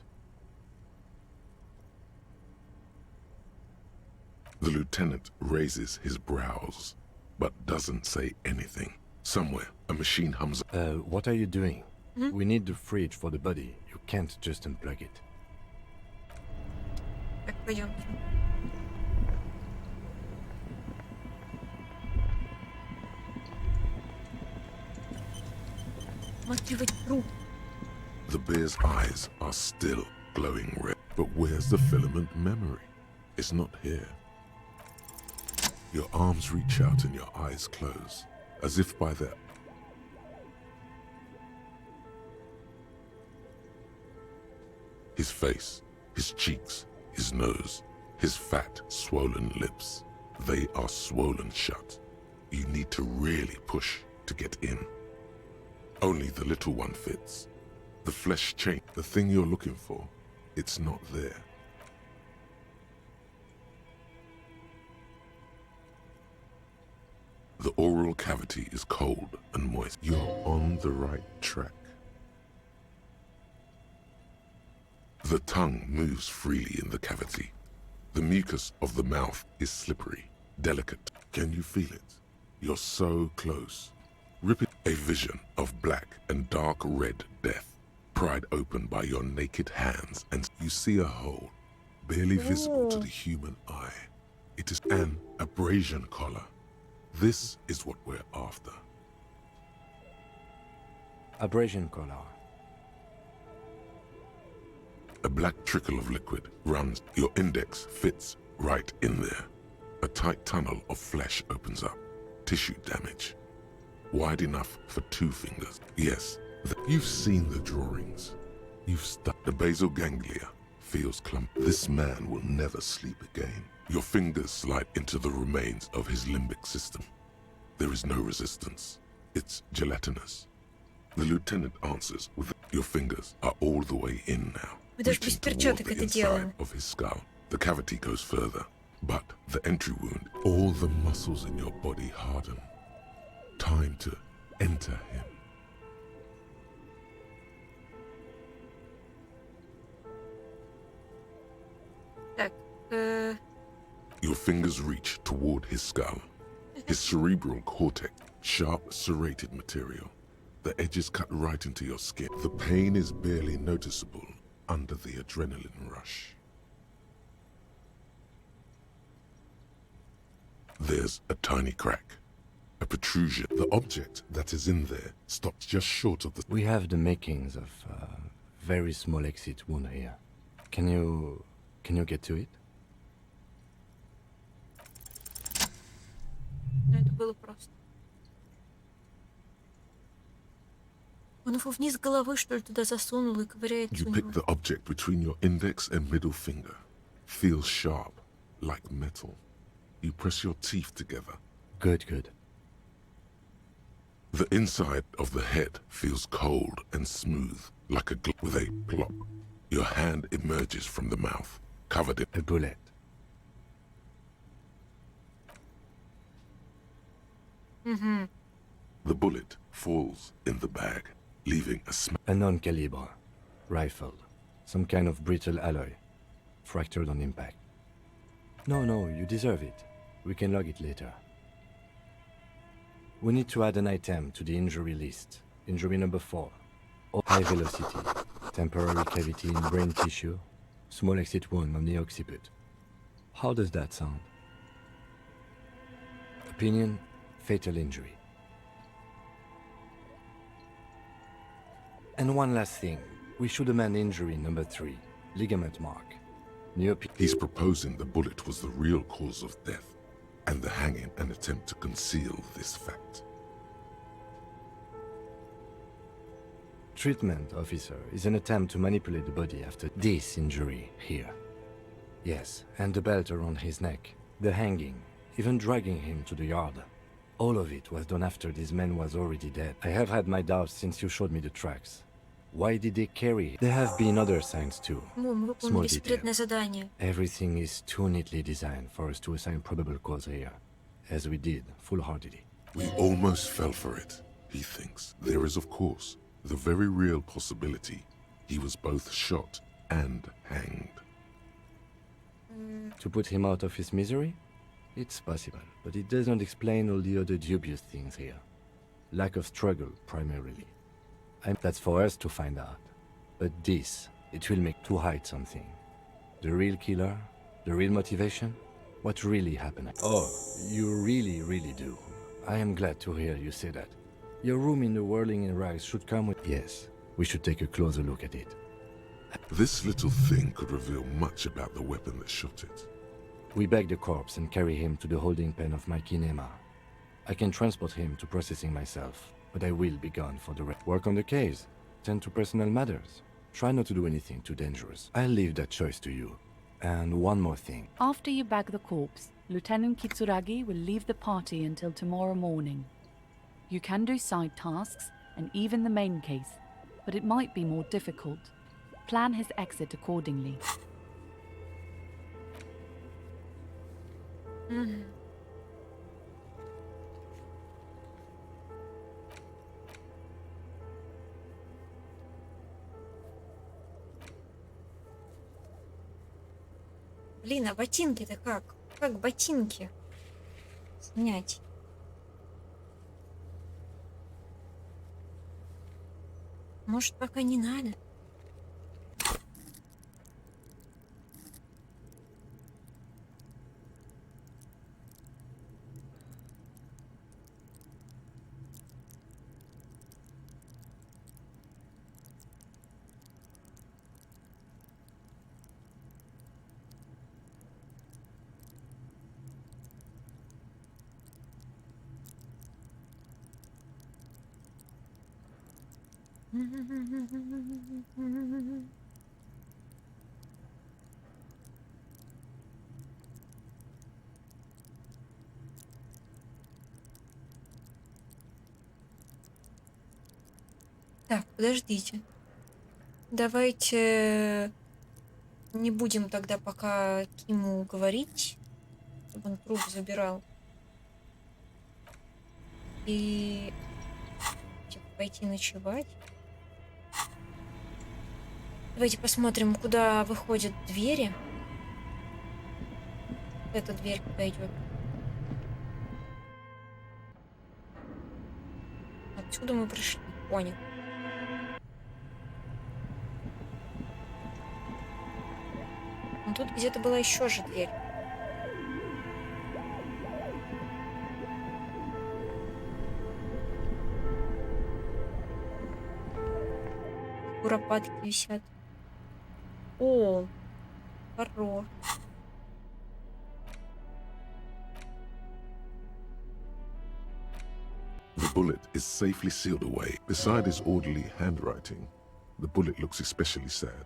The lieutenant raises his brows, but doesn't say anything. Somewhere, a machine hums. What are you doing? We need the fridge for the body. You can't just unplug it. Так, пойдемте. The bear's eyes are still glowing red. But where's the filament memory? It's not here. Your arms reach out and your eyes close, as if by their... His face, his cheeks, his nose, his fat, swollen lips. They are swollen shut. You need to really push to get in. Only the little one fits. The flesh chain, the thing you're looking for, it's not there. The oral cavity is cold and moist. You're on the right track. The tongue moves freely in the cavity. The mucus of the mouth is slippery, delicate. Can you feel it? You're so close. Rip it. A vision of black and dark red death, pried open by your naked hands, and you see a hole, barely visible to the human eye. It is an abrasion collar. This is what we're after. Abrasion collar. A black trickle of liquid runs. Your index fits right in there. A tight tunnel of flesh opens up. Tissue damage. Wide enough for 2 fingers. Yes, you've seen the drawings. You've stuck. The basal ganglia feels clumpy. This man will never sleep again. Your fingers slide into the remains of his limbic system. There is no resistance. It's gelatinous. The lieutenant answers with your fingers are all the way in now. Мы даже без Reaching toward перчаток the это inside делаем. of his skull. The cavity goes further, but the entry wound, all the muscles in your body harden. Time to enter him. Так, Your fingers reach toward his skull. His cerebral cortex, sharp serrated material. The edges cut right into your skin. The pain is barely noticeable under the adrenaline rush. There's a tiny crack, a protrusion. The object that is in there stops just short of the... We have the makings of a very small exit wound here. Can you get to it? Ну, это было просто. Он его вниз головы, что ли, туда засунул и ковыряется You у pick него. the object between your index and middle finger. Feels sharp, like metal. You press your teeth together. Good, good. The inside of the head feels cold and smooth, like a with a plop. Your hand emerges from the mouth, covered in a bullet. The bullet falls in the bag, leaving a smack. A non-caliber rifle. Some kind of brittle alloy. Fractured on impact. No, you deserve it. We can log it later. We need to add an item to the injury list. Injury number 4. High velocity. Temporary cavity in brain tissue. Small exit wound on the occiput. How does that sound? Opinion, fatal injury. And one last thing. We should amend injury number 3. Ligament mark. He's proposing the bullet was the real cause of death, and the hanging an attempt to conceal this fact. Treatment, officer, is an attempt to manipulate the body after this injury here. Yes, and the belt around his neck, the hanging, even dragging him to the yard. All of it was done after this man was already dead. I have had my doubts since you showed me the tracks. Why did they carry him? There have been other signs too. Мы Small выполнили detail. секретное задание. Everything is too neatly designed for us to assign probable cause here, as we did, full-heartedly. We almost fell for it, he thinks. There is, of course, the very real possibility he was both shot and hanged. To put him out of his misery? It's possible, but it does not explain all the other dubious things here. Lack of struggle, primarily. That's for us to find out. But this, it will make to hide something. The real killer, the real motivation, what really happened. Oh, you really, really do. I am glad to hear you say that. Your room in the whirling in rags should come with... Yes, we should take a closer look at it. This little thing could reveal much about the weapon that shot it. We bag the corpse and carry him to the holding pen of my kinema. I can transport him to processing myself, but I will be gone for the rest. Work on the case, tend to personal matters. Try not to do anything too dangerous. I'll leave that choice to you. And one more thing. After you bag the corpse, Lieutenant Kitsuragi will leave the party until tomorrow morning. You can do side tasks and even the main case, but it might be more difficult. Plan his exit accordingly. Блин, а ботинки-то как? Как ботинки снять? Может, пока не надо? Так, подождите. Давайте не будем тогда пока Киму говорить, чтобы он труп забирал. И типа, пойти ночевать. Давайте посмотрим, куда выходят двери. Эта дверь куда идет. Отсюда мы пришли. Понял. Но тут где-то была еще же дверь. Куропатки висят. О, хорош. The bullet is safely sealed away. Beside his orderly handwriting, the bullet looks especially sad,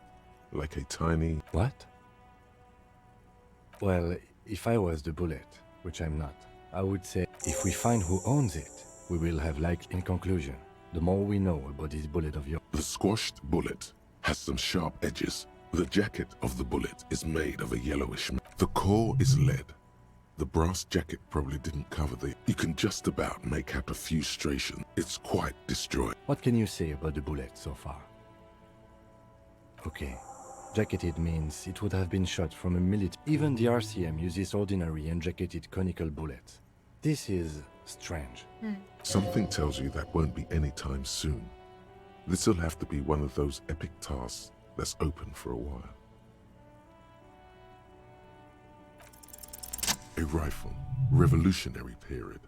like a tiny... What? Well, if I was the bullet, which I'm not, I would say if we find who owns it, we will have like in conclusion. The more we know about this bullet of yours. The squashed bullet has some sharp edges. The jacket of the bullet is made of a yellowish... The core is lead. The brass jacket probably didn't cover the... You can just about make out a few striations. It's quite destroyed. What can you say about the bullet so far? Okay. Jacketed means it would have been shot from a military. Even the RCM uses ordinary unjacketed conical bullets. This is strange. Something tells you that won't be anytime soon. This'll have to be one of those epic tasks that's open for a while. A rifle, revolutionary period.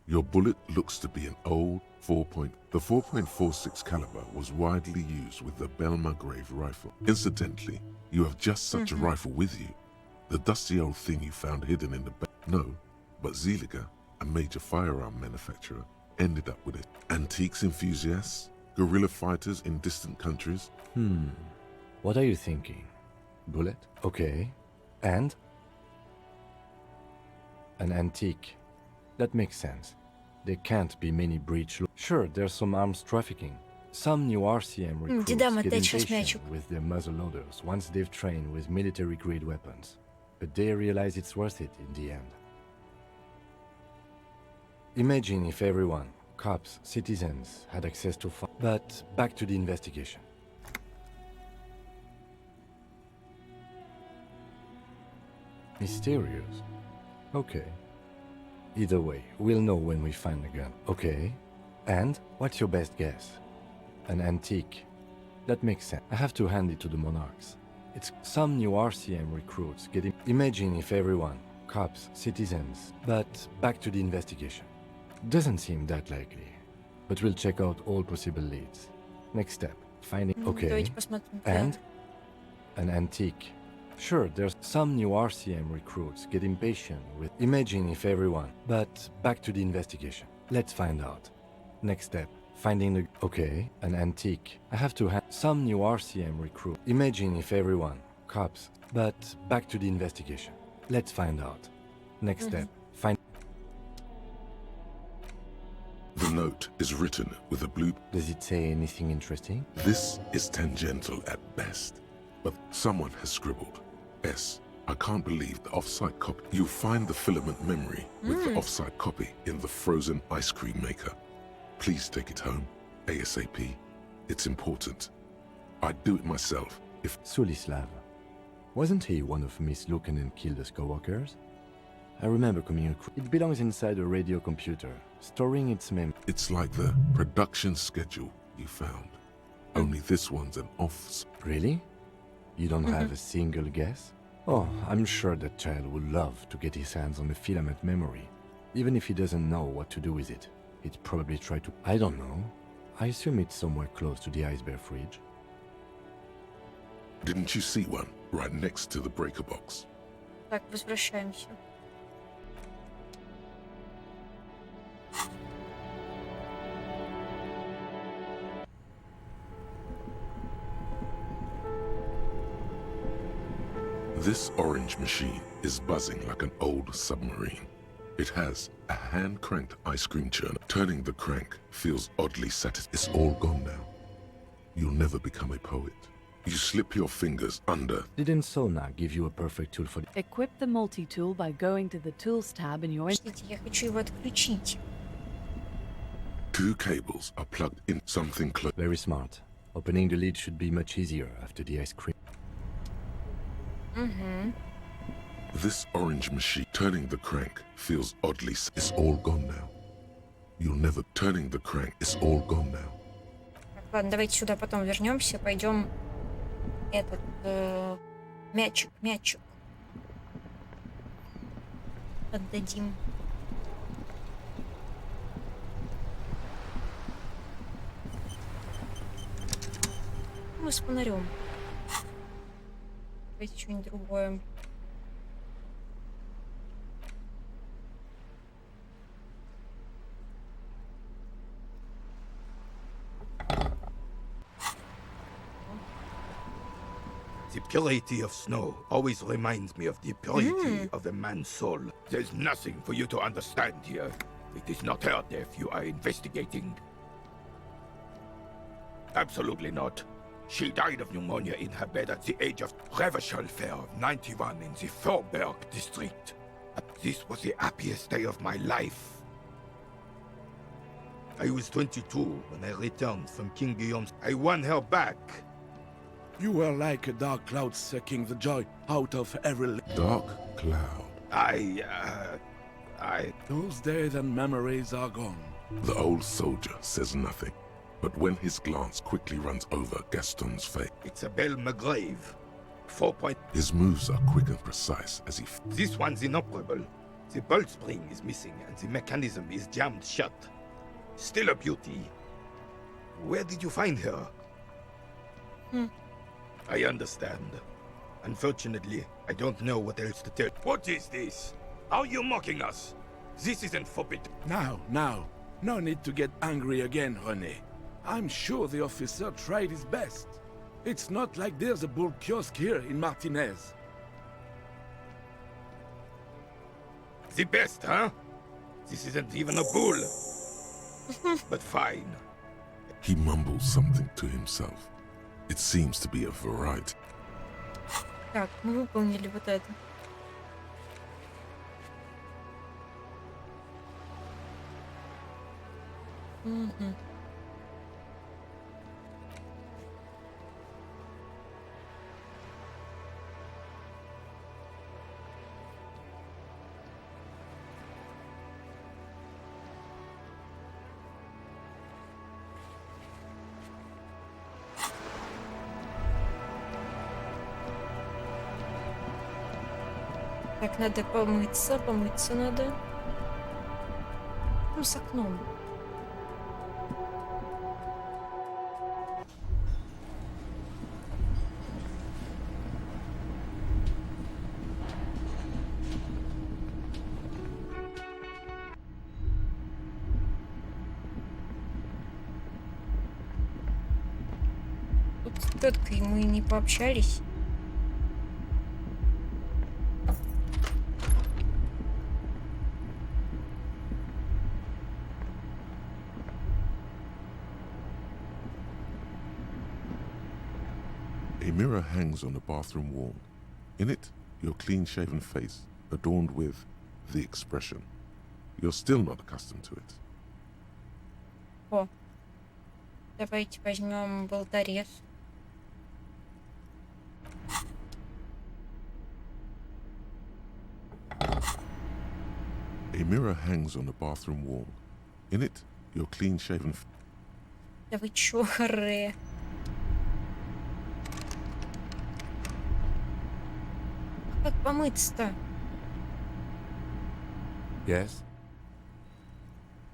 Your bullet looks to be an old The 4.46 caliber was widely used with the Belmargrave rifle. Incidentally, you have just such a rifle with you. The dusty old thing you found hidden in the back. No, but Zeliger, a major firearm manufacturer, ended up with it. Antiques enthusiasts, guerrilla fighters in distant countries. What are you thinking? Bullet? Okay. And? An antique. That makes sense. There can't be many breach. Sure, there's some arms trafficking. Some new RCM recruits get impatient with their muzzleloaders once they've trained with military-grade weapons. But they realize it's worth it in the end. Imagine if everyone, cops, citizens, had access to fire. But back to the investigation. Mysterious. Okay. Either way, we'll know when we find the gun. Okay. And what's your best guess? An antique. That makes sense. I have to hand it to the monarchs. It's some new RCM recruits getting... Imagine if everyone, cops, citizens... But back to the investigation. Doesn't seem that likely. But we'll check out all possible leads. Next step, finding... Okay. And? An antique. Sure, there's some new RCM recruits get impatient with... Imagine if everyone... But back to the investigation. Let's find out. Next step, finding the... Okay, an antique. I have to have some new RCM recruit. Imagine if everyone... Cops. But back to the investigation. Let's find out. Next step, find... The note is written with a blue... Does it say anything interesting? This is tangential at best. But someone has scribbled. S. I can't believe the off-site copy. You find the filament memory with the off-site copy in the frozen ice cream maker. Please take it home, ASAP. It's important. I'd do it myself if... Sulislav. Wasn't he one of Miss Lukanen Kilda's co-workers? I remember coming across... It belongs inside a radio computer, storing its mem... It's like the production schedule you found. Only this one's an off... Really? You don't have a single guess? Oh, I'm sure that child would love to get his hands on the filament memory. Even if he doesn't know what to do with it, he'd probably try to... I don't know. I assume it's somewhere close to the iceberg fridge. Didn't you see one right next to the breaker box? Так, возвращаемся. This orange machine is buzzing like an old submarine. It has a hand-cranked ice cream churner. Turning the crank feels oddly satisfying. It's all gone now. you'll never become a poet. You slip your fingers under. Didn't Sona give you a perfect tool for... Equip the multi-tool by going to the Tools tab in your... Подождите, я хочу его отключить. 2 cables are plugged in something close. Very smart. Opening the lid should be much easier after the ice cream. Угу. This orange machine, turning the crank, feels oddly... It's all gone now. You'll never... Turning the crank, it's all gone now. Так, ладно, давайте сюда потом вернемся. Пойдем этот мячик отдадим. Мы с фонарем. Давайте что-нибудь другое. The purity of snow always reminds me of the purity of a man's soul. There's nothing for you to understand here. It is not her death you are investigating. Absolutely not. She died of pneumonia in her bed at the age of Revachol Fair of 91 in the Thorberg district. This was the happiest day of my life. I was 22 when I returned from King Guillaume's. I won her back. You were like a dark cloud sucking the joy out of every... Dark cloud. Those days and memories are gone. The old soldier says nothing, but when his glance quickly runs over Gaston's face... It's a Belle McGrave. 4 point... His moves are quick and precise as he... This one's inoperable. The bolt spring is missing and the mechanism is jammed shut. Still a beauty. Where did you find her? I understand. Unfortunately, I don't know what else to tell. What is this? Are you mocking us? This isn't forbidden. Now. No need to get angry again, René. I'm sure the officer tried his best. It's not like there's a bull kiosk here in Martinez. The best, huh? This isn't even a bull. But fine. He mumbles something to himself. It seems to be a variety. Так, мы выполнили вот это. Угу. Так, надо помыться надо. Ну, с окном. Тут с теткой мы не пообщались. A mirror hangs on the bathroom wall. In it, your clean-shaven face, adorned with the expression. You're still not accustomed to it. О, давайте возьмем болторез. A mirror hangs on the bathroom wall. In it, your clean-shaven... Да вы чё, Ре? Как помыться-то? Yes?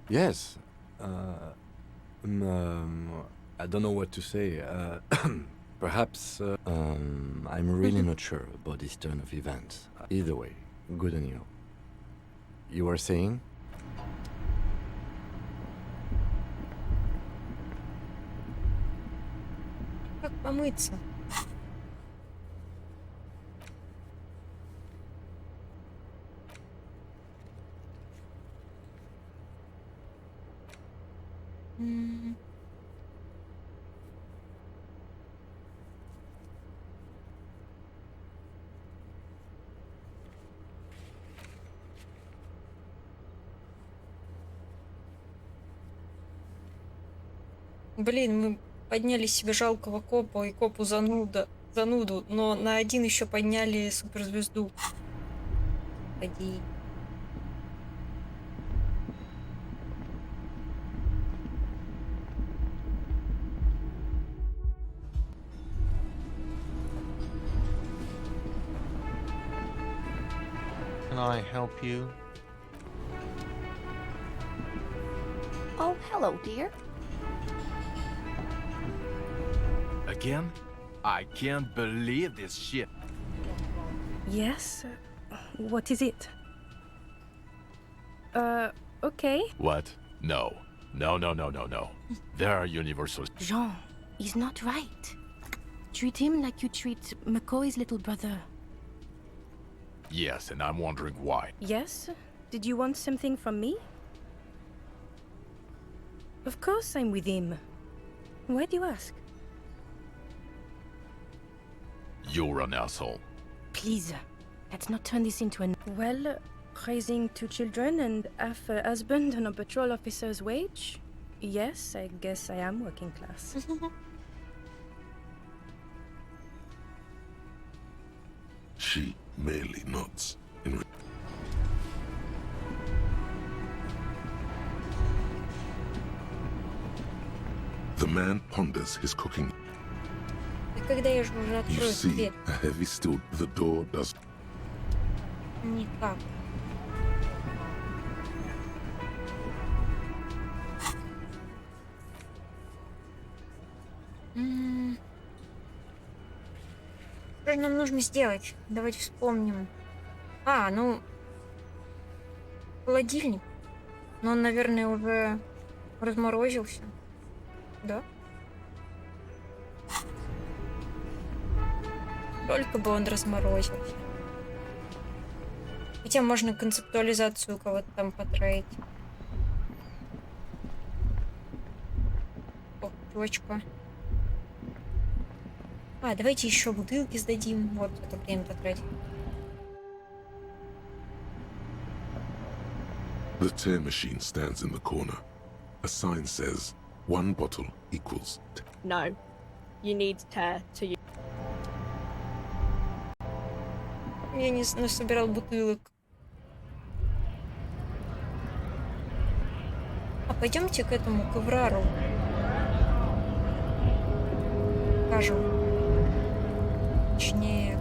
Yes. I don't know what to say. Perhaps I'm really not sure about this turn of events. Either way, good on you. You were saying? Как помыться? Блин, мы подняли себе жалкого копа и копу зануду, но на один еще подняли суперзвезду. Ходи. Can I help you? Oh, hello, dear. Again? I can't believe this shit. Yes? What is it? Okay. What? No. No, no, no, no, no. There are universal... Jean, he's not right. Treat him like you treat McCoy's little brother. Yes, and I'm wondering why. Yes? Did you want something from me? Of course I'm with him. Why do you ask? You're an asshole. Please, let's not turn this into an... Well, raising 2 children and half a husband on a patrol officer's wage? Yes, I guess I am working class. She merely nods. The man ponders his cooking. Когда я же уже You открою see дверь? a heavy steel. The door does. Никак. Что же нам нужно сделать? Давайте вспомним. Ну... Холодильник. Но он, наверное, уже разморозился. Да? Только бы он разморозился. Хотя можно концептуализацию кого-то там потратить. О, чувачка. Давайте еще бутылки сдадим. Вот, это время потратить. The tear machine stands in the corner. A sign says 1 bottle equals. No. You need tear to use. Я не насобирал бутылок. Пойдемте к этому коврару. Покажем. Точнее.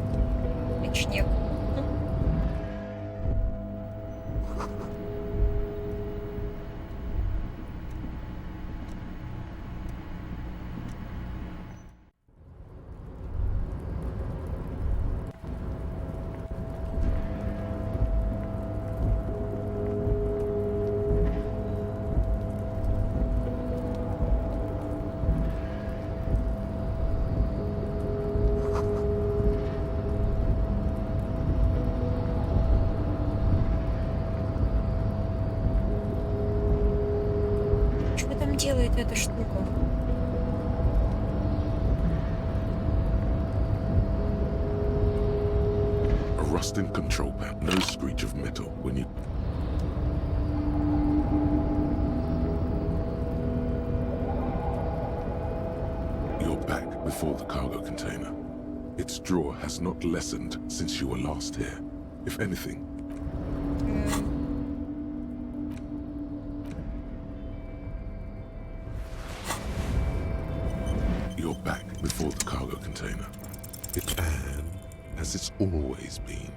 Делает эта штука. A rusting control panel. No screech of metal when you. You're back before the cargo container. Its drawer has not lessened since you were last here. If anything. You're back before the cargo container. And, as it's always been,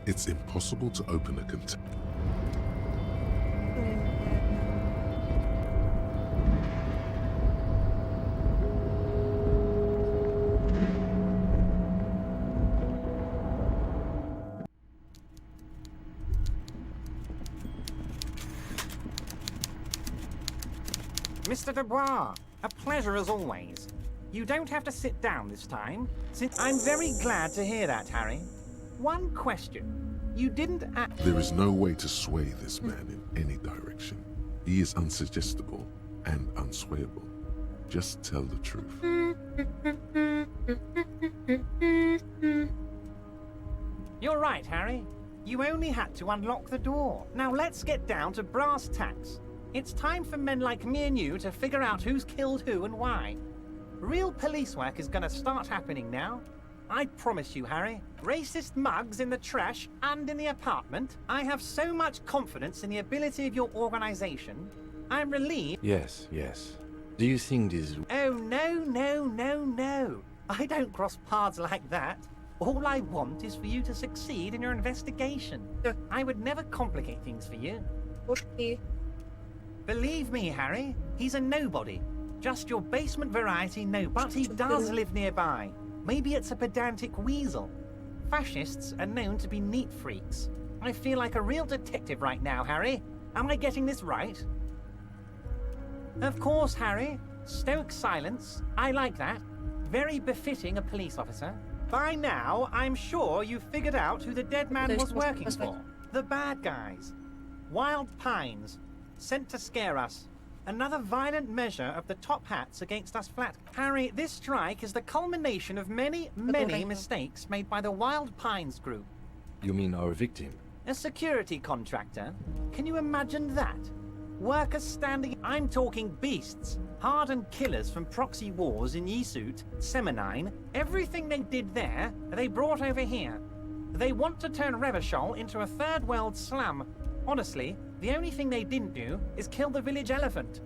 it's impossible to open a container. Mr. Dubois, a pleasure as always. You don't have to sit down this time, since I'm very glad to hear that, Harry. One question. You didn't act... There is no way to sway this man in any direction. He is unsuggestible and unswayable. Just tell the truth. You're right, Harry. You only had to unlock the door. Now let's get down to brass tacks. It's time for men like me and you to figure out who's killed who and why. Real police work is gonna start happening now. I promise you, Harry. Racist mugs in the trash and in the apartment. I have so much confidence in the ability of your organization. I'm relieved. Yes, yes. Do you think this... Oh, no. I don't cross paths like that. All I want is for you to succeed in your investigation. I would never complicate things for you. Okay. Believe me, Harry, he's a nobody. Just your basement variety nobody. But he does live nearby. Maybe it's a pedantic weasel. Fascists are known to be neat freaks. I feel like a real detective right now, Harry. Am I getting this right? Of course, Harry. Stoic silence. I like that. Very befitting a police officer. By now, I'm sure you've figured out who the dead man was working for. The bad guys. Wild Pines. Sent to scare us. Another violent measure of the top hats against us flat. Harry, this strike is the culmination of many mistakes made by the Wild Pines group. You mean our victim? A security contractor? Can you imagine that? Workers standing... I'm talking beasts. Hardened killers from proxy wars in Yesut, Seminine. Everything they did there, they brought over here. They want to turn Revachol into a third world slum. Honestly, the only thing they didn't do is kill the village elephant.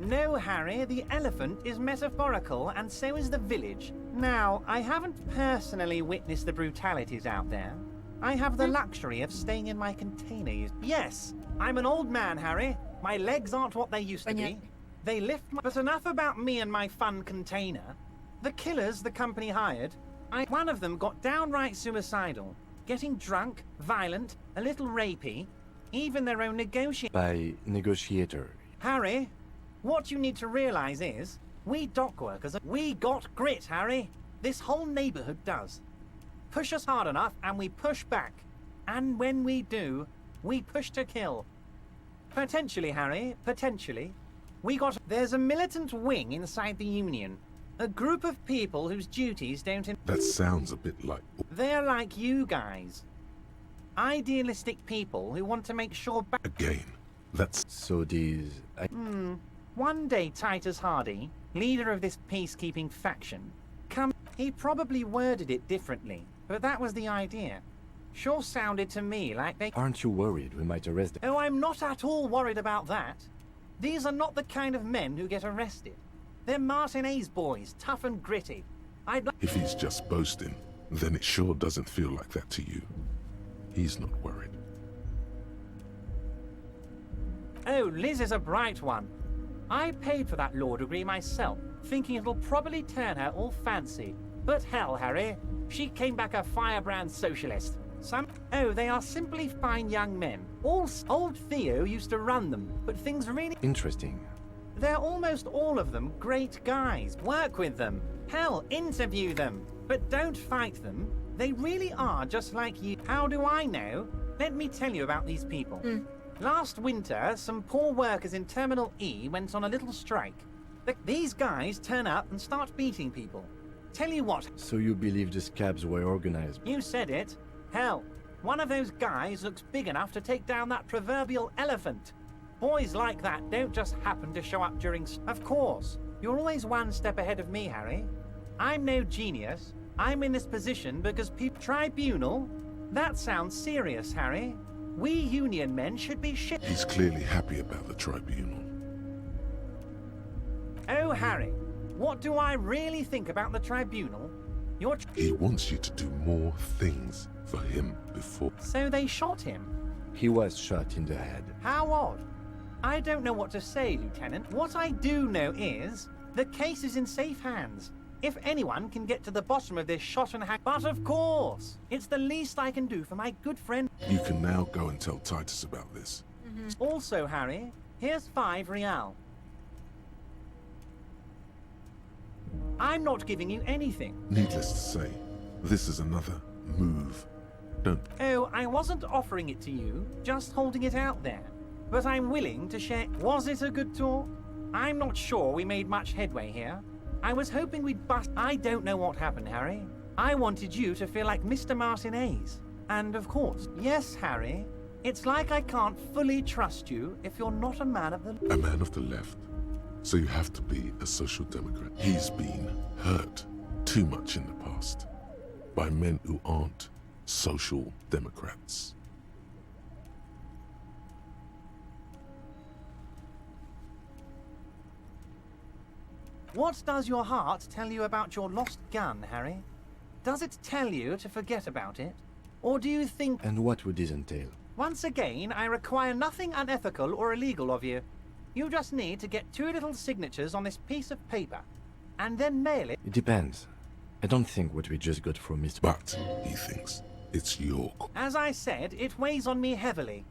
No, Harry, the elephant is metaphorical, and so is the village. Now, I haven't personally witnessed the brutalities out there. I have the luxury of staying in my container. Yes, I'm an old man, Harry. My legs aren't what they used to be. They lift my... But enough about me and my fun container. The killers the company hired, one of them got downright suicidal. Getting drunk, violent, a little rapey. Even their own negotiator. By negotiator. Harry, what you need to realize is, we dock workers, we got grit, Harry. This whole neighborhood does. Push us hard enough and we push back. And when we do, we push to kill. Potentially, Harry, potentially. There's a militant wing inside the Union. A group of people whose duties don't... That sounds a bit like... They're like you guys. Idealistic people who want to make sure... Again, that's... So these... One day Titus Hardy, leader of this peacekeeping faction, he probably worded it differently, but that was the idea. Sure sounded to me like they... Aren't you worried we might arrest them? Oh, I'm not at all worried about that. These are not the kind of men who get arrested. They're Martinez boys, tough and gritty. If he's just boasting, then it sure doesn't feel like that to you. He's not worried. Oh, Liz is a bright one. I paid for that law degree myself, thinking it'll probably turn her all fancy. But hell, Harry, she came back a firebrand socialist. Oh, they are simply fine young men. Old Theo used to run them, but things really... Interesting. They're almost all of them great guys. Work with them. Hell, interview them. But don't fight them. They really are just like you. How do I know? Let me tell you about these people. Last winter, some poor workers in Terminal E went on a little strike. These guys turn up and start beating people. Tell you what... So you believe the scabs were organized? You said it. Hell, one of those guys looks big enough to take down that proverbial elephant. Boys like that don't just happen to show up during... Of course, you're always one step ahead of me, Harry. I'm no genius. I'm in this position because Tribunal? That sounds serious, Harry. We union men should be shit. He's clearly happy about the tribunal. Oh, Harry, what do I really think about the tribunal? He wants you to do more things for him before... So they shot him? He was shot in the head. How odd. I don't know what to say, Lieutenant. What I do know is, the case is in safe hands. If anyone can get to the bottom of this shot and hack... But of course, it's the least I can do for my good friend... You can now go and tell Titus about this. Also, Harry, here's 5 real. I'm not giving you anything. Needless to say, this is another move. Don't... Oh, I wasn't offering it to you, just holding it out there. But I'm willing to share... Was it a good talk? I'm not sure we made much headway here. I was hoping we'd bust... I don't know what happened, Harry. I wanted you to feel like Mr. Martinez. And of course, yes, Harry, It's like I can't fully trust you if you're not a man of the... A man of the left. So you have to be a social democrat. He's been hurt too much in the past by men who aren't social democrats. What does your heart tell you about your lost gun, Harry? Does it tell you to forget about it? Or do you think... And what would this entail? Once again, I require nothing unethical or illegal of you. You just need to get 2 little signatures on this piece of paper, and then mail it. It depends. I don't think what we just got from Mr. But he thinks it's your... As I said, it weighs on me heavily.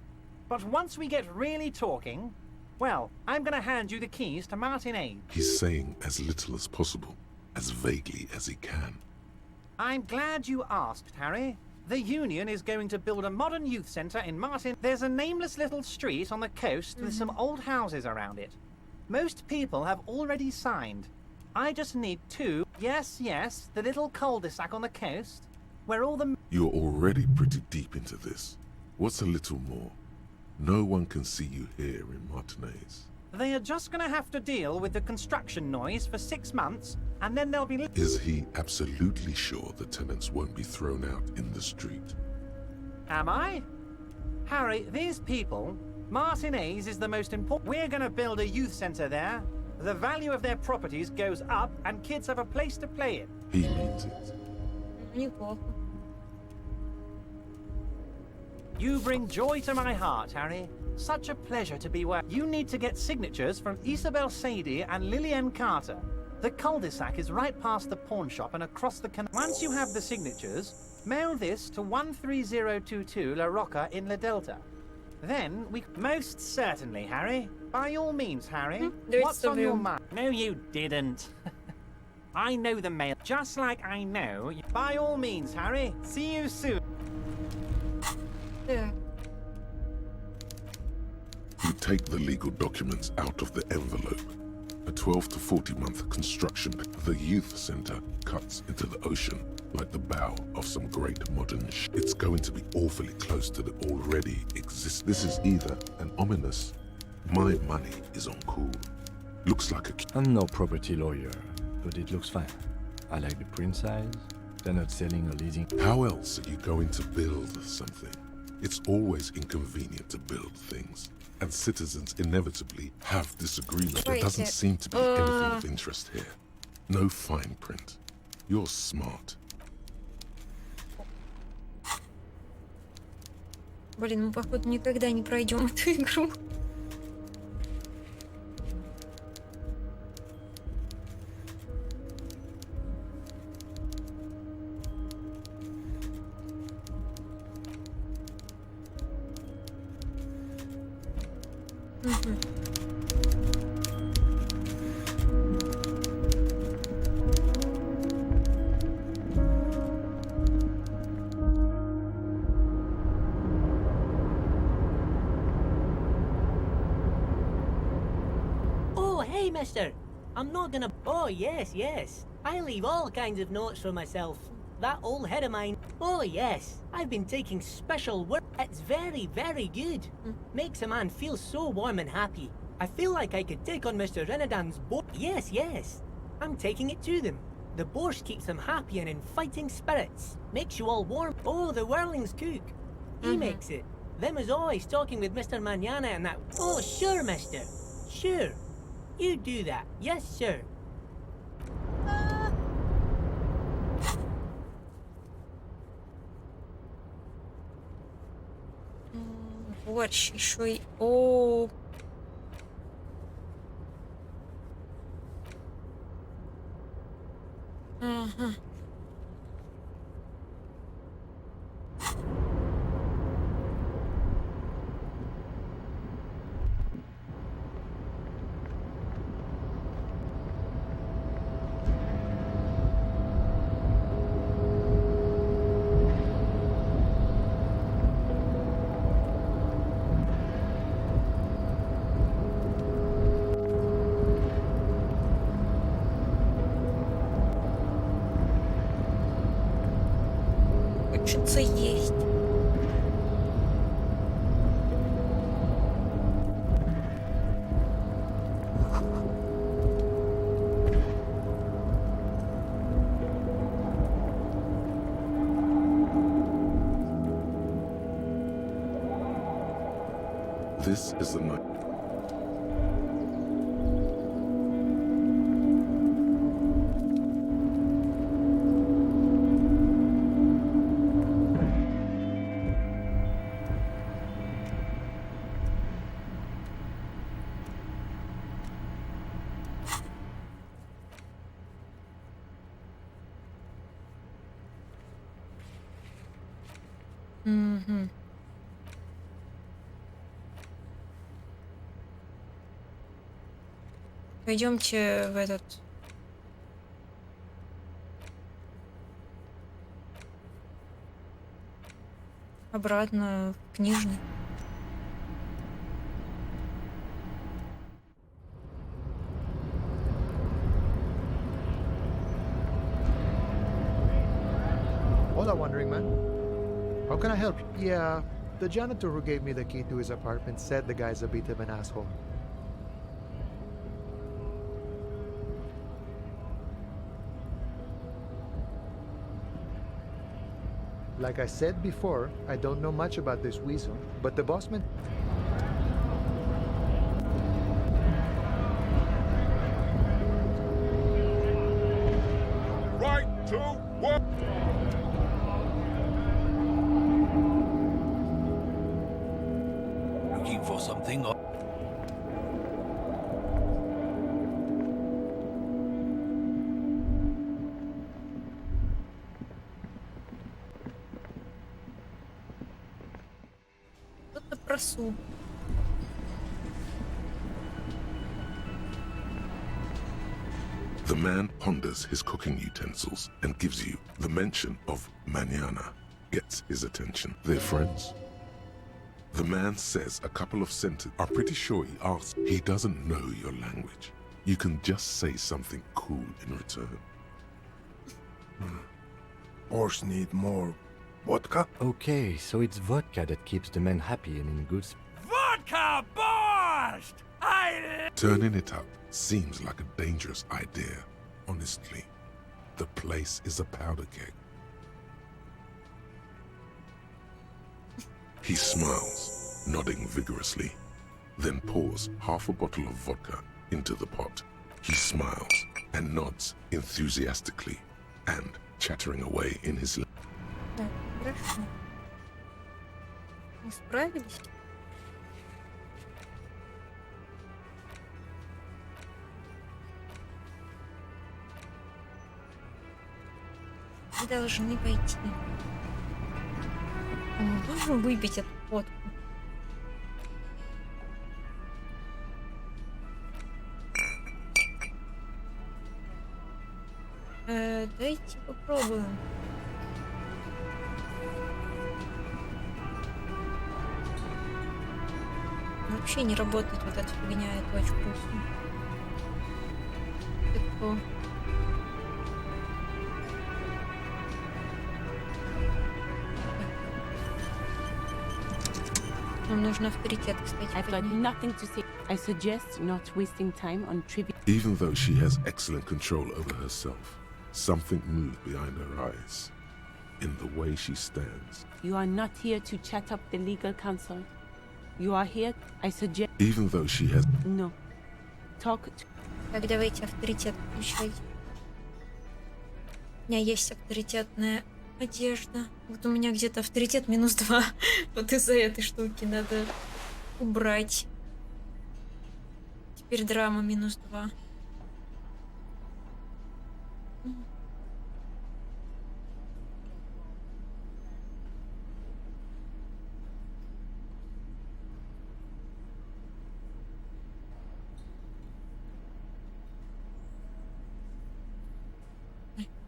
But once we get really talking, well, I'm gonna hand you the keys to Martin A. He's saying as little as possible, as vaguely as he can. I'm glad you asked, Harry. The Union is going to build a modern youth centre in Martin. There's a nameless little street on the coast with some old houses around it. Most people have already signed. I just need 2. Yes, the little cul-de-sac on the coast, where all the... You're already pretty deep into this. What's a little more? No one can see you here in Martinez. They are just gonna have to deal with the construction noise for 6 months, and then they'll be... Is he absolutely sure the tenants won't be thrown out in the street? Am I? Harry, these people... Martinez is the most important... We're gonna build a youth centre there. The value of their properties goes up, and kids have a place to play in. He means it. Неплохо. You bring joy to my heart, Harry. Such a pleasure to be where... You need to get signatures from Isabel Sadie and Lillian Carter. The cul-de-sac is right past the pawn shop and across the canal. Once you have the signatures, mail this to 13022 La Rocca in La Delta. Then we... Most certainly, Harry. By all means, Harry. What's on your mind? No, you didn't. I know the mail. Just like I know... By all means, Harry. See you soon. Yeah. You take the legal documents out of the envelope. A 12 to 40 month construction. The youth center cuts into the ocean like the bow of some great modern ship. It's going to be awfully close to the already exist. This is either an ominous, my money is on cool. Looks like a... I'm no property lawyer, but it looks fine. I like the print size. They're not selling or leasing. How else are you going to build something? It's always inconvenient to build things. And citizens inevitably have disagreement. There doesn't seem to be anything of interest here. No fine print. You're smart. Блин, мы, походу, никогда не пройдем эту игру. Oh, hey, mister. I'm not gonna... Oh, yes. I leave all kinds of notes for myself. That old head of mine. Oh, yes. I've been taking special work. It's very, very good. Makes a man feel so warm and happy. I feel like I could take on Mr. Renadan's boat. Yes. I'm taking it to them. The borscht keeps them happy and in fighting spirits. Makes you all warm. Oh, the whirling's cook. He makes it. Them is always talking with Mr. Manana and that. Oh, sure, mister. Sure. You do that. Yes, sir. Борщ еще и... О. Ага. Хочется есть. This is the night. Угу. Пойдемте в этот... Обратно в книжный. Hola, Wandering Man. How can I help you? Yeah, the janitor who gave me the key to his apartment said the guy's a bit of an asshole. Like I said before, I don't know much about this weasel, but the bossman... Right to work! Looking for something? Что-то про суп. The man ponders his cooking utensils and gives you the mention of mañana. Gets his attention. They're friends. The man says a couple of sentences. I'm pretty sure he asks. He doesn't know your language. You can just say something cool in return. Horse need more vodka? Okay, so it's vodka that keeps the men happy and in good Vodka borscht! Turning it up seems like a dangerous idea. Honestly, the place is a powder keg. He smiles, nodding vigorously, then pours half a bottle of vodka into the pot. He smiles and nods enthusiastically and chattering away in his... Так, хорошо. Мы справились? Мы должны пойти. Мы можем выпить эту водку? Дайте попробуем. Вообще не работает вот эта фигня, это очень вкусно. Легко. Нам нужно авторитет, кстати. I've got nothing to say. I suggest not wasting time on trivia. Even though she has excellent control over herself, something moved behind her eyes, in the way she stands. You are not here to chat up the legal counsel. You are here, I suggest... Even though she has... No. Talk to... Так, давайте авторитет включать. У меня есть авторитетная одежда. Вот у меня где-то авторитет -2. Вот из-за этой штуки надо убрать. Теперь драма -2.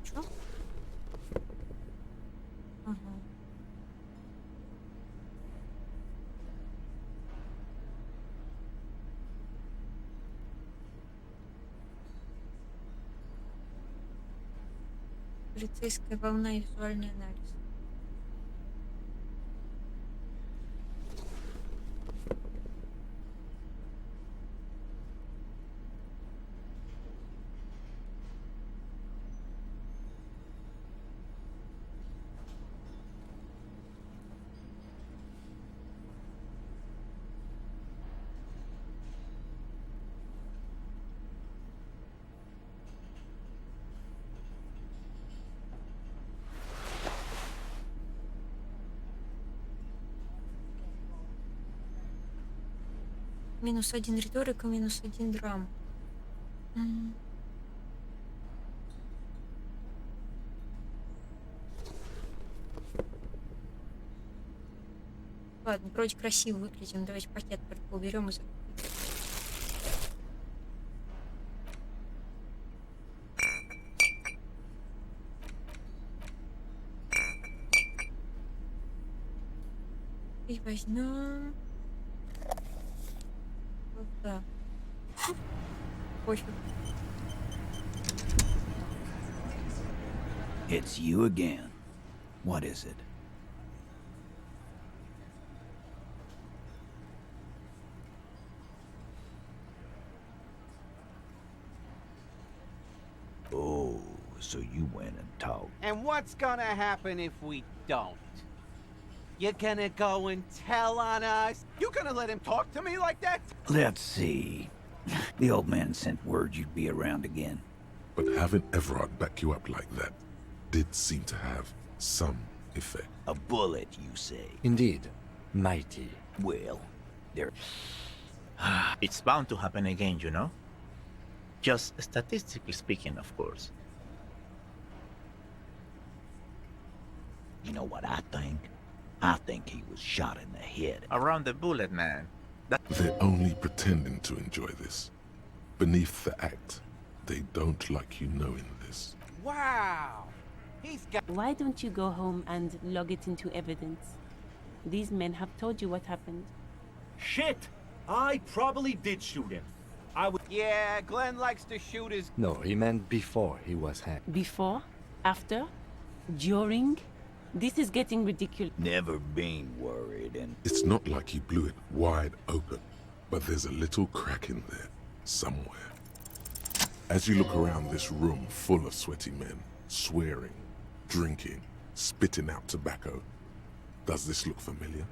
Чё? Ага. Полицейская волна и визуальный анализ. -1 риторика, -1 драм. Ладно, вроде красиво выглядим. Давайте пакет только уберем и закроем. И возьмем вот так. Пофиг. It's you again. What is it? Oh, so you went and talked. And what's gonna happen if we don't? You're gonna go and tell on us? You gonna let him talk to me like that? Let's see. The old man sent word you'd be around again. But having Everard back you up like that did seem to have some effect. A bullet, you say? Indeed. Mighty. Well, there... It's bound to happen again, you know? Just statistically speaking, of course. You know what I think? I think he was shot in the head. Around the bullet, man. They're only pretending to enjoy this. Beneath the act, they don't like you knowing this. Wow! He's got... Why don't you go home and log it into evidence? These men have told you what happened. Shit! I probably did shoot him. Yeah, Glenn likes to shoot his... No, he meant before he was hanged. Before? After? During? This is getting ridiculous. Never been worried and... It's not like he blew it wide open, but there's a little crack in there, somewhere. As you look around this room full of sweaty men, swearing, drinking, spitting out tobacco, does this look familiar?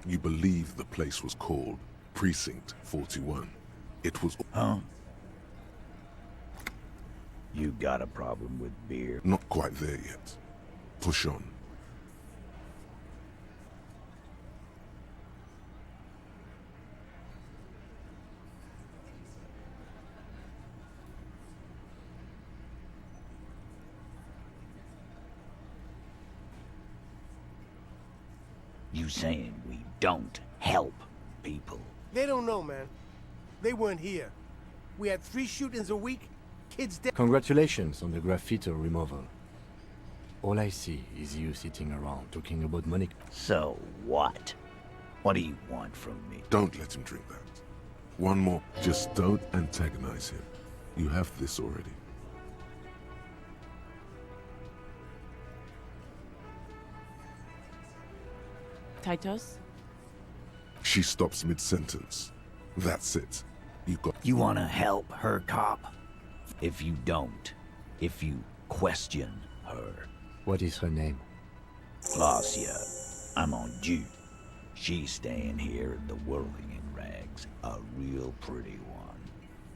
You believe the place was called Precinct 41. It was... Huh? You got a problem with beer? Not quite there yet. Push on. You saying we don't help people? They don't know, man. They weren't here. We had 3 shootings a week, kids dead. Congratulations on the graffiti removal. All I see is you sitting around talking about money. So what? What do you want from me? Don't let him drink that. One more. Just don't antagonize him. You have this already. Titus? She stops mid-sentence. That's it. You wanna help her, cop? If you don't, if you question her. What is her name? Glacia. I'm on duty. She's staying here in the whirling in rags. A real pretty one.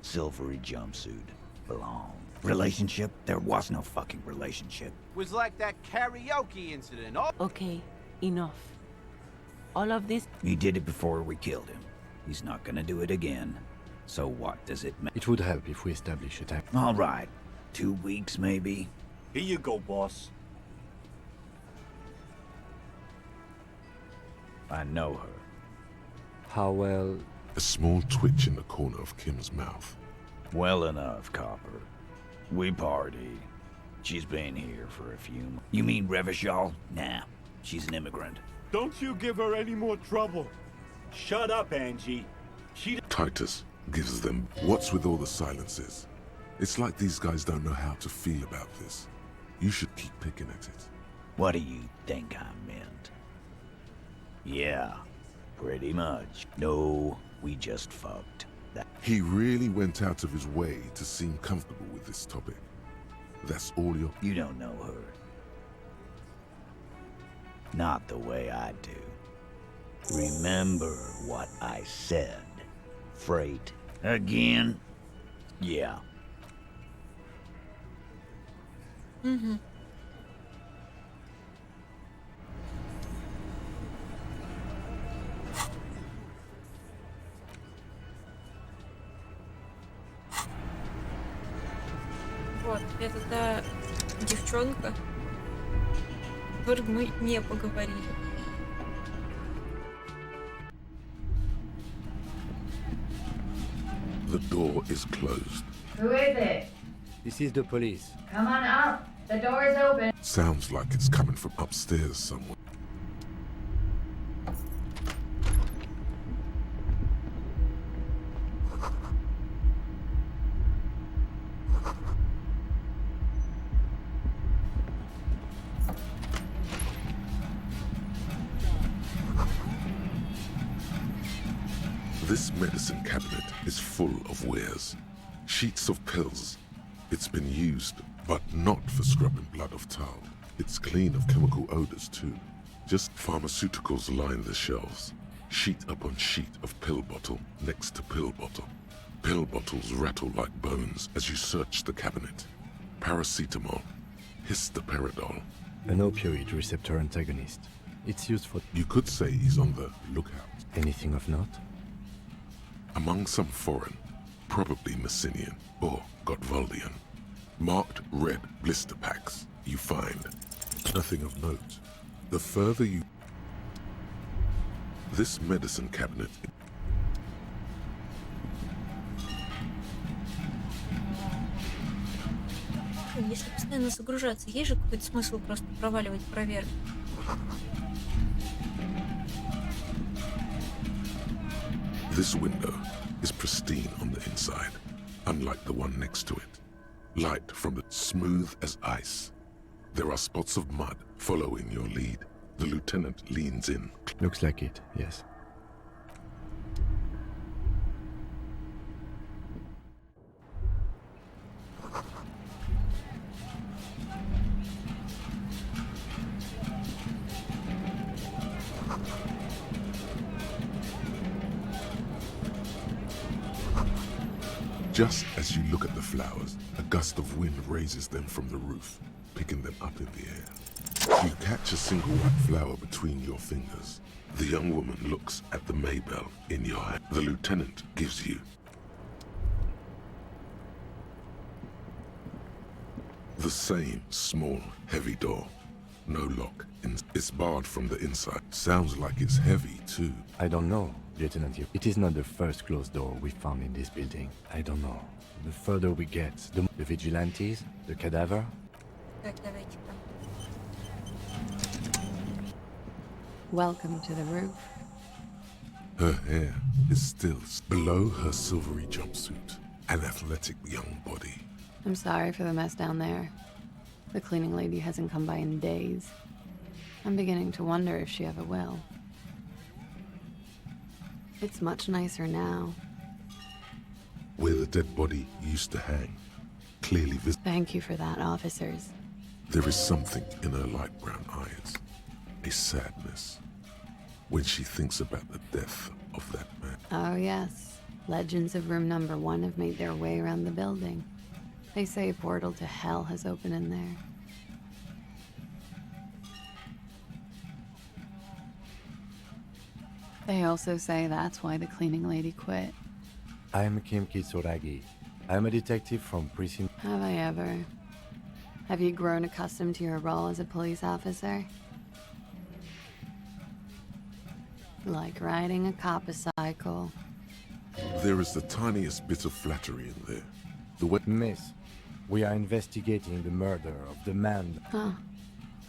Silvery jumpsuit. Belong. Relationship? There was no fucking relationship. Was like that karaoke incident. Oh. Okay, enough. All of this... He did it before we killed him. He's not gonna do it again. So what does it matter? It would help if we establish a time. All right. 2 weeks, maybe? Here you go, boss. I know her. How well? A small twitch in the corner of Kim's mouth. Well enough, Copper. We party. She's been here for a few... You mean Revachol? Nah, she's an immigrant. Don't you give her any more trouble. Shut up, Angie. She... Titus gives them... What's with all the silences? It's like these guys don't know how to feel about this. You should keep picking at it. What do you think I meant? Yeah, pretty much. No, we just fucked. That... He really went out of his way to seem comfortable with this topic. That's all you're... You don't know her. Not the way I do. Remember what I said. Freight. Again? Yeah. Mm-hmm. Вот, это та девчонка, о которой мы не поговорили. The door is closed. Who is it? This is the police. Come on up. The door is open. Sounds like it's coming from upstairs somewhere. This medicine cabinet is full of wares. Sheets of pills. It's been used, but not for scrubbing blood off towel. It's clean of chemical odors too. Just pharmaceuticals line the shelves. Sheet upon sheet of pill bottle next to pill bottle. Pill bottles rattle like bones as you search the cabinet. Paracetamol. Histoparidol. An opioid receptor antagonist. It's used for... You could say he's on the lookout. Anything of note? Among some foreign, probably Messinian or Gotwaldian, marked red blister packs you find. Nothing of note. The further you... This medicine cabinet... Если постоянно загружаться, есть же какой-то смысл просто проваливать проверку? This window is pristine on the inside, unlike the one next to it. Light from the smooth as ice. There are spots of mud following your lead. The lieutenant leans in. Looks like it, yes. Just as you look at the flowers, a gust of wind raises them from the roof, picking them up in the air. You catch a single white flower between your fingers. The young woman looks at the Maybell in your hand. The lieutenant gives you the same small, heavy door. No lock. It's barred from the inside. Sounds like it's heavy, too. I don't know, Lieutenant. It is not the first closed door we found in this building. I don't know. The further we get, the vigilantes, the cadaver. Так, давайте там. Welcome to the roof. Her hair is still below her silvery jumpsuit. An athletic young body. I'm sorry for the mess down there. The cleaning lady hasn't come by in days. I'm beginning to wonder if she ever will. It's much nicer now. Where the dead body used to hang. Clearly visible. Thank you for that, officers. There is something in her light brown eyes. A sadness. When she thinks about the death of that man. Oh, yes. Legends of room number 1 have made their way around the building. They say a portal to hell has opened in there. They also say that's why the cleaning lady quit. I'm Kim Kitsuragi. I'm a detective from precinct... Have I ever? Have you grown accustomed to your role as a police officer? Like riding a copper-cycle. There is the tiniest bit of flattery in there. The wet... Miss, we are investigating the murder of the man... Huh.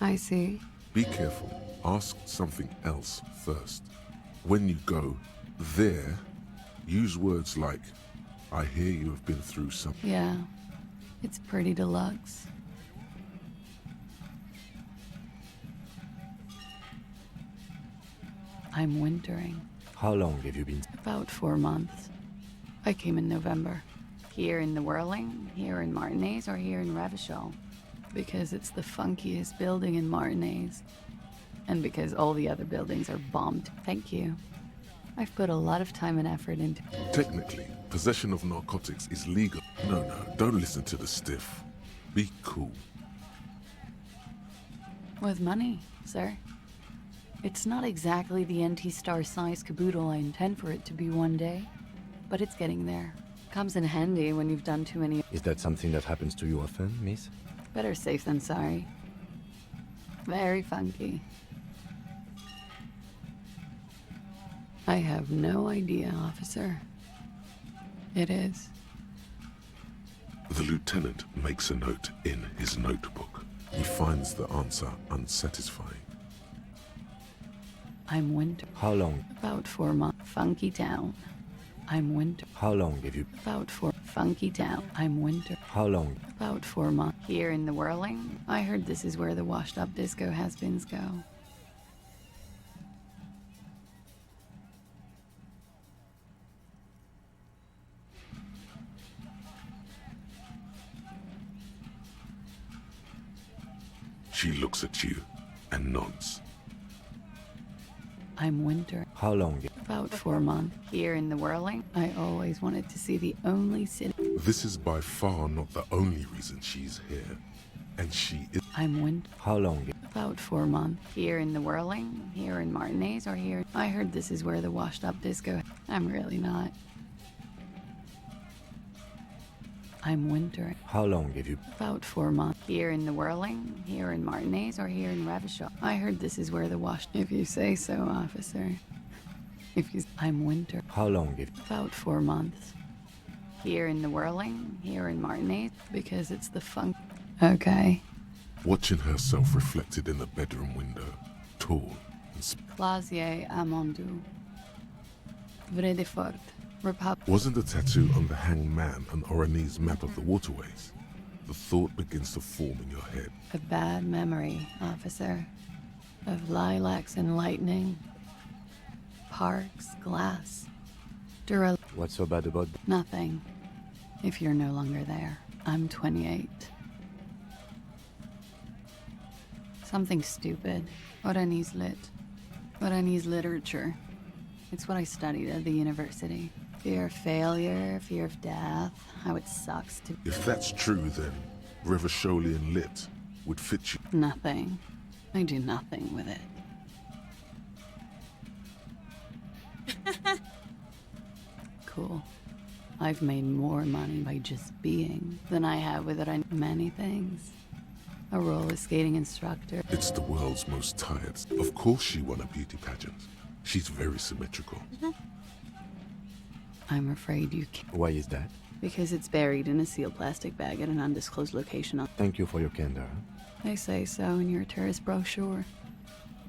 I see. Be careful. Ask something else first. When you go there, use words like, I hear you have been through something. Yeah. It's pretty deluxe. I'm wintering. How long have you been? About 4 months. I came in November. Here in the Whirling, here in Martinez, or here in Revachol. Because it's the funkiest building in Martinez. And because all the other buildings are bombed. Thank you. I've put a lot of time and effort into... Technically, possession of narcotics is legal. No, don't listen to the stiff. Be cool. With money, sir. It's not exactly the NT-star size caboodle I intend for it to be one day, but it's getting there. Comes in handy when you've done too many. Is that something that happens to you often, miss? Better safe than sorry. Very funky. I have no idea, officer. It is. The lieutenant makes a note in his notebook. He finds the answer unsatisfying. I'm winter. How long? About 4 months. Funky town. I'm winter. How long have you... About 4. Funky town. I'm winter. How long? About 4 months. Here in the whirling, I heard this is where the washed-up disco has-beens go. She looks at you and nods. I'm winter. How long? About 4 months. Here in the whirling, I always wanted to see the only city. This is by far not the only reason she's here. And she is... I'm winter. How long? About 4 months. Here in the whirling, here in Martinez, or here. I heard this is where the washed-up disco... I'm really not. I'm winter. How long have you... About 4 months. Here in the whirling, here in Martinez, or here in Revachol. I heard this is where the washed... If you say so, officer. If you... I'm winter. How long have you... About 4 months. Here in the whirling, here in Martinez, because it's the funk... Okay. Watching herself reflected in the bedroom window, tall and... Clasier Amandu. Vrai de fort. Wasn't the tattoo on the hanged man an Oranese map of the waterways? The thought begins to form in your head. A bad memory, officer. Of lilacs and lightning. Parks, glass. Dura... What's so bad about... Nothing. If you're no longer there. I'm 28. Something stupid. Oranese lit. Oranese literature. It's what I studied at the university. Fear of failure, fear of death, how it sucks to... If that's true, then Revacholian lit would fit you. Nothing. I do nothing with it. Cool. I've made more money by just being than I have with it many things. A roller skating instructor. It's the world's most tired. Of course she won a beauty pageant. She's very symmetrical. I'm afraid you can't. Why is that? Because it's buried in a sealed plastic bag at an undisclosed location. Thank you for your candor. They say so in your tourist brochure.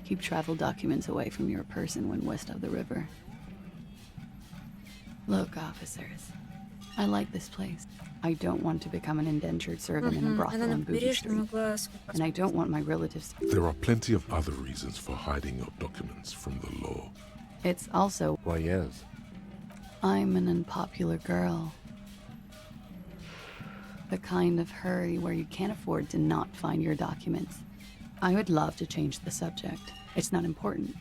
Keep travel documents away from your person when west of the river. Look, officers. I like this place. I don't want to become an indentured servant in a brothel on Booty Street. And I don't want my relatives... There are plenty of other reasons for hiding your documents from the law. It's also... Why, yes. I'm an unpopular girl. The kind of hurry where you can't afford to not find your documents. I would love to change the subject. It's not important.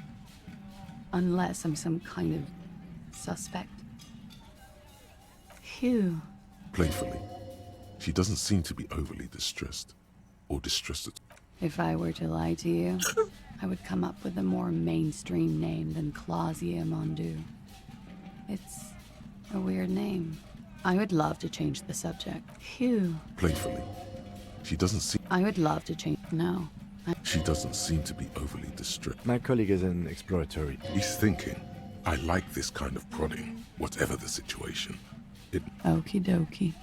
Unless I'm some kind of suspect. Phew. Playfully. She doesn't seem to be overly distressed. Or distressed at all. If I were to lie to you, I would come up with a more mainstream name than Clausia Mondu. It's a weird name. I would love to change the subject. Phew. Playfully. She doesn't seem... I would love to change... No. She doesn't seem to be overly distressed. My colleague is an exploratory. He's thinking, I like this kind of prodding, whatever the situation. Okie dokie.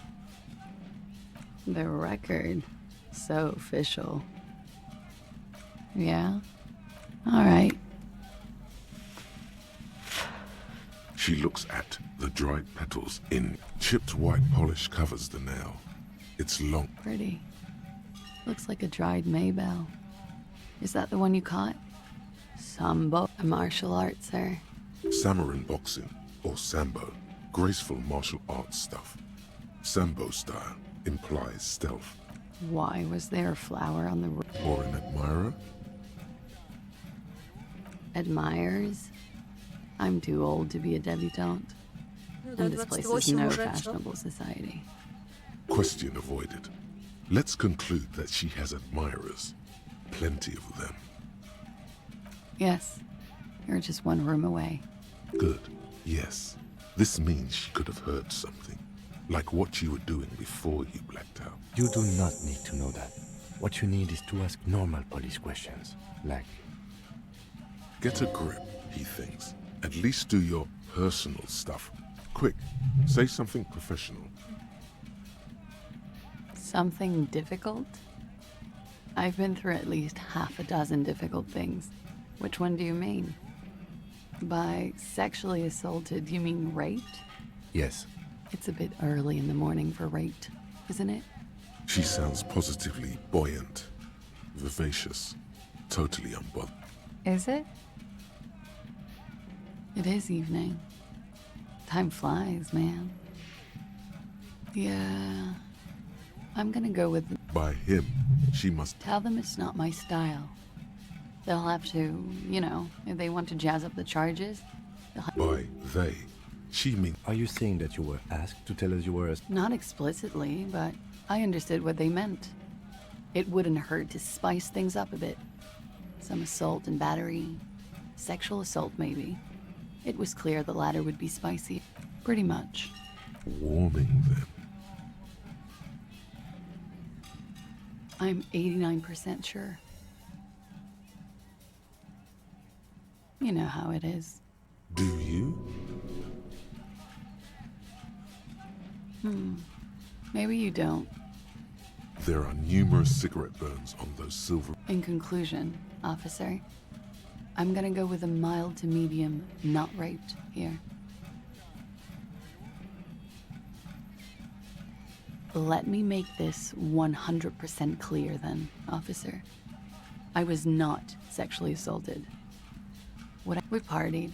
The record. So official. Yeah? Alright. She looks at the dried petals in chipped white polish covers the nail. It's long. Pretty. Looks like a dried maybell. Is that the one you caught? Sambo. A martial art, sir. Samurai boxing, or sambo. Graceful martial arts stuff. Sambo style implies stealth. Why was there a flower on the roof? Or an admirer? Admirers? I'm too old to be a debutante. And this place is no fashionable society. Question avoided. Let's conclude that she has admirers. Plenty of them. Yes. You're just one room away. Good. Yes. This means she could have heard something. Like what you were doing before you blacked out. You do not need to know that. What you need is to ask normal police questions, like... Get a grip, he thinks. At least do your personal stuff. Quick, say something professional. Something difficult? I've been through at least half a dozen difficult things. Which one do you mean? By sexually assaulted, you mean raped? Yes. It's a bit early in the morning for raped, isn't it? She sounds positively buoyant, vivacious, totally unbothered. Is it? It is evening. Time flies, man. Yeah. I'm gonna go with... By him, she must... Tell them it's not my style. They'll have to, you know, if they want to jazz up the charges, they'll have... By they, she means... Are you saying that you were asked to tell us you were a... Not explicitly, but I understood what they meant. It wouldn't hurt to spice things up a bit. Some assault and battery. Sexual assault, maybe. It was clear the latter would be spicy. Pretty much. Warming them. I'm 89% sure. You know how it is. Do you? Maybe you don't. There are numerous cigarette burns on those silver... In conclusion, officer, I'm gonna go with a mild to medium, not raped here. Let me make this 100% clear then, officer. I was not sexually assaulted. We partied.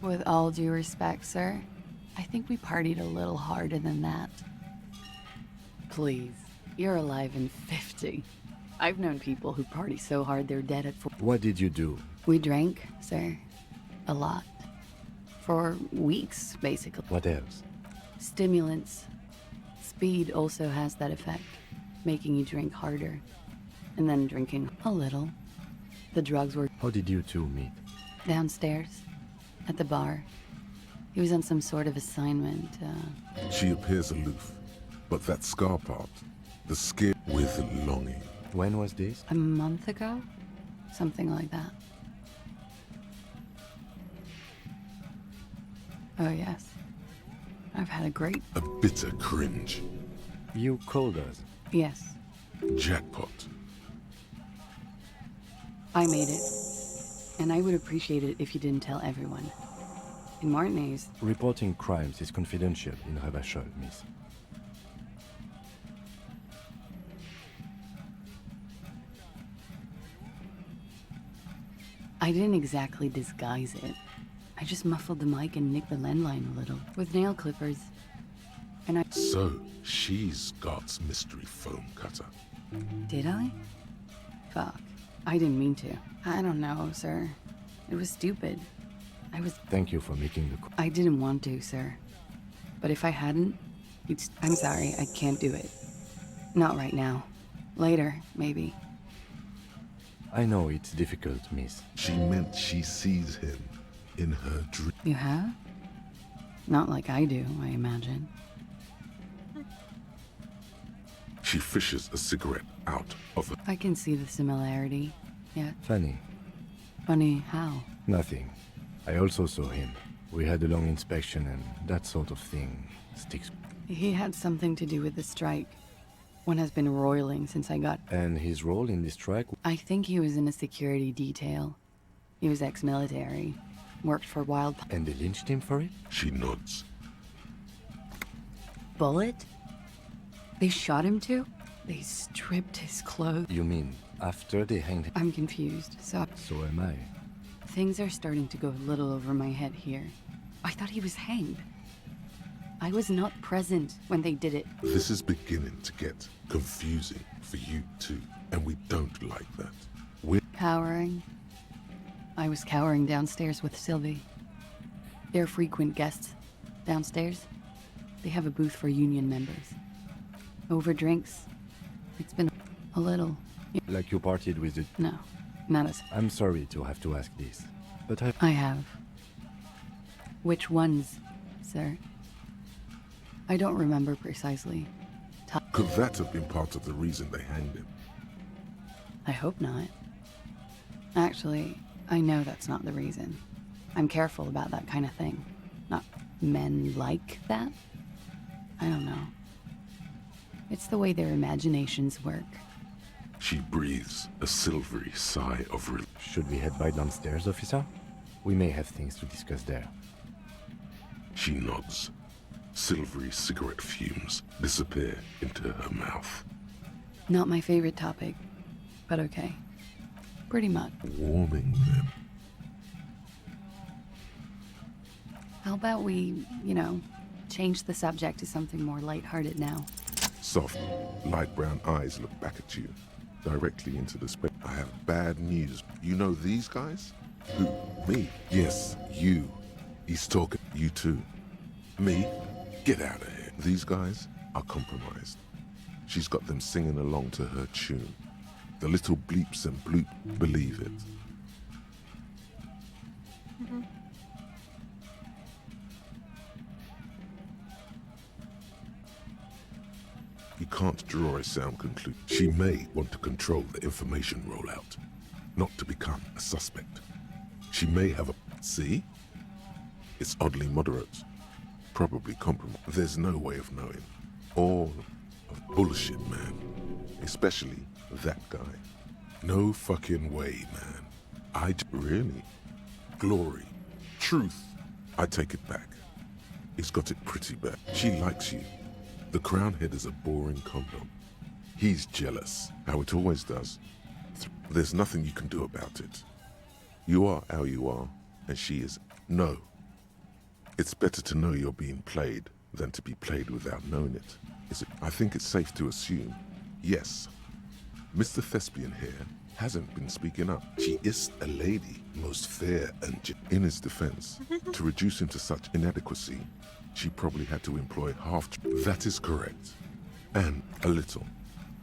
With all due respect, sir, I think we partied a little harder than that. Please, you're alive in 50. I've known people who party so hard they're dead at 4. What did you do? We drank, sir. A lot. For weeks, basically. What else? Stimulants. Speed also has that effect, making you drink harder. And then drinking a little. The drugs were... How did you two meet? Downstairs. At the bar. He was on some sort of assignment, She appears aloof, but that scar part, the skin with longing. When was this? A month ago? Something like that. Oh, yes. I've had a great... A bitter cringe. You called us? Yes. Jackpot. I made it. And I would appreciate it if you didn't tell everyone. In Martinez... Reporting crimes is confidential in Rabochet, miss. I didn't exactly disguise it. I just muffled the mic and nicked the landline a little with nail clippers. And I... So, she's God's mystery foam cutter. Did I? Fuck. I didn't mean to. I don't know, sir. It was stupid. I was... Thank you for making the... I didn't want to, sir. But if I hadn't, you'd... I'm sorry, I can't do it. Not right now. Later, maybe. I know it's difficult, miss. She meant she sees him in her dream. You have? Not like I do, I imagine. She fishes a cigarette out of her. I can see the similarity, yeah. Funny. Funny how? Nothing. I also saw him. We had a long inspection and that sort of thing sticks. He had something to do with the strike. One has been roiling since I got... And his role in the strike? I think he was in a security detail. He was ex-military. Worked for Wild... And they lynched him for it? She nods. Bullet? They shot him too? They stripped his clothes. You mean after they hanged him? I'm confused, so... So am I. Things are starting to go a little over my head here. I thought he was hanged. I was not present when they did it. This is beginning to get confusing for you too, and we don't like that. We're cowering. I was cowering downstairs with Sylvie. They're frequent guests. Downstairs, they have a booth for union members. Over drinks, it's been a little, Like you partied with the... No, not as... I'm sorry to have to ask this, but I have. Which ones, sir? I don't remember precisely. Could that have been part of the reason they hanged him? I hope not. Actually, I know that's not the reason. I'm careful about that kind of thing. Not men like that. I don't know. It's the way their imaginations work. She breathes a silvery sigh of relief. Should we head by downstairs, officer? We may have things to discuss there. She nods. Silvery cigarette fumes disappear into her mouth. Not my favorite topic, but okay. Pretty much. Warming them. How about we, change the subject to something more lighthearted now? Soft, light brown eyes look back at you, directly into the space. I have bad news. You know these guys? Who? Me? Yes, you. He's talking. You too. Me? Get out of here. These guys are compromised. She's got them singing along to her tune. The little bleeps and bloop believe it. Mm-hmm. You can't draw a sound conclusion. She may want to control the information rollout, not to become a suspect. She may have a... See? It's oddly moderate. Probably compromised. There's no way of knowing. All of bullshit, man. Especially that guy. No fucking way, man. Really? Glory. Truth. I take it back. He's got it pretty bad. She likes you. The crown head is a boring condom. He's jealous, how it always does. There's nothing you can do about it. You are how you are, and she is... No. It's better to know you're being played than to be played without knowing it. Is it? I think it's safe to assume, yes. Mr. Thespian here hasn't been speaking up. She is a lady, most fair and... In his defense, to reduce him to such inadequacy, she probably had to employ half... That is correct. And a little.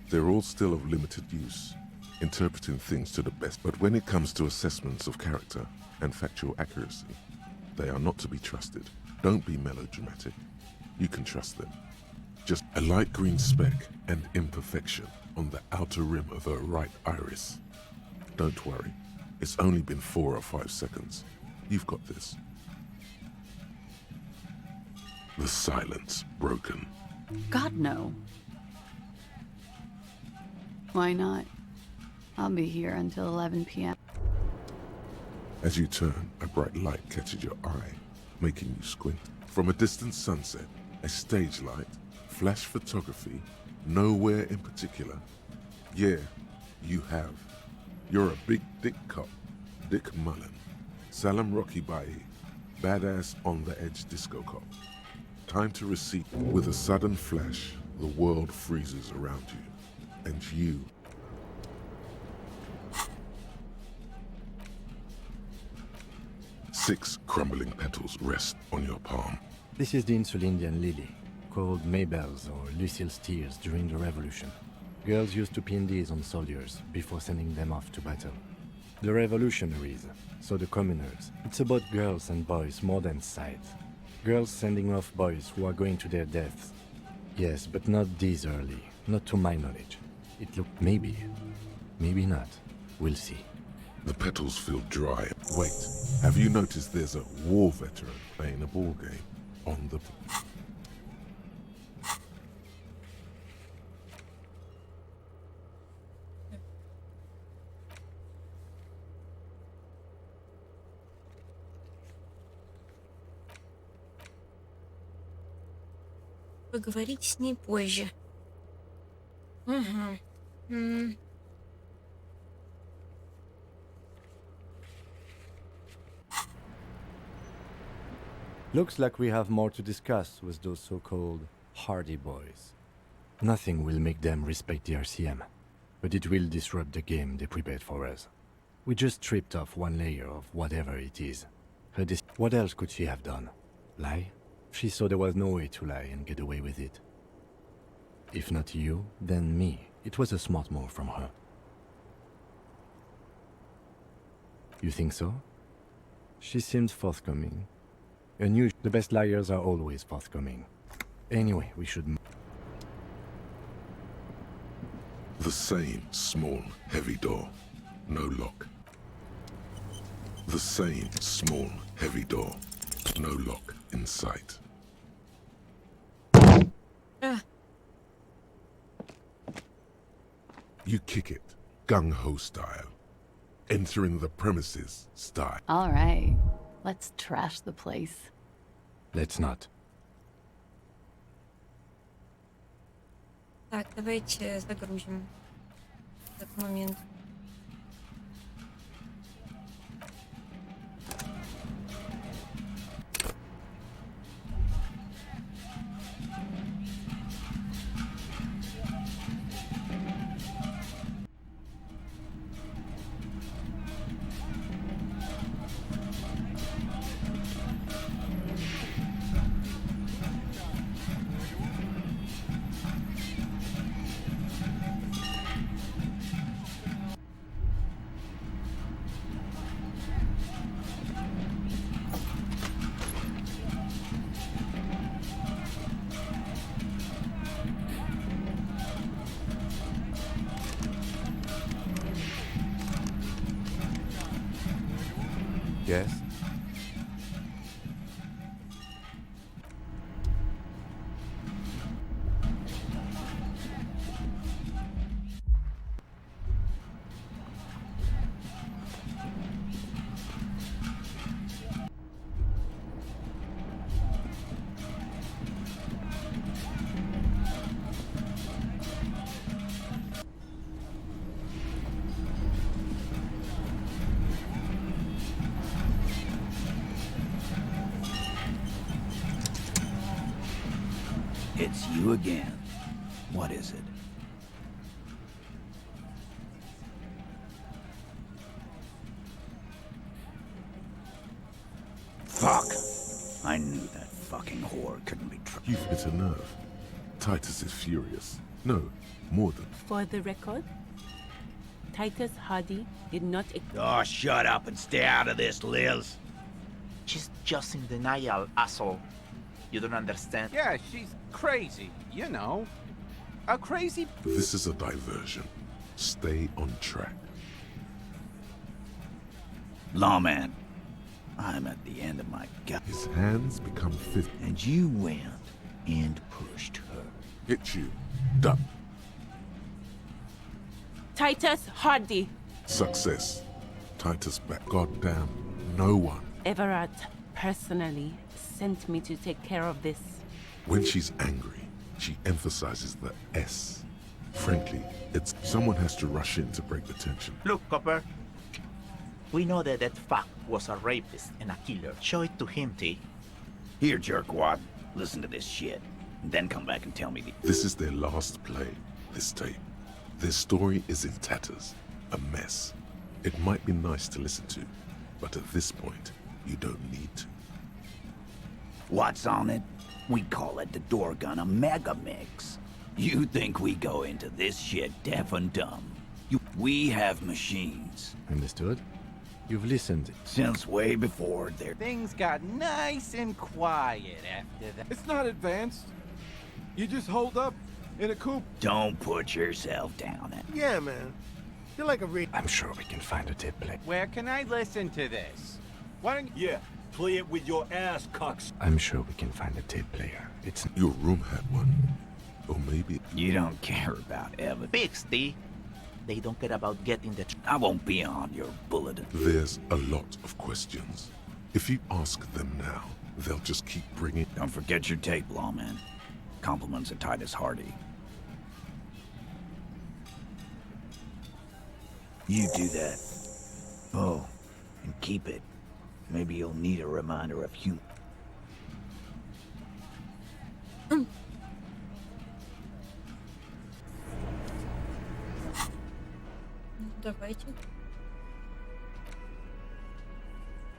They're all still of limited use, interpreting things to the best. But when it comes to assessments of character and factual accuracy, they are not to be trusted. Don't be melodramatic. You can trust them. Just a light green speck and imperfection on the outer rim of her right iris. Don't worry. It's only been 4 or 5 seconds. You've got this. The silence broken. God, no. Why not? I'll be here until 11 p.m. As you turn, a bright light catches your eye, making you squint. From a distant sunset, a stage light, flash photography, nowhere in particular. Yeah, you have. You're a big dick cop, Dick Mullen. Salam Rocky Bai, badass on the edge disco cop. Time to receive. With a sudden flash, the world freezes around you, and you... Six crumbling petals rest on your palm. This is the Insulindian lily, called Mabel's or Lucille's tears during the Revolution. Girls used to pin these on soldiers before sending them off to battle. The revolutionaries, so the communers. It's about girls and boys more than sight. Girls sending off boys who are going to their deaths. Yes, but not this early, not to my knowledge. It looked maybe not. We'll see. The petals feel dry. Wait, have you noticed there's a war veteran playing a ball game on the... Поговорить с ней позже. Угу. Looks like we have more to discuss with those so-called hardy boys. Nothing will make them respect the RCM, but it will disrupt the game they prepared for us. We just stripped off one layer of whatever it is. What else could she have done? Lie? She saw there was no way to lie and get away with it. If not you, then me. It was a smart move from her. You think so? She seemed forthcoming. The best liars are always forthcoming. Anyway, we should... The same small, heavy door. No lock. The same small, heavy door. No lock in sight. You kick it, gung-ho style. Entering the premises style. All right, let's trash the place. Let's not. Так, давайте загрузим этот момент. Yes? It's you again. What is it? Fuck! I knew that fucking whore couldn't be trusted. You've hit a nerve. Titus is furious. No, more than. For the record, Titus Hardy did not... Oh, shut up and stay out of this, Liz. She's just in denial, asshole. You don't understand. Yeah, she's crazy, you know. A crazy... This is a diversion. Stay on track. Lawman, I'm at the end of my gut. His hands become fifth. And you went and pushed her. Hit you. Duck. Titus Hardy. Success. Titus back. Goddamn. No one. Everett personally sent me to take care of this. When she's angry, she emphasizes the S. Frankly, it's someone has to rush in to break the tension. Look, Copper. We know that that fuck was a rapist and a killer. Show it to him, T. Here, jerkwad. Listen to this shit. And then come back and tell me the... This is their last play, this tape. Their story is in tatters. A mess. It might be nice to listen to, but at this point, you don't need to. What's on it? We call it the door gun a mega mix. You think we go into this shit deaf and dumb? We have machines. Understood? You've listened. Since way before there. Things got nice and quiet after that. It's not advanced. You just hold up in a coop. Don't put yourself down. Yeah, man. You're like a I'm sure we can find a tape play. Where can I listen to this? Why don't Yeah, play it with your ass, cocks. I'm sure we can find a tape player. It's... Your room had one. Or maybe... You don't care about evidence. Pigs, T. They don't care about getting the... I won't be on your bulletin. There's a lot of questions. If you ask them now, they'll just keep bringing... Don't forget your tape, lawman. Compliments of Titus Hardy. You do that. Oh, and keep it. Maybe you'll need a reminder of humor. Давайте.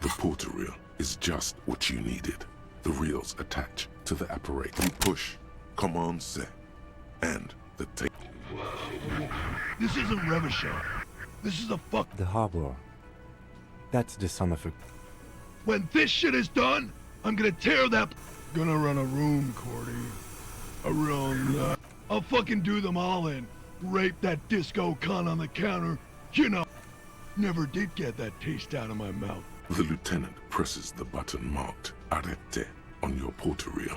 The porter reel is just what you needed. The reels attach to the apparatus. You push, command set, and the tape. This isn't Revachol. This is a fuck. The harbor. That's the son of a... When this shit is done, I'm gonna tear that. Gonna run a room, Cordy. A room. I'll fucking do them all in. Rape that disco cunt on the counter. You know. Never did get that taste out of my mouth. The lieutenant presses the button marked Arrête on your porter reel.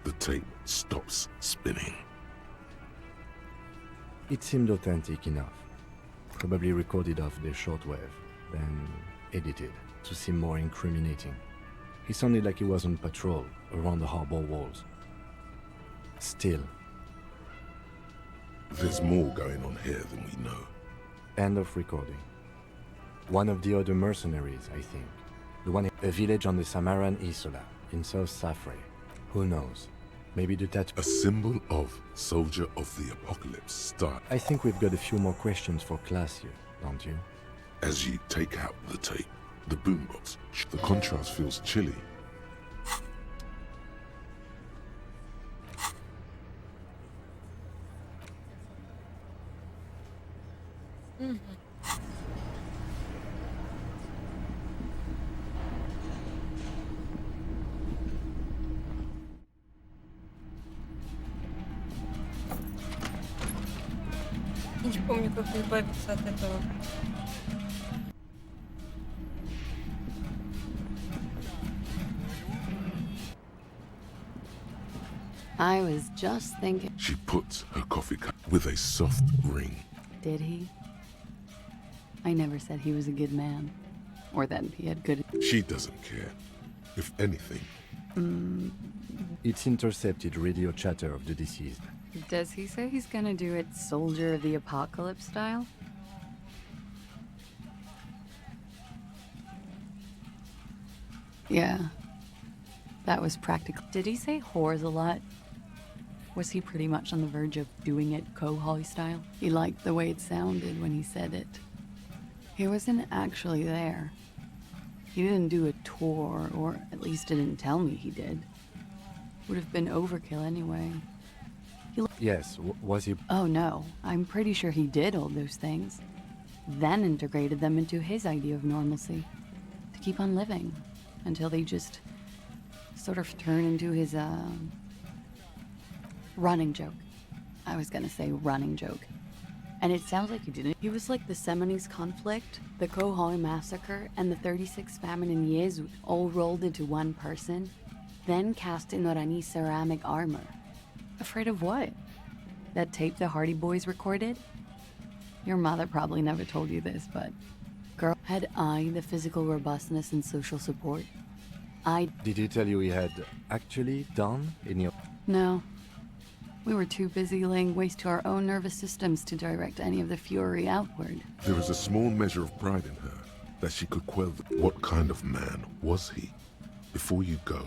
The tape stops spinning. It seemed authentic enough. Probably recorded off the shortwave, then edited to seem more incriminating. He sounded like he was on patrol around the harbor walls. Still. There's more going on here than we know. End of recording. One of the other mercenaries, I think. The one in a village on the Samaran Isola, in South Safre. Who knows? Maybe the tattoo... A symbol of Soldier of the Apocalypse style. I think we've got a few more questions for class here, don't you? As you take out the tape, the boombox, the contrast feels chilly. Я не помню, как избавиться от этого. I was just thinking. She puts her coffee cup with a soft ring. Did he? I never said he was a good man. Or that he had good... She doesn't care. If anything. It's intercepted radio chatter of the deceased. Does he say he's gonna do it Soldier of the Apocalypse style? Yeah. That was practical. Did he say whores a lot? Was he pretty much on the verge of doing it Kohoi style? He liked the way it sounded when he said it. He wasn't actually there. He didn't do a tour, or at least didn't tell me he did. Would have been overkill anyway. Yes, was he... Oh no, I'm pretty sure he did all those things. Then integrated them into his idea of normalcy. To keep on living. Until they just sort of turn into his, running joke. I was gonna say running joke. And it sounds like he didn't. He was like the Seminese conflict, the Kohoi massacre, and the 36 famine in Yezud all rolled into one person, then cast in Orani ceramic armor. Afraid of what? That tape the Hardy Boys recorded? Your mother probably never told you this, but... Girl, had I the physical robustness and social support? Did he tell you he had actually done any... No. We were too busy laying waste to our own nervous systems to direct any of the fury outward. There is a small measure of pride in her, that she could quell the... What kind of man was he? Before you go...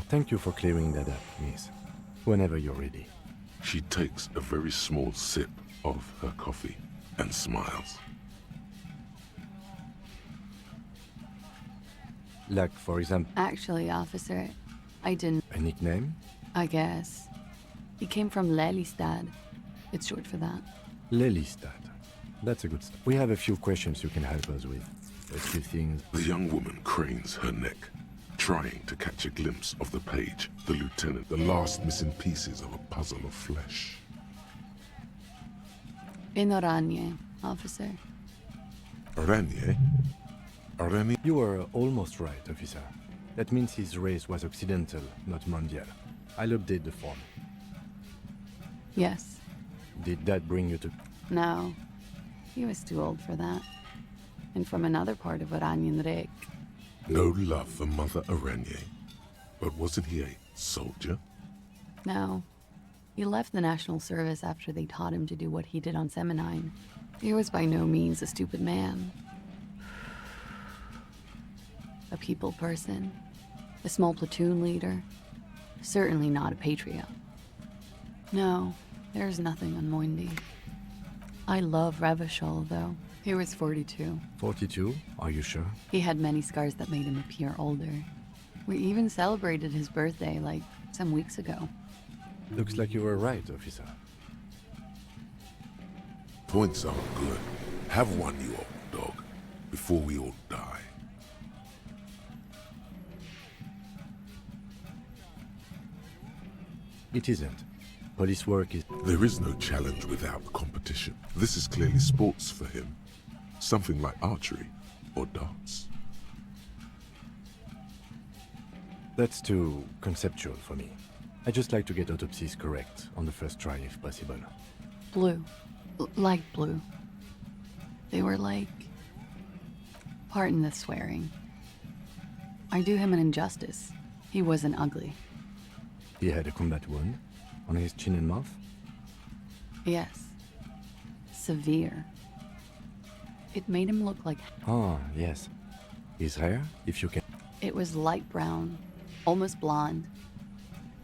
Thank you for clearing that up, miss. Whenever you're ready. She takes a very small sip of her coffee and smiles. Like, for example... Actually, officer, I didn't... A nickname? I guess. He came from Lelystad. It's short for that. Lelystad. That's a good start. We have a few questions you can help us with. A few things... The young woman cranes her neck, trying to catch a glimpse of the page, the lieutenant, the last missing pieces of a puzzle of flesh. In Oranje, officer. Oranje? Oranje? You were almost right, officer. That means his race was Occidental, not Mondial. I'll update the form. Yes. Did that bring you to... No. He was too old for that. And from another part of Oranjenrek. No love for Mother Oranje. But wasn't he a soldier? No. He left the National Service after they taught him to do what he did on Seminine. He was by no means a stupid man. A people person. A small platoon leader. Certainly not a patriot. No, there's nothing on Moindi. I love Revachol, though. He was 42. 42? Are you sure? He had many scars that made him appear older. We even celebrated his birthday, like, some weeks ago. Looks like you were right, officer. Points are good. Have one, you old dog, before we all die. It isn't. Police work is... There is no challenge without competition. This is clearly sports for him. Something like archery or darts. That's too conceptual for me. I just like to get autopsies correct on the first try if possible. Blue. Like blue. They were like... Pardon the swearing. I do him an injustice. He wasn't ugly. He had a combat wound on his chin and mouth? Yes. Severe. It made him look like... Oh, yes. His hair, if you can... It was light brown, almost blonde.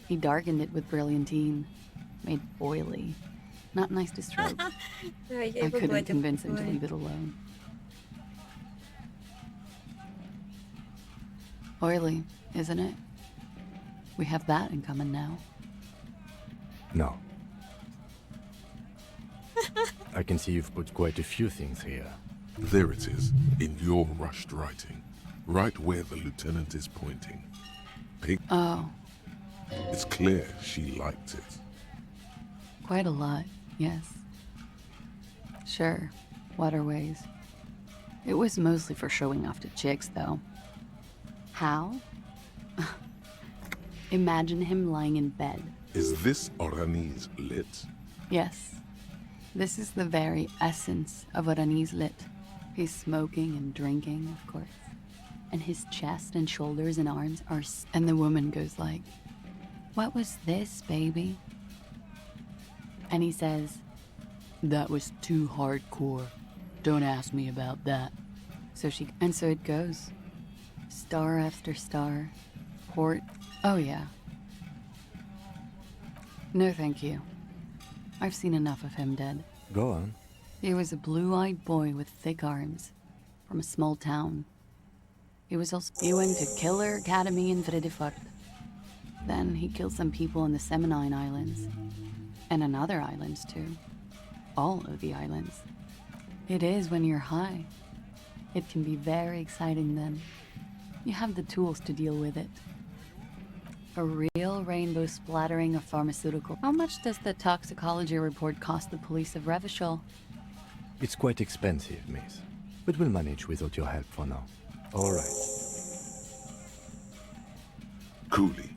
He darkened it with brilliantine, made oily. Not nice to stroke. I couldn't convince him to leave it alone. Oily, isn't it? We have that in common now. No. I can see you've put quite a few things here. There it is, in your rushed writing. Right where the lieutenant is pointing. Pig. Oh. It's clear she liked it. Quite a lot, yes. Sure, waterways. It was mostly for showing off to chicks, though. How? Imagine him lying in bed. Is this Oranese lit? Yes. This is the very essence of Oranese lit. He's smoking and drinking, of course. And his chest and shoulders and arms are... And the woman goes like, "What was this, baby?" And he says, "That was too hardcore. Don't ask me about that." So it goes. Star after star. Port. Oh yeah. No thank you. I've seen enough of him dead. Go on. He was a blue-eyed boy with thick arms, from a small town. He went to Killer Academy in Vredefort. Then he killed some people in the Seminine Islands. And on other islands, too. All of the islands. It is when you're high. It can be very exciting then. You have the tools to deal with it. A real rainbow splattering of pharmaceutical. How much does the toxicology report cost the police of Revachol? It's quite expensive, miss. But we'll manage without your help for now. All right. Coolly,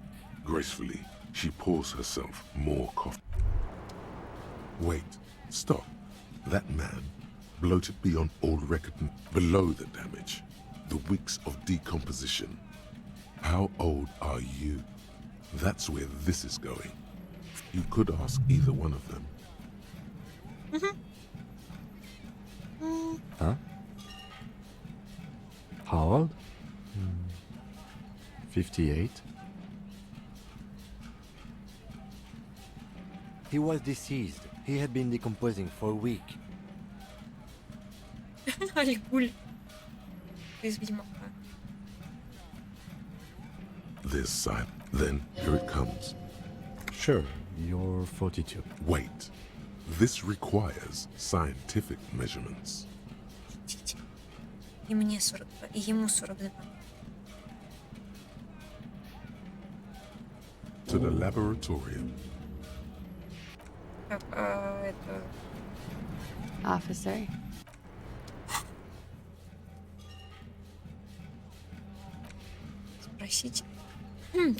gracefully, she pours herself more coffee. Wait, stop. That man, bloated beyond all reckoning, below the damage, the weeks of decomposition. How old are you? That's where this is going. You could ask either one of them. Huh? How old? 58. He was deceased. He had been decomposing for a week. Allez, cool. Из Ведьмака. This side. Then here it comes. Sure, you're 42. Wait. This requires scientific measurements. И мне 42, и ему 42. To the laboratorium. Так, это... Officer. Спросить.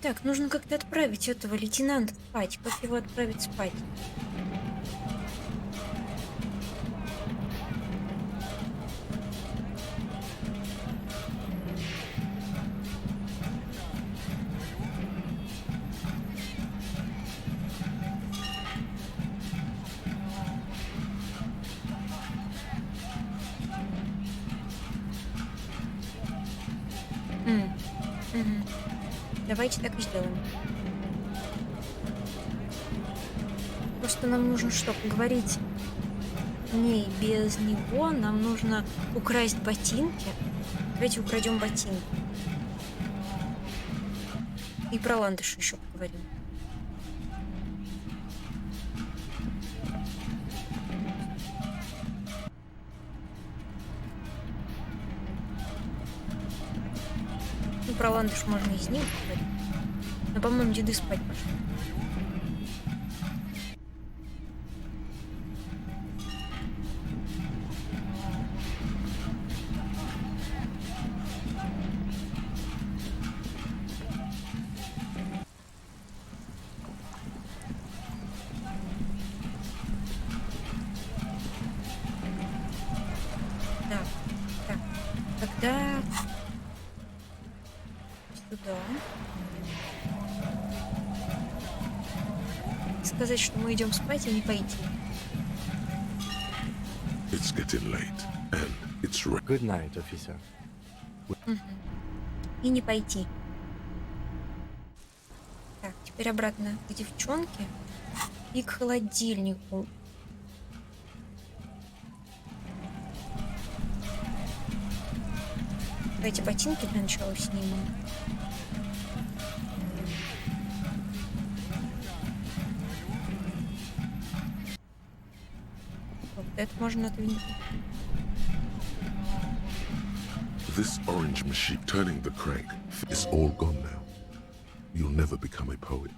Так, нужно как-то отправить этого лейтенанта спать. Как его отправить спать? Давайте так и сделаем. Просто нам нужно что, поговорить? Не, без него нам нужно украсть ботинки. Давайте украдем ботинки. И про ландыш еще поговорим. Ну, про ландыш можно и с ним поговорить. Но, по-моему, деды спать пошли. Тогда сюда. Сказать, что мы идем спать, и не пойти. It's getting late, and it's right. Good night, officer. И не пойти. Так, теперь обратно к девчонке и к холодильнику. Давайте ботинки для начала снимем. Вот это можно отвинтить. This orange machine turning the crank is all gone now. You'll never become a poet.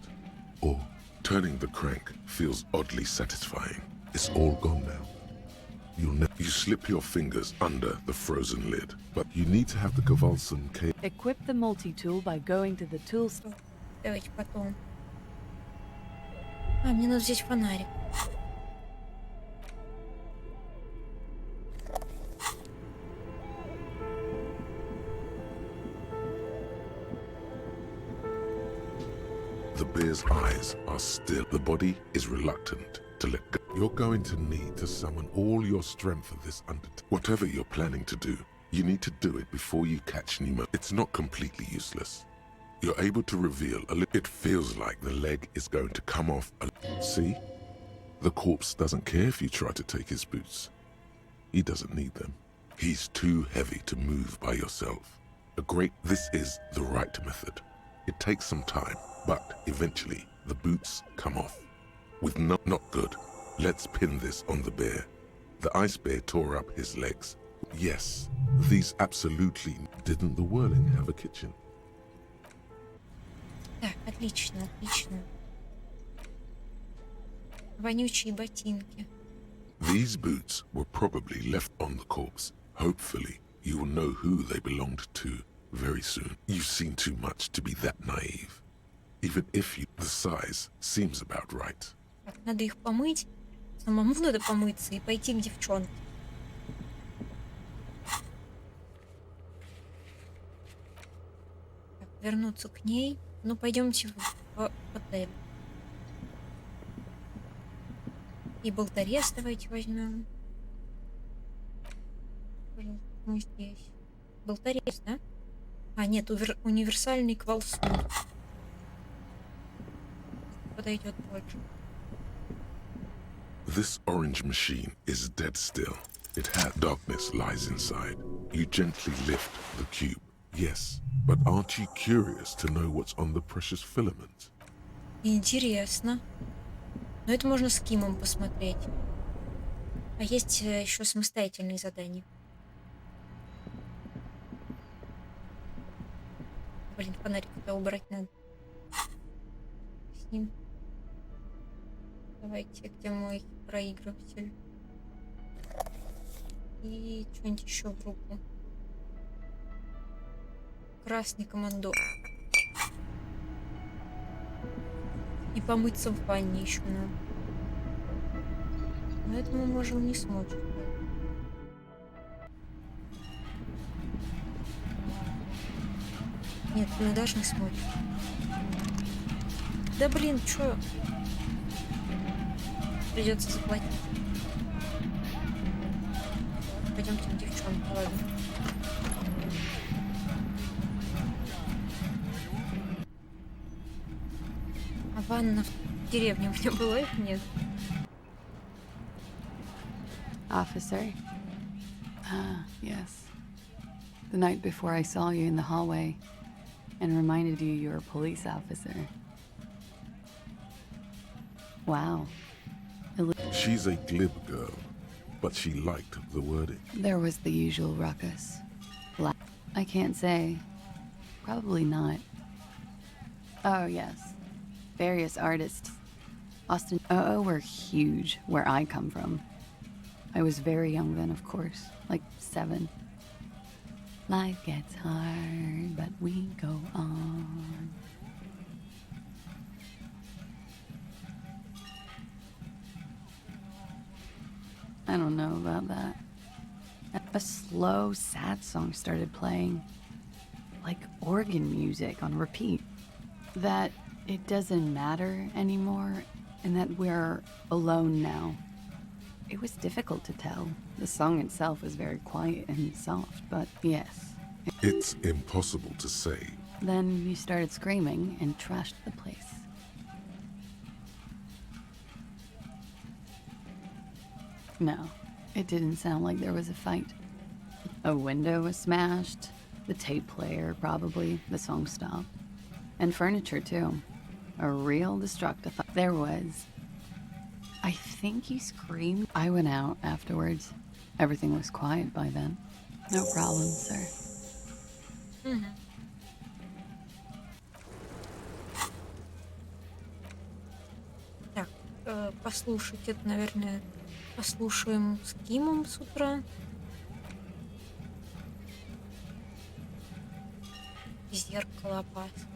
Or turning the crank feels oddly satisfying. It's all gone now. You slip your fingers under the frozen lid, but you need to have the Gewalsen cable. Equip the multi-tool by going to the tools. Давайте потом. Мне надо взять фонарик. The bear's eyes are still. The body is reluctant to let go. You're going to need to summon all your strength for this undertaking. Whatever you're planning to do, you need to do it before you catch pneumonia. It's not completely useless. You're able to reveal a little. It feels like the leg is going to come off. See? The corpse doesn't care if you try to take his boots. He doesn't need them. He's too heavy to move by yourself. This is the right method. It takes some time, but eventually the boots come off. With not good. Let's pin this on the bear. The ice bear tore up his legs. Yes, these absolutely. Didn't the whirling have a kitchen? Так, отлично, отлично. Вонючие ботинки. These boots were probably left on the corpse. Hopefully, you will know who they belonged to very soon. You've seen too much to be that naive. Even if the size seems about right. Так, надо их помыть. Самому надо помыться и пойти к девчонке. Так, вернуться к ней. Ну, пойдемте в отель. И болторез давайте возьмем. Мы здесь. Болторез, да? Нет, универсальный квалсун. Подойдет больше. This orange machine is dead still. It has darkness lies inside. You gently lift the cube. Yes, but aren't you curious to know what's on the precious filament? Интересно. Но это можно с Кимом посмотреть. А есть еще самостоятельные задания. Блин, фонарик-то убрать надо. С ним. Давайте, где мой проигрыватель? И что-нибудь еще в руку. Красный командор. И помыться в ванне еще надо. Но это мы можем не смочь. Нет, мы должны смочь. Да блин, чё? Придется заплатить. Пойдемте к девчонке, ладно. А ванна в деревне у меня была, их нет. Officer. Ah, yes. The night before I saw you in the hallway and reminded you you're a police officer. Wow. She's a glib girl, but she liked the wording. There was the usual ruckus. I can't say. Probably not. Oh, yes. Various artists. Austin were huge where I come from. I was very young then, of course. Like 7. Life gets hard, but we go on. I don't know about that. A slow, sad song started playing, like organ music on repeat. That it doesn't matter anymore, and that we're alone now. It was difficult to tell. The song itself was very quiet and soft, but yes. It's impossible to say. Then you started screaming and trashed the place. No, it didn't sound like there was a fight. A window was smashed, the tape player probably, the song stopped. And furniture too. A real destructive. There was. I think you screamed. I went out afterwards. Everything was quiet by then. No problem, sir. Так, послушать это, наверное, послушаем с Кимом с утра. Зеркало опасно.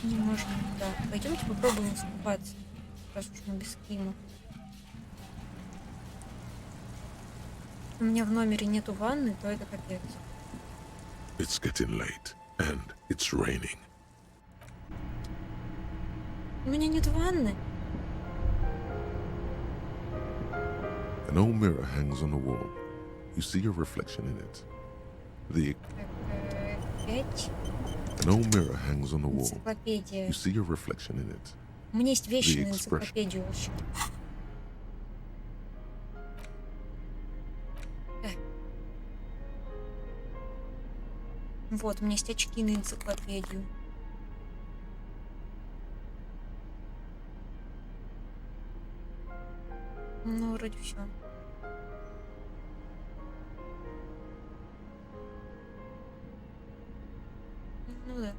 Не можем, да. Пойдемте попробуем искупаться, раз уж мы без Кима. У меня в номере нету ванны, то это капец. It's getting late, and it's raining. У меня нет ванны. An old mirror hangs on the wall. You see your reflection in it. The Опять. An old mirror hangs on the wall. Энциклопедия. You see your reflection in it. У меня есть вещи The на энциклопедию вообще. Вот, у меня есть очки на энциклопедию. Ну, вроде все. Ну да.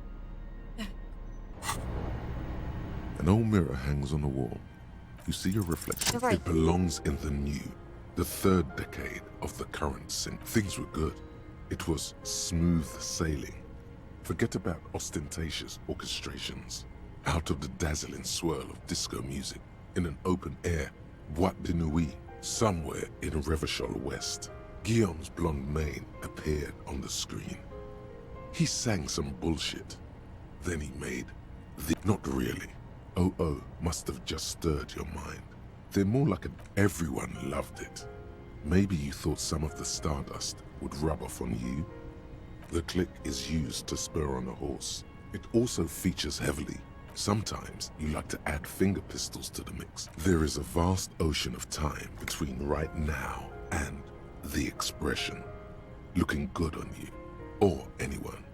An old mirror hangs on the wall. You see your reflection. Давай. It belongs in the new, the third decade of the current century. Things were good. It was smooth sailing. Forget about ostentatious orchestrations. Out of the dazzling swirl of disco music, in an open air, Boîte de Nuit, somewhere in Revachol West, Guillaume's blonde mane appeared on the screen. He sang some bullshit. Then he made the... Not really. Oh, must have just stirred your mind. They're more like everyone loved it. Maybe you thought some of the stardust would rub off on you. The click is used to spur on a horse. It also features heavily. Sometimes you like to add finger pistols to the mix. There is a vast ocean of time between right now and the expression. Looking good on you, or anyone.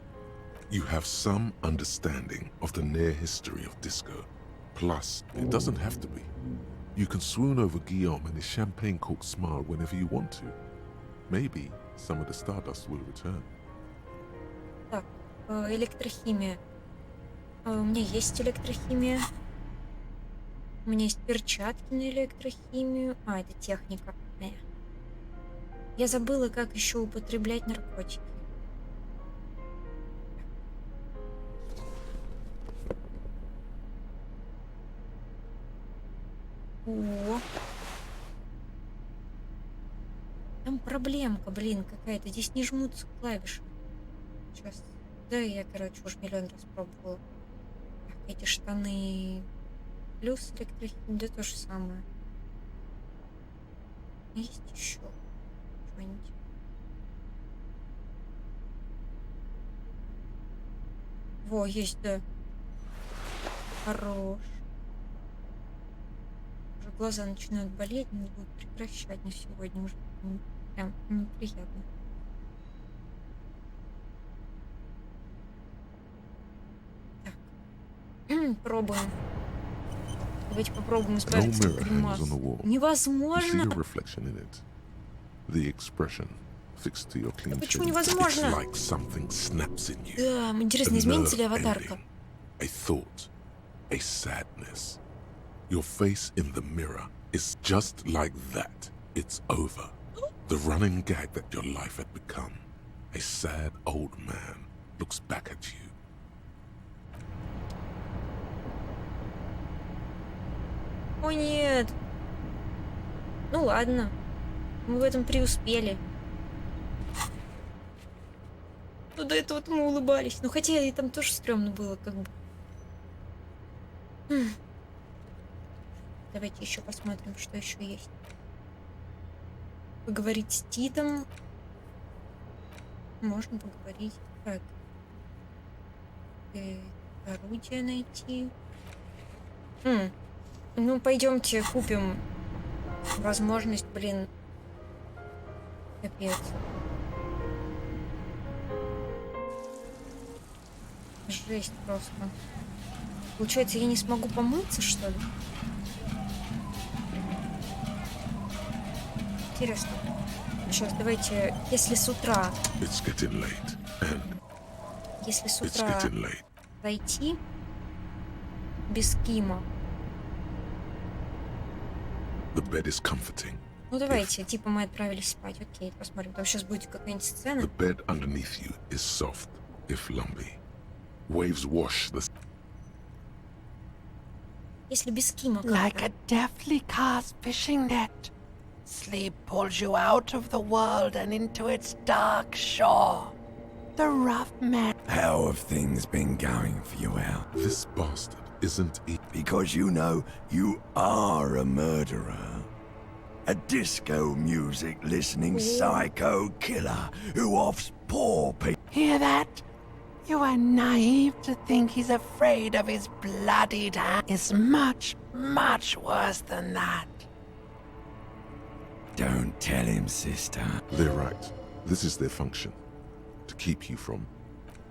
You have some understanding of the near history of disco. Plus, it doesn't have to be. You can swoon over Guillaume and his champagne-corked smile whenever you want to. Maybe some of the stardust will return. Так, электрохимия. У меня есть электрохимия. У меня есть перчатки на электрохимию. А, это техника. Я забыла, как еще употреблять наркотики. О. Там проблемка, блин, какая-то. Здесь не жмутся клавиши. Сейчас. Да, я, короче, уж миллион раз пробовала. Так, эти штаны. Плюс электрохимия, да то же самое. Есть еще что-нибудь. Во, есть, да. Хорош. Уже глаза начинают болеть, не будут прекращать на сегодня. Уже прям неприятно. Так. Пробуем. Давайте попробуем избавиться от гримас. Невозможно! Да почему невозможно? Да, интересно, изменится ли аватарка? Your face in the mirror is just like that. It's over. The running gag that your life had become. A sad old man looks back at you. О нет! Ну ладно, мы в этом преуспели. Ну, до этого мы улыбались. Ну, хотя и там тоже стрёмно было, как бы. Давайте еще посмотрим, что еще есть. Поговорить с Титом. Можно поговорить. Так. Орудие найти. Ну, пойдемте купим возможность, блин. Капец. Жесть просто. Получается, я не смогу помыться, что ли? Интересно. Сейчас, давайте, если с утра... It's getting late, and Если с it's утра getting late. зайти без Кима. The bed is comforting. Ну, давайте, типа мы отправились спать. Окей, посмотрим. Там сейчас будет какая-нибудь сцена. The bed underneath you is soft, if lumpy. Waves wash the... Если без Кима Like a deftly cast fishing net. Sleep pulls you out of the world and into its dark shore. The rough man. How have things been going for you, Al? This bastard isn't Because you know you are a murderer. A disco music listening psycho killer who offs poor people. Hear that? You are naive to think he's afraid of his bloodied hand. It's much, much worse than that. Don't tell him, sister. They're right. This is their function. To keep you from...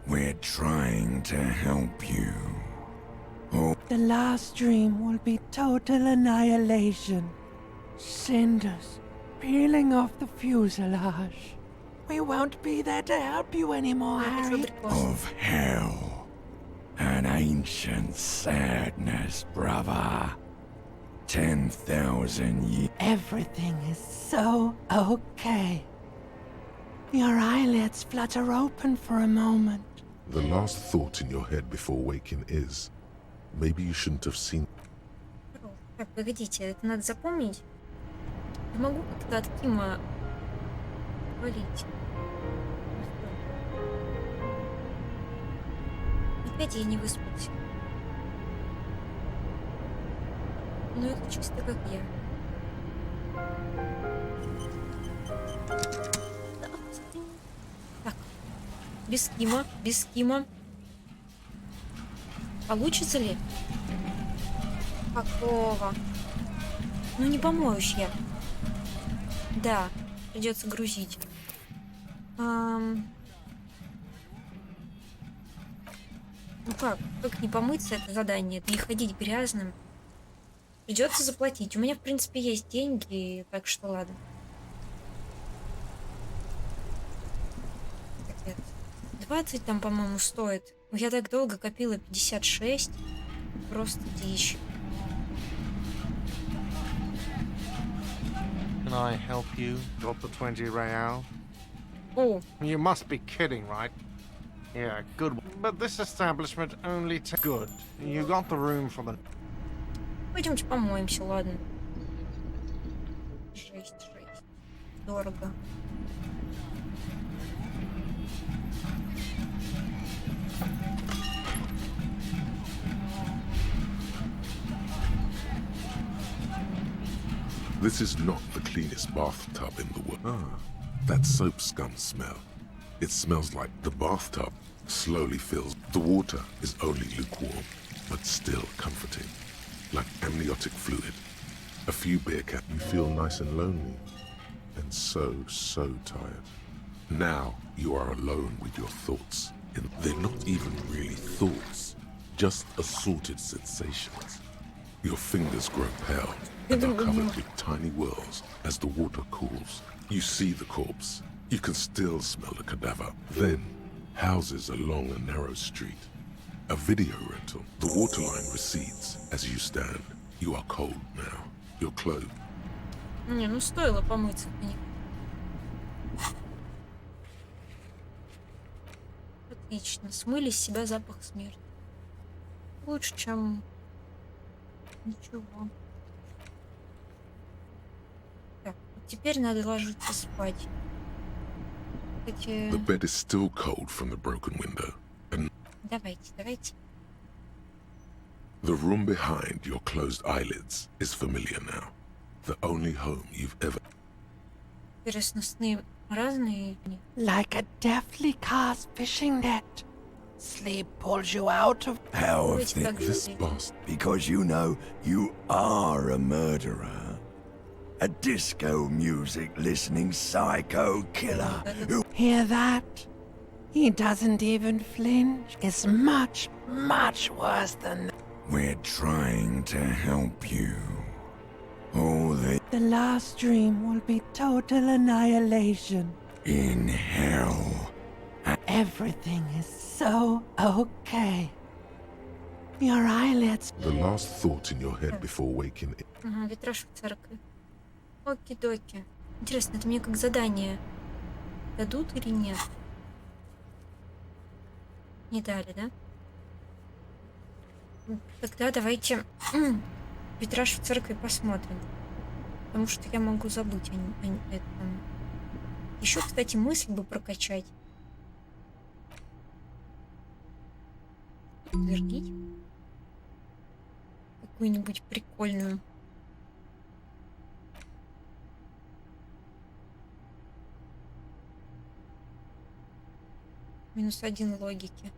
We're trying to help you. Oh. The last dream will be total annihilation. Cinders peeling off the fuselage. We won't be there to help you anymore, Harry. Of hell. An ancient sadness, brother. 10,000 years. Everything is so okay. Your eyelids flutter open for a moment. The last thought in your head before waking is... Maybe you shouldn't have seen... Так, погодите, это надо запомнить. Я могу как-то от Кима валить. Опять я не выспался. Ну это чисто как я. Так. Без Кима, без Кима. Получится ли? Какого? Ну не помоюсь я. Да, придется грузить. Ну как не помыться это задание? Это не ходить грязным. Придется заплатить. У меня, в принципе, есть деньги, так что ладно. 20 там, по-моему, стоит. Я так долго копила 56. Просто дичь. Can I help you? Got the 20 real? Oh. You must be kidding, right? Yeah, good. But this establishment only good. You got the room for the... Пойдемте помоемся, ладно. Жесть. Дорого. This is not the cleanest bathtub in the world. That soap scum smell. It smells like the bathtub slowly fills. The water is only lukewarm, but still comforting. Like amniotic fluid. A few beer cans. You feel nice and lonely. And so tired. Now you are alone with your thoughts. And they're not even really thoughts. Just assorted sensations. Your fingers grow pale and are covered with tiny whirls as the water cools. You see the corpse. You can still smell the cadaver. Then, houses along a narrow street. A video rental. The waterline recedes as you stand. You are cold now. You're clothed. Не, ну стоило помыться. Отлично. Смыли с себя запах смерти. Лучше, чем... Ничего. Так, теперь надо ложиться спать. The bed is still cold from the broken window, and Давайте. the room behind your closed eyelids is familiar now. The only home you've ever... Интересно, сны разные? Like a deftly cast fishing net. Sleep pulls you out of... How Wait, think This bastard... Because you know you are a murderer. A disco music listening psycho killer who... Hear that? He doesn't even flinch. It's much, much worse than... We're trying to help you. The last dream will be total annihilation. In hell. Everything is so okay. Your eyelids... The last thought in your head before waking... Ага, витраж в церкви. Оки-доки. Интересно, это мне как задание дадут или нет? Не дали, да? Тогда давайте витраж в церкви посмотрим. Потому что я могу забыть о этом. Еще, кстати, мысль бы прокачать. Подтвердить. Какую-нибудь прикольную. -1 логики.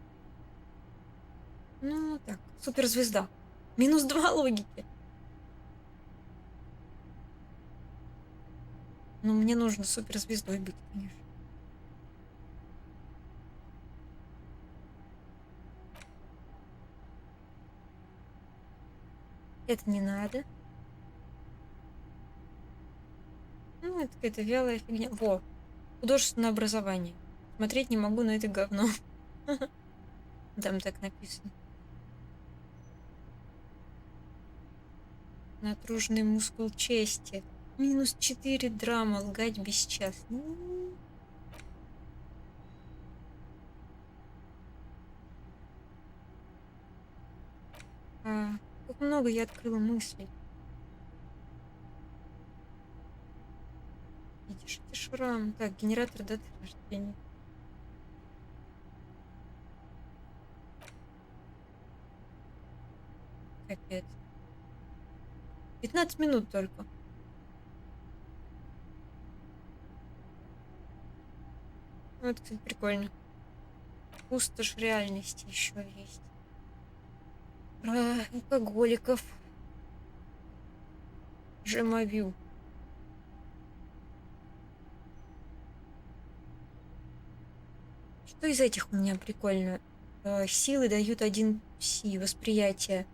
Ну, так, суперзвезда. -2 логики. Ну, мне нужно суперзвездой быть, конечно. Это не надо. Ну, это какая-то вялая фигня. Во, художественное образование. Смотреть не могу на это говно. Там так написано. Натруженный мускул чести. -4 драма. Лгать бесчастно. Как много я открыла мыслей. Видишь, это шрам. Так, генератор даты рождения. Капец. 15 минут только. Ну, это, кстати, прикольно. Пустошь реальности еще есть. Про алкоголиков. Жемовью. Что из этих у меня прикольно? Силы дают 1 пси. Восприятие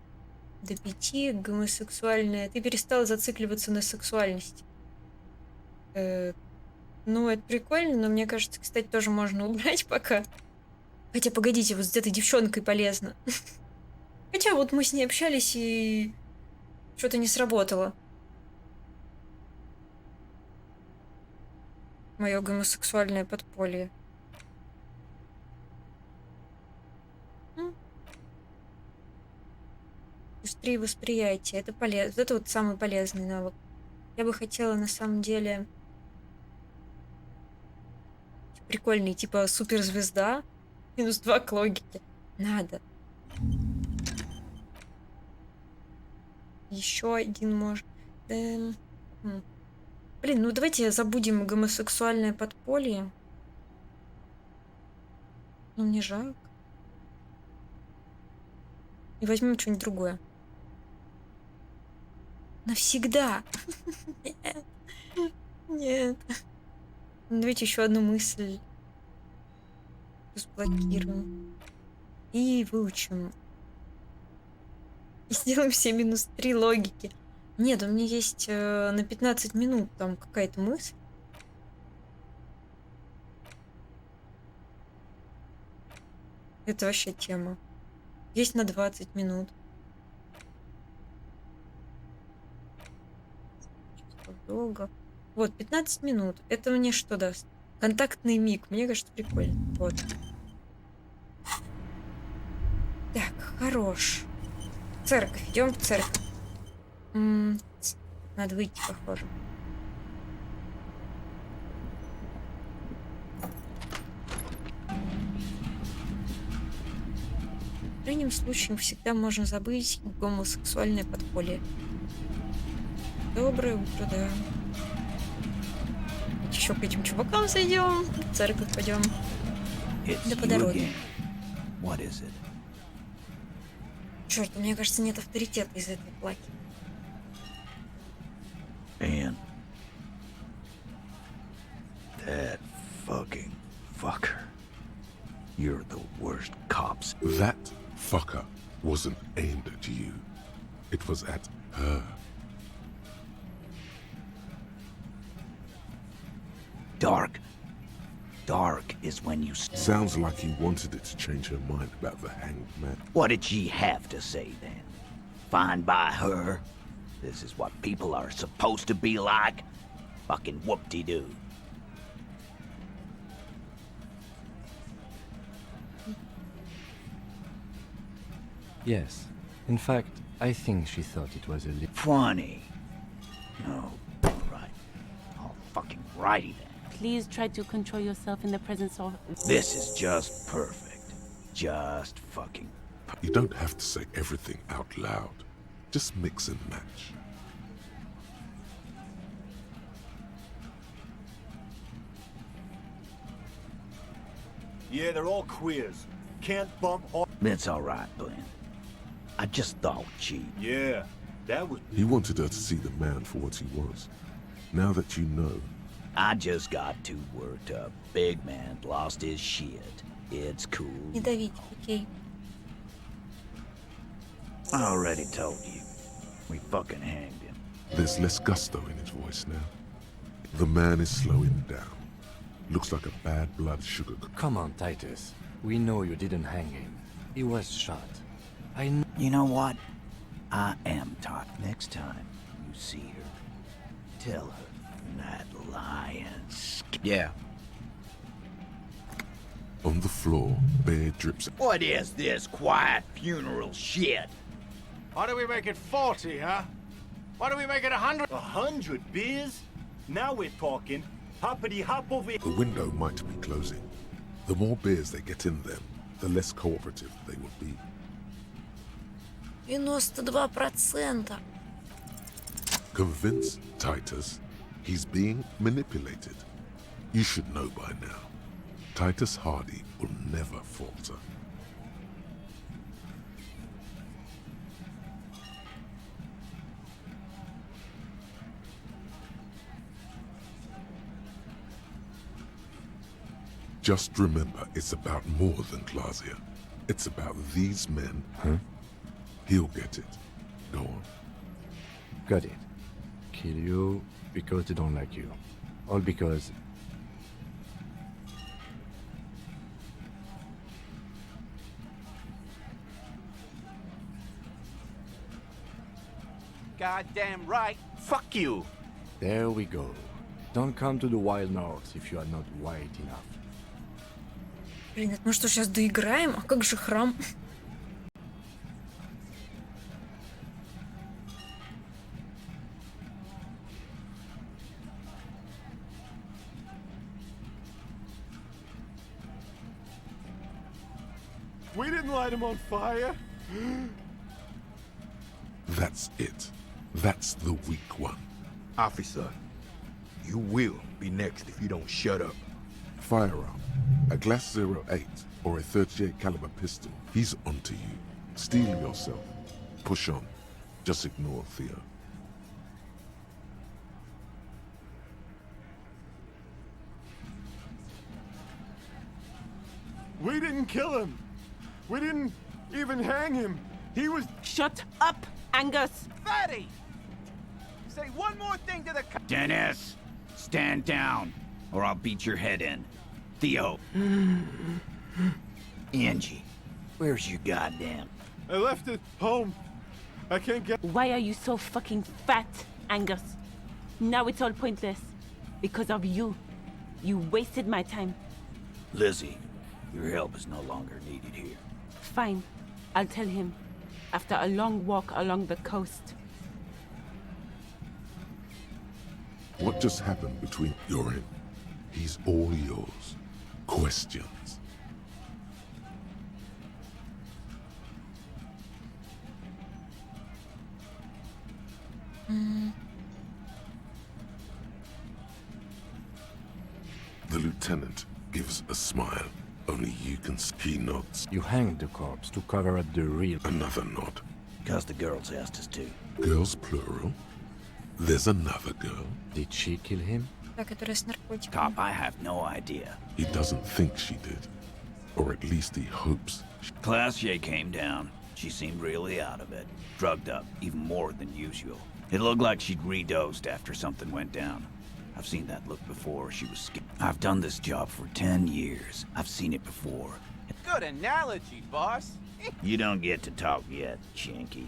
до 5. Гомосексуальное. Ты перестала зацикливаться на сексуальности. Ну, это прикольно, но мне кажется, кстати, тоже можно убрать пока. Хотя, погодите, вот с этой девчонкой полезно. Хотя вот мы с ней общались, и что-то не сработало. Мое гомосексуальное подполье. Быстрее восприятие. Это полезно. Это вот самый полезный навык. Я бы хотела на самом деле прикольный, типа суперзвезда. -2 к логике. Надо. Еще один может. Блин, ну давайте забудем гомосексуальное подполье. Ну, мне жалко. И возьмем что-нибудь другое. Навсегда. Нет. Нет. Давайте еще одну мысль разблокируем. И выучим. И сделаем все -3 логики. Нет, у меня есть на 15 минут там какая-то мысль. Это вообще тема. Есть на 20 минут. Что-то долго. Вот, 15 минут. Это мне что даст? Контактный миг. Мне кажется, прикольно. Вот. Так, хорош. Церковь. Идем в церковь. Надо выйти, похоже. В крайнем случае всегда можно забыть гомосексуальное подполье. Доброе утро, да. Еще к этим чувакам зайдем, в церковь пойдем. Да по дороге. Черт, мне кажется, нет авторитета из-за этой плаки. And that fucking fucker. You're the worst cops. That fucker wasn't aimed at you. It was at her. Dark. Dark is when you... Sounds like he wanted it to change her mind about the hanged man. What did she have to say then? Fine by her? This is what people are supposed to be like? Fucking whoop-de-doo. Yes. In fact, I think she thought it was a little... Funny. No. Right. All fucking righty then. Please try to control yourself in the presence of... This is just perfect. Just fucking... You don't have to say everything out loud. Just mix and match. Yeah, they're all queers. Can't bump off. It's all right, Glenn. I just thought she... Yeah, that was... He wanted her to see the man for what he was. Now that you know... I just got too worked up. Big man lost his shit. It's cool. Не давите, окей. I already told you. We fucking hanged him. There's less gusto in his voice now. The man is slowing down. Looks like a bad blood sugar. Come on, Titus. We know you didn't hang him. He was shot. I know. You know what? I am taught. Next time you see her, tell her that lion. Yeah. On the floor, bear drips. What is this quiet funeral shit? Why do we make it 40, huh? Why do we make it 100? 100 beers? Now we're talking. Hoppity hop over here. The window might be closing. The more beers they get in them, the less cooperative they will be. 92%. Convince Titus he's being manipulated. You should know by now. Titus Hardy will never falter. Just remember, it's about more than Glasia. It's about these men. Huh? He'll get it. Go on. Got it. Kill you because they don't like you. All because... Goddamn right. Fuck you. There we go. Don't come to the wild north if you are not white enough. Блин, это мы что, сейчас доиграем? А как же храм? We didn't light him on fire. That's it. That's the weak one. Officer, you will be next if you don't shut up. Firearm, a Glass 08 or a 38 caliber pistol. He's onto you. Steel yourself. Push on. Just ignore Theo. We didn't kill him. We didn't even hang him. He was... Shut up, Angus! Fatty! Say one more thing to the... Dennis, stand down, or I'll beat your head in. Theo. Angie, where's your goddamn... I left it home. I can't get... Why are you so fucking fat, Angus? Now it's all pointless. Because of you. You wasted my time. Lizzie, your help is no longer needed here. Fine. I'll tell him. After a long walk along the coast. What just happened between you're in? He's all yours. Questions. The lieutenant gives a smile. Only you can see. He nods. You hanged the corpse to cover up the real... Another nod. Because the girls asked us to. Girls plural? There's another girl. Did she kill him? Та, которая с наркотиками. Cop, I have no idea. He doesn't think she did. Or at least he hopes. Classier came down. She seemed really out of it. Drugged up, even more than usual. It looked like she'd redosed after something went down. I've seen that look before. She was scared. I've done this job for 10 years. I've seen it before. Good analogy, boss. You don't get to talk yet, Shanky.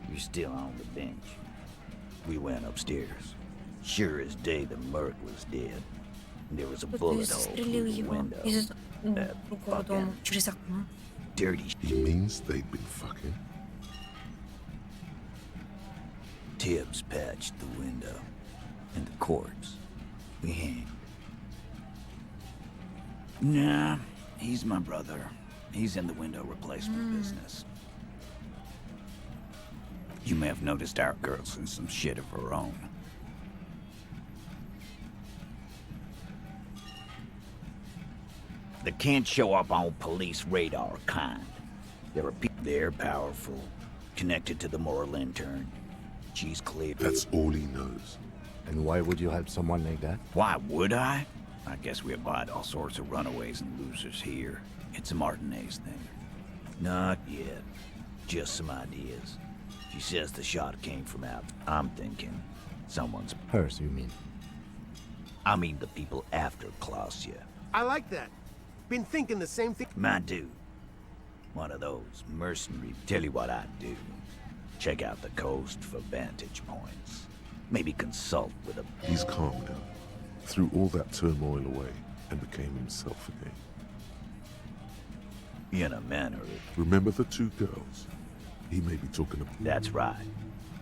You're still on the bench. We went upstairs. Sure as day the merc was dead. There was a bullet hole through the window. Другого дома, через окно. Dirty. He means they'd been fucking. Tibbs patched the window. And the corpse. We hang. Nah, he's my brother. He's in the window replacement business. You may have noticed our girl's in some shit of her own. They can't show up on police radar kind. They're powerful. Connected to the moral intern. She's clear. That's all he knows. And why would you help someone like that? Why would I? I guess we abide all sorts of runaways and losers here. It's a Martinez thing. Not yet. Just some ideas. She says the shot came from out. I'm thinking someone's... Hers, you mean? I mean the people after Clausia. I like that. Been thinking the same thing. My dude. One of those mercenary... Tell you what I'd do. Check out the coast for vantage points. Maybe consult with a... He's calm now. Threw all that turmoil away and became himself again. In a manner. Remember the two girls? He may be talking about... That's right.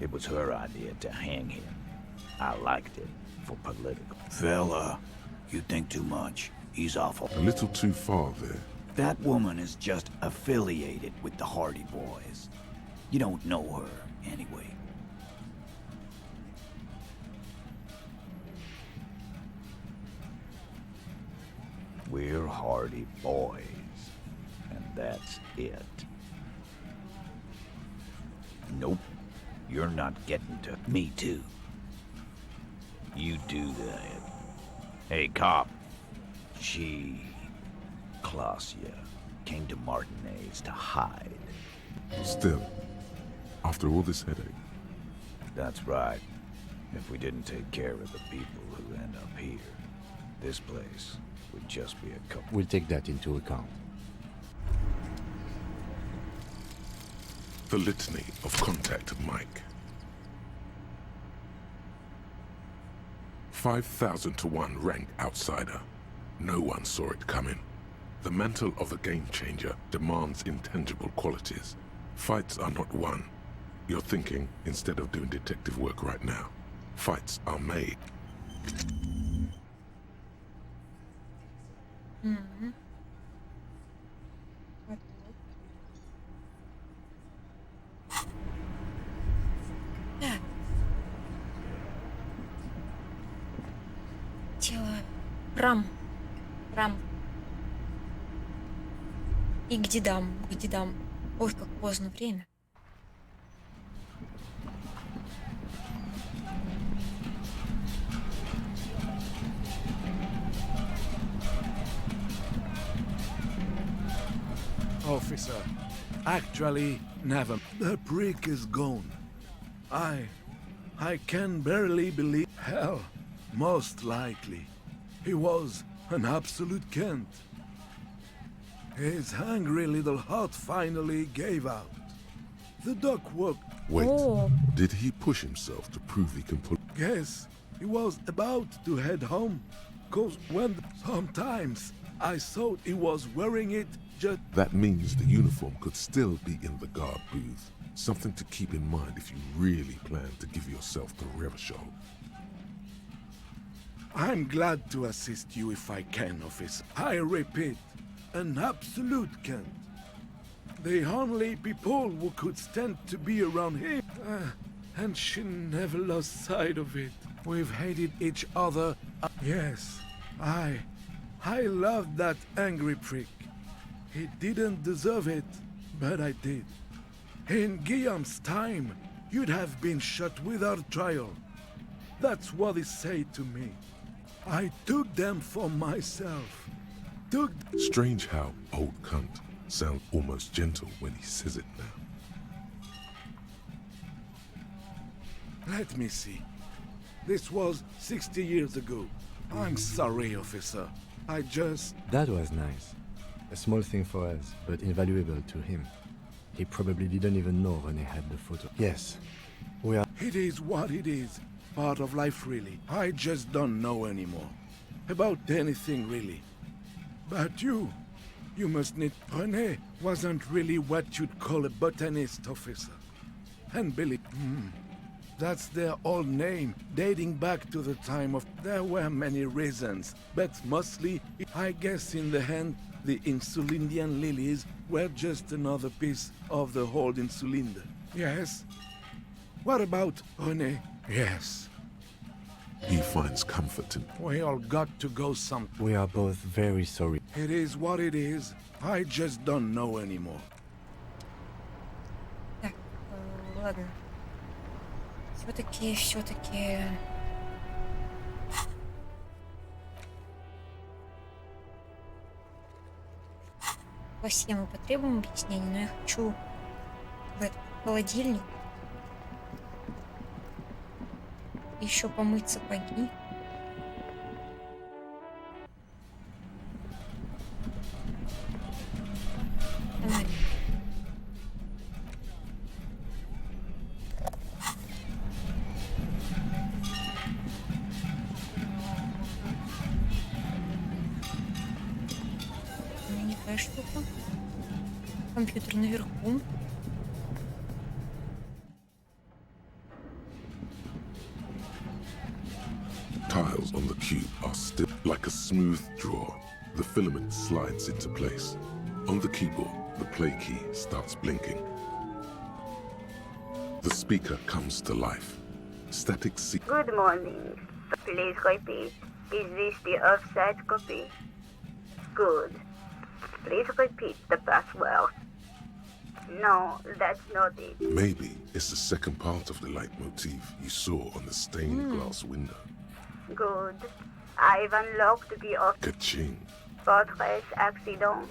It was her idea to hang him. I liked it for political. Fella, you think too much. He's awful. A little too far there. That woman is just affiliated with the Hardy Boys. You don't know her, anyway. We're Hardy Boys. And that's it. Nope. You're not getting to... Me too. You do that. Hey, cop. She... Clausia came to Martinez to hide. Still, after all this headache. That's right. If we didn't take care of the people who end up here, this place would just be a couple... We'll take that into account. The litany of contact Mike. 5,000 to 1 rank outsider. No one saw it coming. The mantle of the game changer demands intangible qualities. Fights are not won. You're thinking instead of doing detective work right now. Fights are made. Так. Тело. Рам. И где дам? Ой, как поздно время. Officer, actually, never. The prick is gone. I can barely believe. Hell, most likely. He was an absolute Kent. His hungry little heart finally gave out. The duck worked. Wait, did he push himself to prove he can pull? Yes, he was about to head home. Cause sometimes I thought he was wearing it just... That means the uniform could still be in the guard booth. Something to keep in mind if you really plan to give yourself to Revachol. I'm glad to assist you if I can, officer. I repeat, an absolute Kent. The only people who could stand to be around him. and she never lost sight of it. We've hated each other. Yes, I loved that angry prick. He didn't deserve it, but I did. In Guillaume's time, you'd have been shot without trial. That's what he said to me. I took them for myself. Strange how old cunt sounds almost gentle when he says it now. Let me see. This was 60 years ago. I'm sorry, officer. That was nice. A small thing for us, but invaluable to him. He probably didn't even know René had the photo. Yes, we are... It is what it is. Part of life, really. I just don't know anymore. About anything, really. But you must need... René wasn't really what you'd call a botanist, officer. And Billy... That's their old name, dating back to the time of... There were many reasons, but mostly, I guess in the end, the Insulindian lilies were just another piece of the whole Insulinda. Yes? What about René? Yes. He finds comfort in... We all got to go some... We are both very sorry. It is what it is. I just don't know anymore. Так, ладно. Все-таки... По всем мы потребуем объяснений, но я хочу в этот холодильник еще помыть сапоги. Давай. Такая штука. Компьютер наверху. Tiles on the cube are stiff like a smooth draw. The filament slides into place. On the keyboard, the play key starts blinking. The speaker comes to life. Static Good morning. Please repeat. Is this the offset copy? Good. Please repeat the password. No, that's not it. Maybe it's the second part of the leitmotif you saw on the stained glass window. Good. I've unlocked the off... Ka-ching. Fortress accident.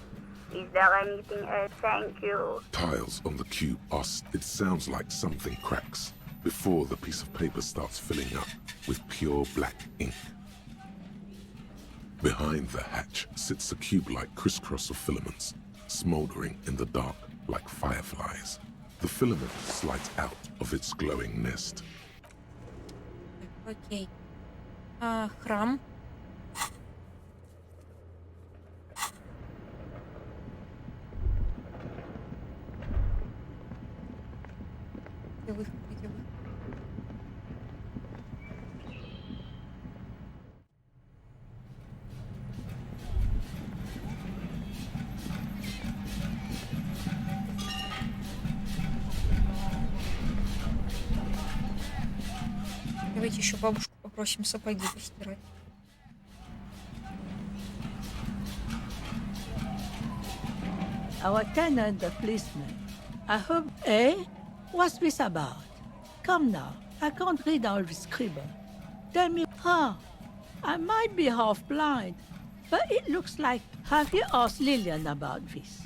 Is there anything else? Thank you. Tiles on the cube are... It sounds like something cracks before the piece of paper starts filling up with pure black ink. Behind the hatch sits a cube-like crisscross of filaments, smoldering in the dark like fireflies. The filament slides out of its glowing nest. Окей. Храм. Где выход? Где выход? Давайте еще бабушку попросим сапоги постирать. Our tenant, the policeman. I hope... Eh? What's this about? Come now, I can't read all this scribble. Tell me... I might be half blind, but it looks like... Have you asked Lillian about this?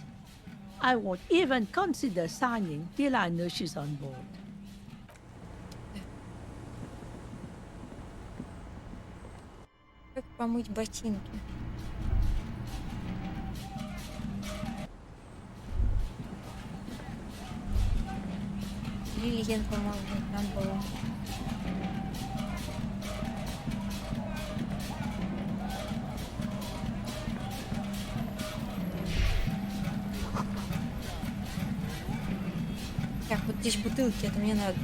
I won't even consider signing till I know she's on board. Как помыть ботинки? Лилиен, по-моему, там было. Так, вот здесь бутылки, это мне надо.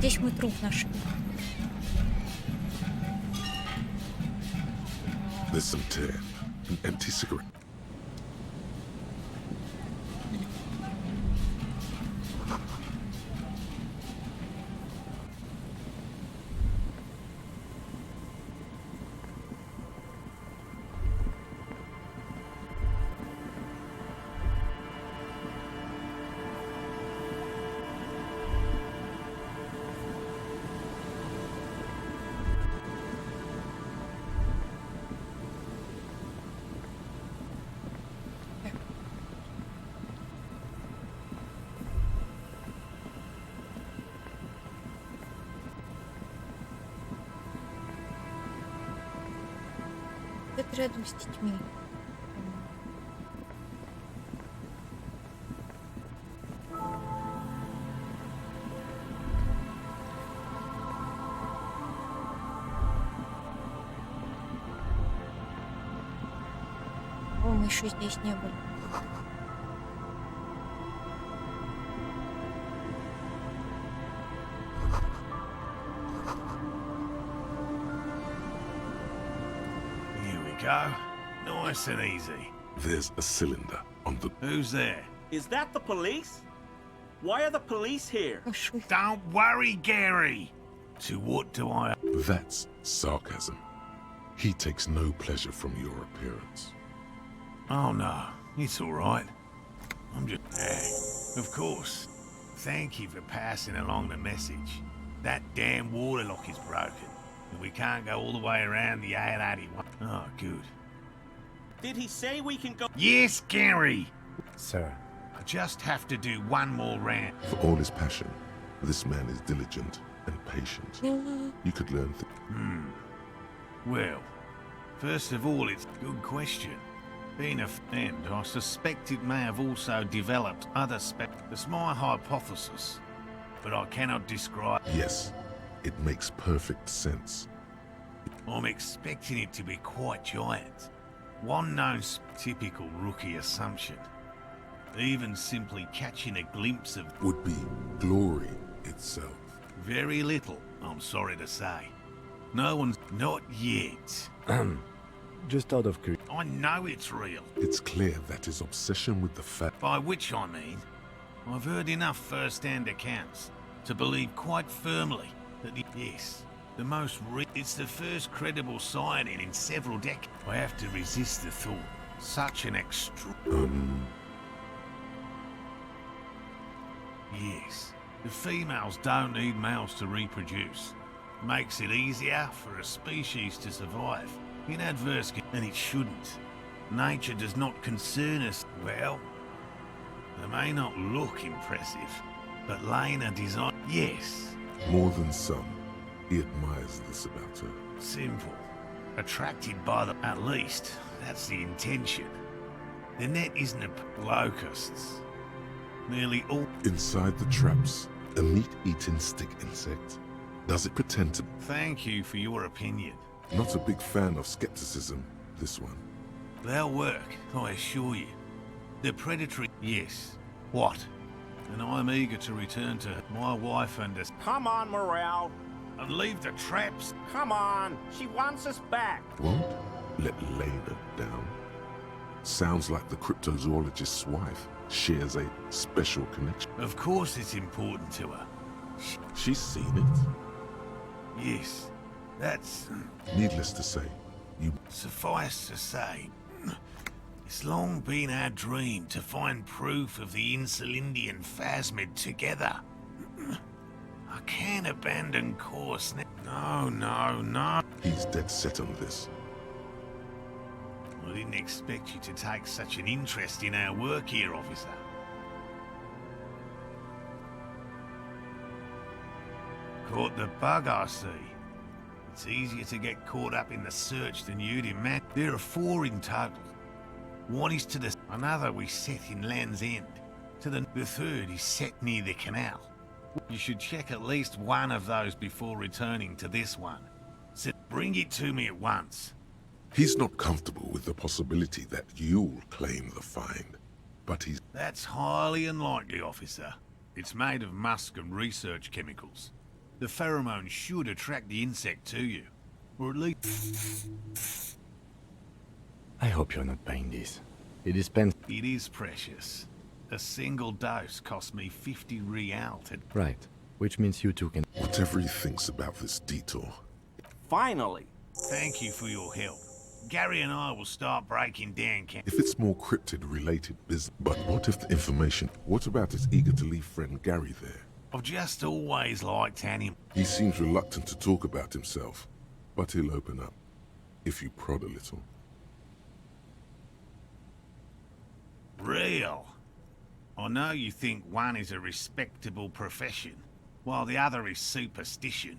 Здесь мы труп нашли. There's some tin, an empty cigarette. Это рядом с детьми. О, мы еще здесь не были. Go. Nice and easy. There's a cylinder on the... Who's there? Is that the police? Why are the police here? Don't worry, Gary. To what do I... That's sarcasm. He takes no pleasure from your appearance. Oh, no. It's all right. I'm just... of course. Thank you for passing along the message. That damn water lock is broken. And we can't go all the way around the A81. Oh, good. Did he say we can go? Yes, Gary! Sir. I just have to do one more round. For all his passion, this man is diligent and patient. You could learn Well, first of all, it's a good question. Being a friend, I suspect it may have also developed other It's my hypothesis, but I cannot describe... Yes, it makes perfect sense. I'm expecting it to be quite giant. One known typical rookie assumption. Even simply catching a glimpse of... Would be glory itself. Very little, I'm sorry to say. No one's... not yet. Just out of curiosity. I know it's real. It's clear that his obsession with the fact... By which I mean, I've heard enough first-hand accounts to believe quite firmly that yes, the most it's the first credible sighting in several decades. I have to resist the thought. Such an Yes, the females don't need males to reproduce. Makes it easier for a species to survive in adverse and it shouldn't. Nature does not concern us. Well, they may not look impressive, but Lena design... Yes. More than some. He admires this about her. Simple. Attracted by the... At least, that's the intention. The net isn't a... Locusts. Nearly all... Inside the traps, a meat-eating stick insect. Does it pretend to... Thank you for your opinion. Not a big fan of skepticism, this one. They'll work, I assure you. The predatory... Yes. What? And I'm eager to return to my wife and us. Come on, Morale. And leave the traps. Come on. She wants us back. Won't let Lena down. Sounds like the cryptozoologist's wife shares a special connection. Of course it's important to her. She's seen it. Yes. That's... Needless to say, you... Suffice to say, it's long been our dream to find proof of the Insulindian phasmid together. I can't abandon course now. No. He's dead set on this. I didn't expect you to take such an interest in our work here, officer. Caught the bug, I see. It's easier to get caught up in the search than you'd imagine. There are 4 in total. One is to the... Another we set in Land's End. The third is set near the canal. You should check at least one of those before returning to this one. So bring it to me at once. He's not comfortable with the possibility that you'll claim the find, but he's... That's highly unlikely, officer. It's made of musk and research chemicals. The pheromone should attract the insect to you. Or at least... I hope you're not buying this. It is pen. It is precious. A single dose cost me 50 real to... Right. Which means you two can... Whatever he thinks about this detour. Finally! Thank you for your help. Gary and I will start breaking down camp. If it's more cryptid-related business... But what if the information... What about his eager-to-leave friend Gary there? I've just always liked animals. He seems reluctant to talk about himself, but he'll open up, if you prod a little. Real. I know you think one is a respectable profession, while the other is superstition.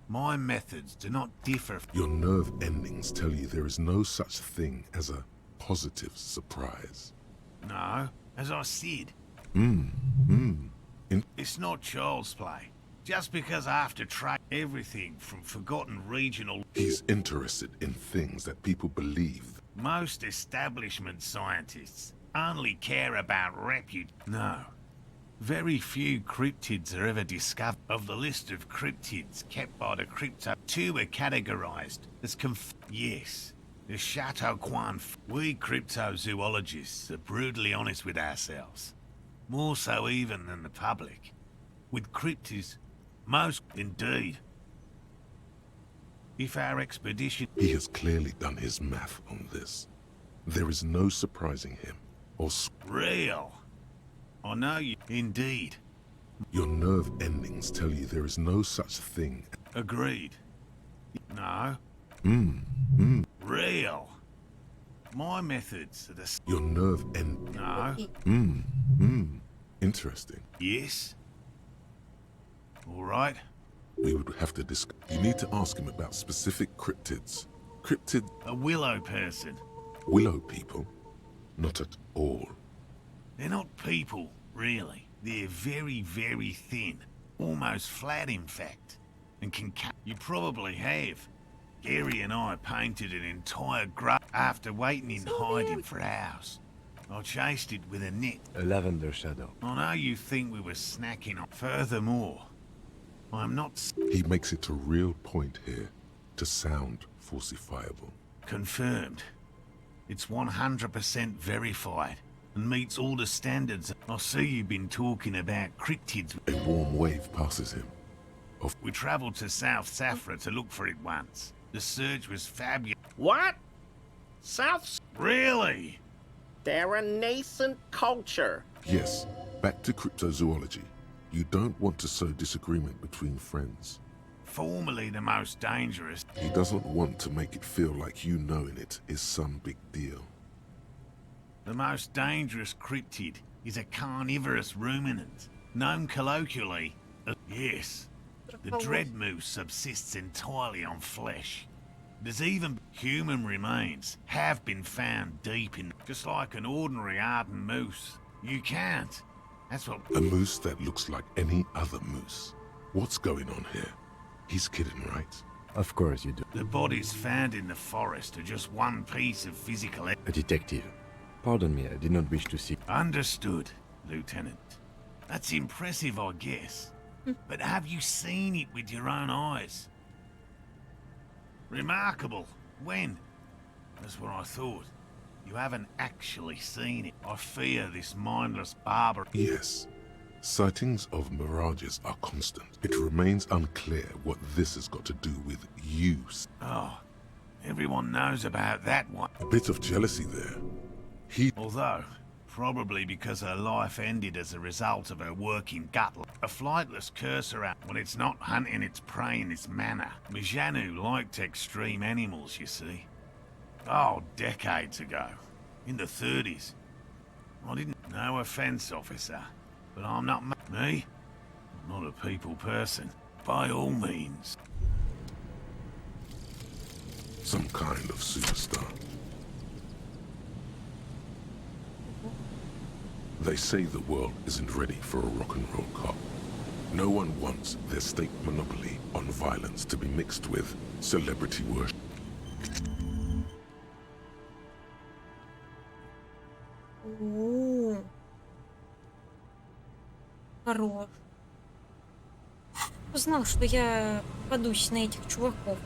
My methods do not differ. Your nerve endings tell you there is no such thing as a positive surprise. No, as I said, it's not child's play. Just because I have to try everything from forgotten regional... He's interested in things that people believe. Most establishment scientists only care about repute. No. Very few cryptids are ever discovered. Of the list of cryptids kept by the crypto, 2 are categorized as Yes, the Chateau Quan. We cryptozoologists are brutally honest with ourselves. More so even than the public. With cryptids, most indeed. If our expedition... He has clearly done his math on this. There is no surprising him. Or... Real. I know you... Indeed. Your nerve endings tell you there is no such thing. Agreed. No. Real. My methods are the... Your nerve end... No. Interesting. Yes. All right. We would have to discuss... You need to ask him about specific cryptids. Cryptid... A willow person. Willow people? Not at all. They're not people, really. They're very, very thin. Almost flat, in fact. And can cut... You probably have. Gary and I painted an entire grove after waiting in hiding for hours. I chased it with a net. A lavender shadow. I know you think we were snacking on... Furthermore, I'm not... He makes it a real point here to sound falsifiable. Confirmed. It's 100% verified and meets all the standards. I see you've been talking about cryptids. A warm wave passes him. We travelled to South Safra to look for it once. The search was fabulous. What? South... Really? They're a nascent culture. Yes, back to cryptozoology. You don't want to sow disagreement between friends. Formerly the most dangerous. He doesn't want to make it feel like you knowing it is some big deal. The most dangerous cryptid is a carnivorous ruminant, known colloquially as... Yes, the dread moose subsists entirely on flesh. There's even human remains have been found deep in... Just like an ordinary ardent moose. You can't. That's what... A moose that looks like any other moose. What's going on here? He's kidding, right? Of course you do. The bodies found in the forest are just one piece of physical... A detective. Pardon me, I did not wish to see... Understood, Lieutenant. That's impressive, I guess. But have you seen it with your own eyes? Remarkable. When? That's what I thought. You haven't actually seen it. I fear this mindless barber... Yes. Sightings of mirages are constant. It remains unclear what this has got to do with use. Oh, everyone knows about that one. A bit of jealousy there. Although, probably because her life ended as a result of her work in Gutland. A flightless cursor out when it's not hunting its prey in this manner. Mijanu liked extreme animals, you see. Oh, decades ago. In the 30s. I didn't... No offense, officer. But I'm not... Me? I'm not a people person. By all means. Some kind of superstar. They say the world isn't ready for a rock and roll cop. No one wants their state monopoly on violence to be mixed with celebrity worship. О, хорош. Узнал, что я попадусь на этих чуваков.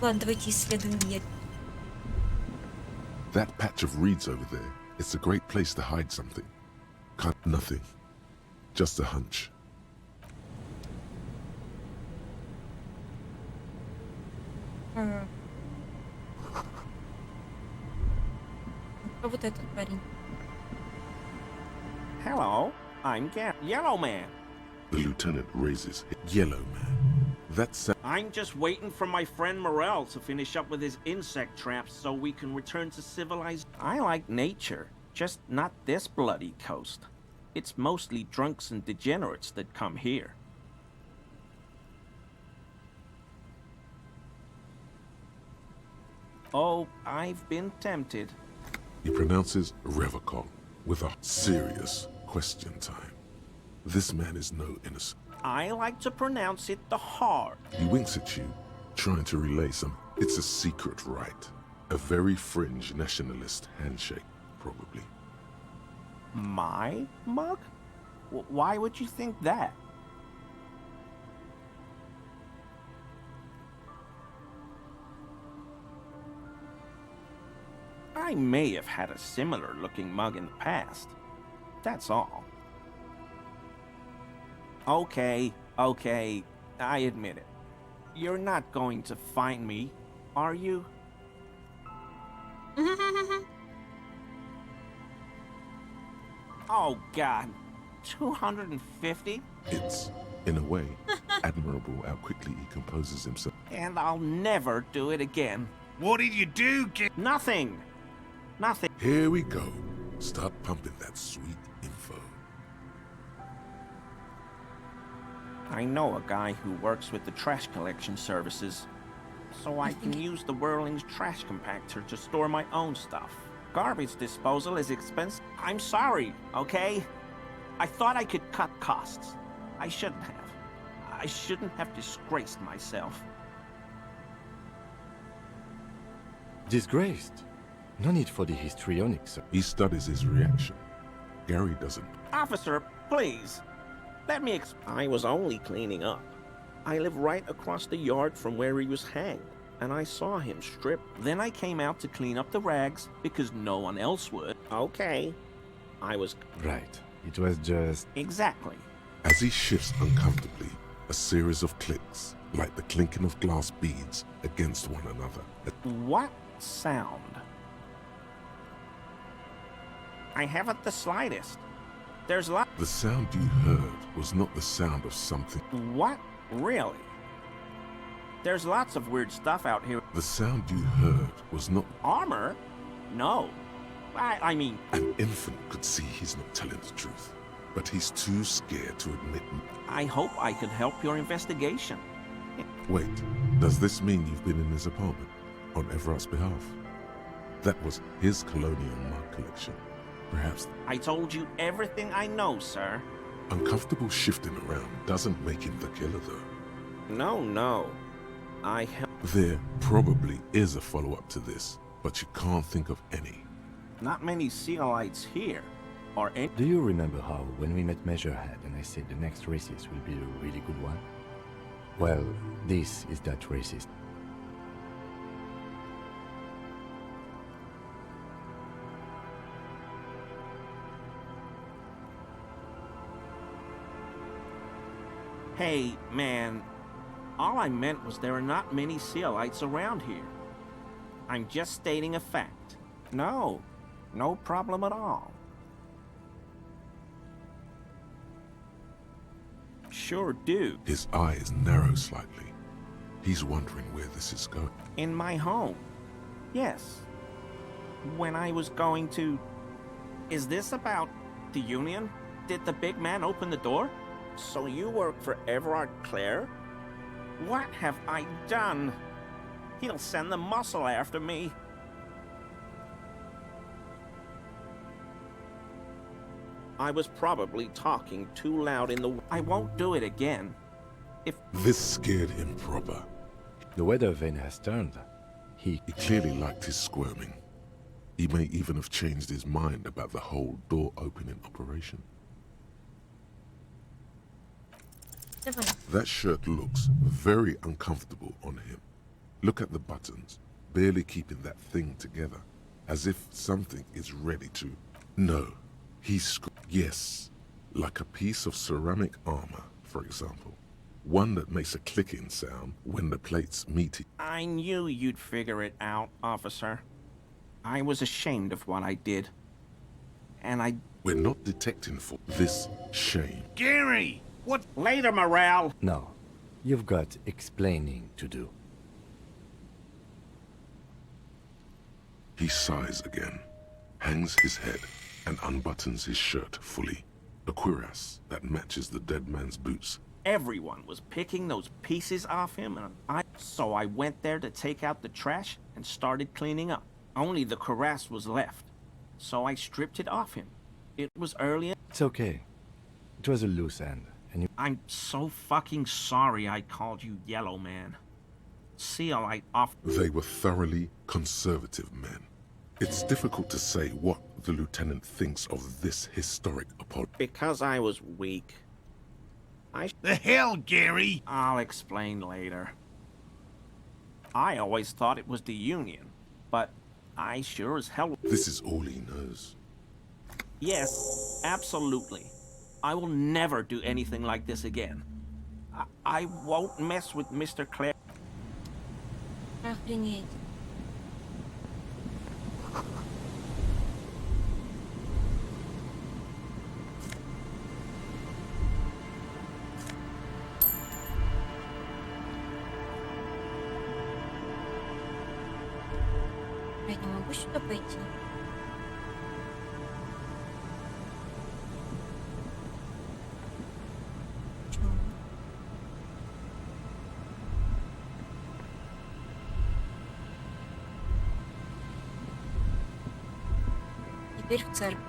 Ладно, давайте исследуем дверь. That patch of reeds over there, it's a great place to hide something. Nothing. Just a hunch. А вот этот парень. Hello, I'm Yellow Man. The lieutenant raises Yellow Man. That's I'm just waiting for my friend Morel to finish up with his insect traps so we can return to civilization. I like nature, just not this bloody coast. It's mostly drunks and degenerates that come here. Oh, I've been tempted. He pronounces Revocol with a serious question time. This man is no innocent. I like to pronounce it the hard. He winks at you, trying to relay some. It's a secret rite. A very fringe nationalist handshake, probably. My mug? Why would you think that? I may have had a similar looking mug in the past. That's all. Okay, I admit it. You're not going to find me, are you? Oh God, 250? It's, in a way, admirable how quickly he composes himself. And I'll never do it again. What did you do, Nothing. Nothing. Here we go. Start pumping that sweet info. I know a guy who works with the trash collection services, so I can use the Whirling's trash compactor to store my own stuff. Garbage disposal is expensive. I'm sorry, okay? I thought I could cut costs. I shouldn't have. I shouldn't have disgraced myself. Disgraced? No need for the histrionics. He studies his reaction. Gary doesn't. Officer, please. Let me I was only cleaning up. I live right across the yard from where he was hanged, and I saw him stripped. Then I came out to clean up the rags because no one else would. Okay. I was... Right. It was just... Exactly. As he shifts uncomfortably, a series of clicks, like the clinking of glass beads against one another. What sound? I haven't the slightest. There's a lot... The sound you heard was not the sound of something. What? Really? There's lots of weird stuff out here. The sound you heard was not... Armor? No. I mean... An infant could see he's not telling the truth, but he's too scared to admit... I hope I could help your investigation. Wait, does this mean you've been in his apartment, on Everart's behalf? That was his colonial mug collection. Perhaps... I told you everything I know, sir. Uncomfortable shifting around doesn't make him the killer, though. No. There probably is a follow-up to this, but you can't think of any. Not many Sealites here, or any... Do you remember how, when we met Measurehead and I said the next racist will be a really good one? Well, this is that racist. Hey, man. All I meant was there are not many Sealites around here. I'm just stating a fact. No problem at all. Sure do. His eyes narrow slightly. He's wondering where this is going. In my home. Yes. When I was going to... Is this about the Union? Did the big man open the door? So you work for Everard Clare? What have I done? He'll send the muscle after me. I was probably talking too loud in the... I won't do it again. If... This scared him proper. The weather vane has turned. He clearly liked his squirming. He may even have changed his mind about the whole door-opening operation. Давай. That shirt looks very uncomfortable on him. Look at the buttons, barely keeping that thing together, as if something is ready to... No, yes, like a piece of ceramic armor, for example. One that makes a clicking sound when the plates meet it. I knew you'd figure it out, officer. I was ashamed of what I did. And We're not detecting for this shame. Gary! What? Later, Morale! No, you've got explaining to do. He sighs again, hangs his head, and unbuttons his shirt fully. A cuirass that matches the dead man's boots. Everyone was picking those pieces off him, and so I went there to take out the trash and started cleaning up. Only the cuirass was left, so I stripped it off him. It was early. It's okay. It was a loose end, and you... I'm so fucking sorry I called you Yellow Man. Seal, They were thoroughly conservative men. It's difficult to say what the lieutenant thinks of this historic apology. Because I was weak. The hell, Gary? I'll explain later. I always thought it was the Union, but I sure as hell... This is all he knows. Yes, absolutely. I will never do anything like this again. I won't mess with Mr. Clare. Охренеть. Я не могу сюда пойти. Почему? Теперь в церковь.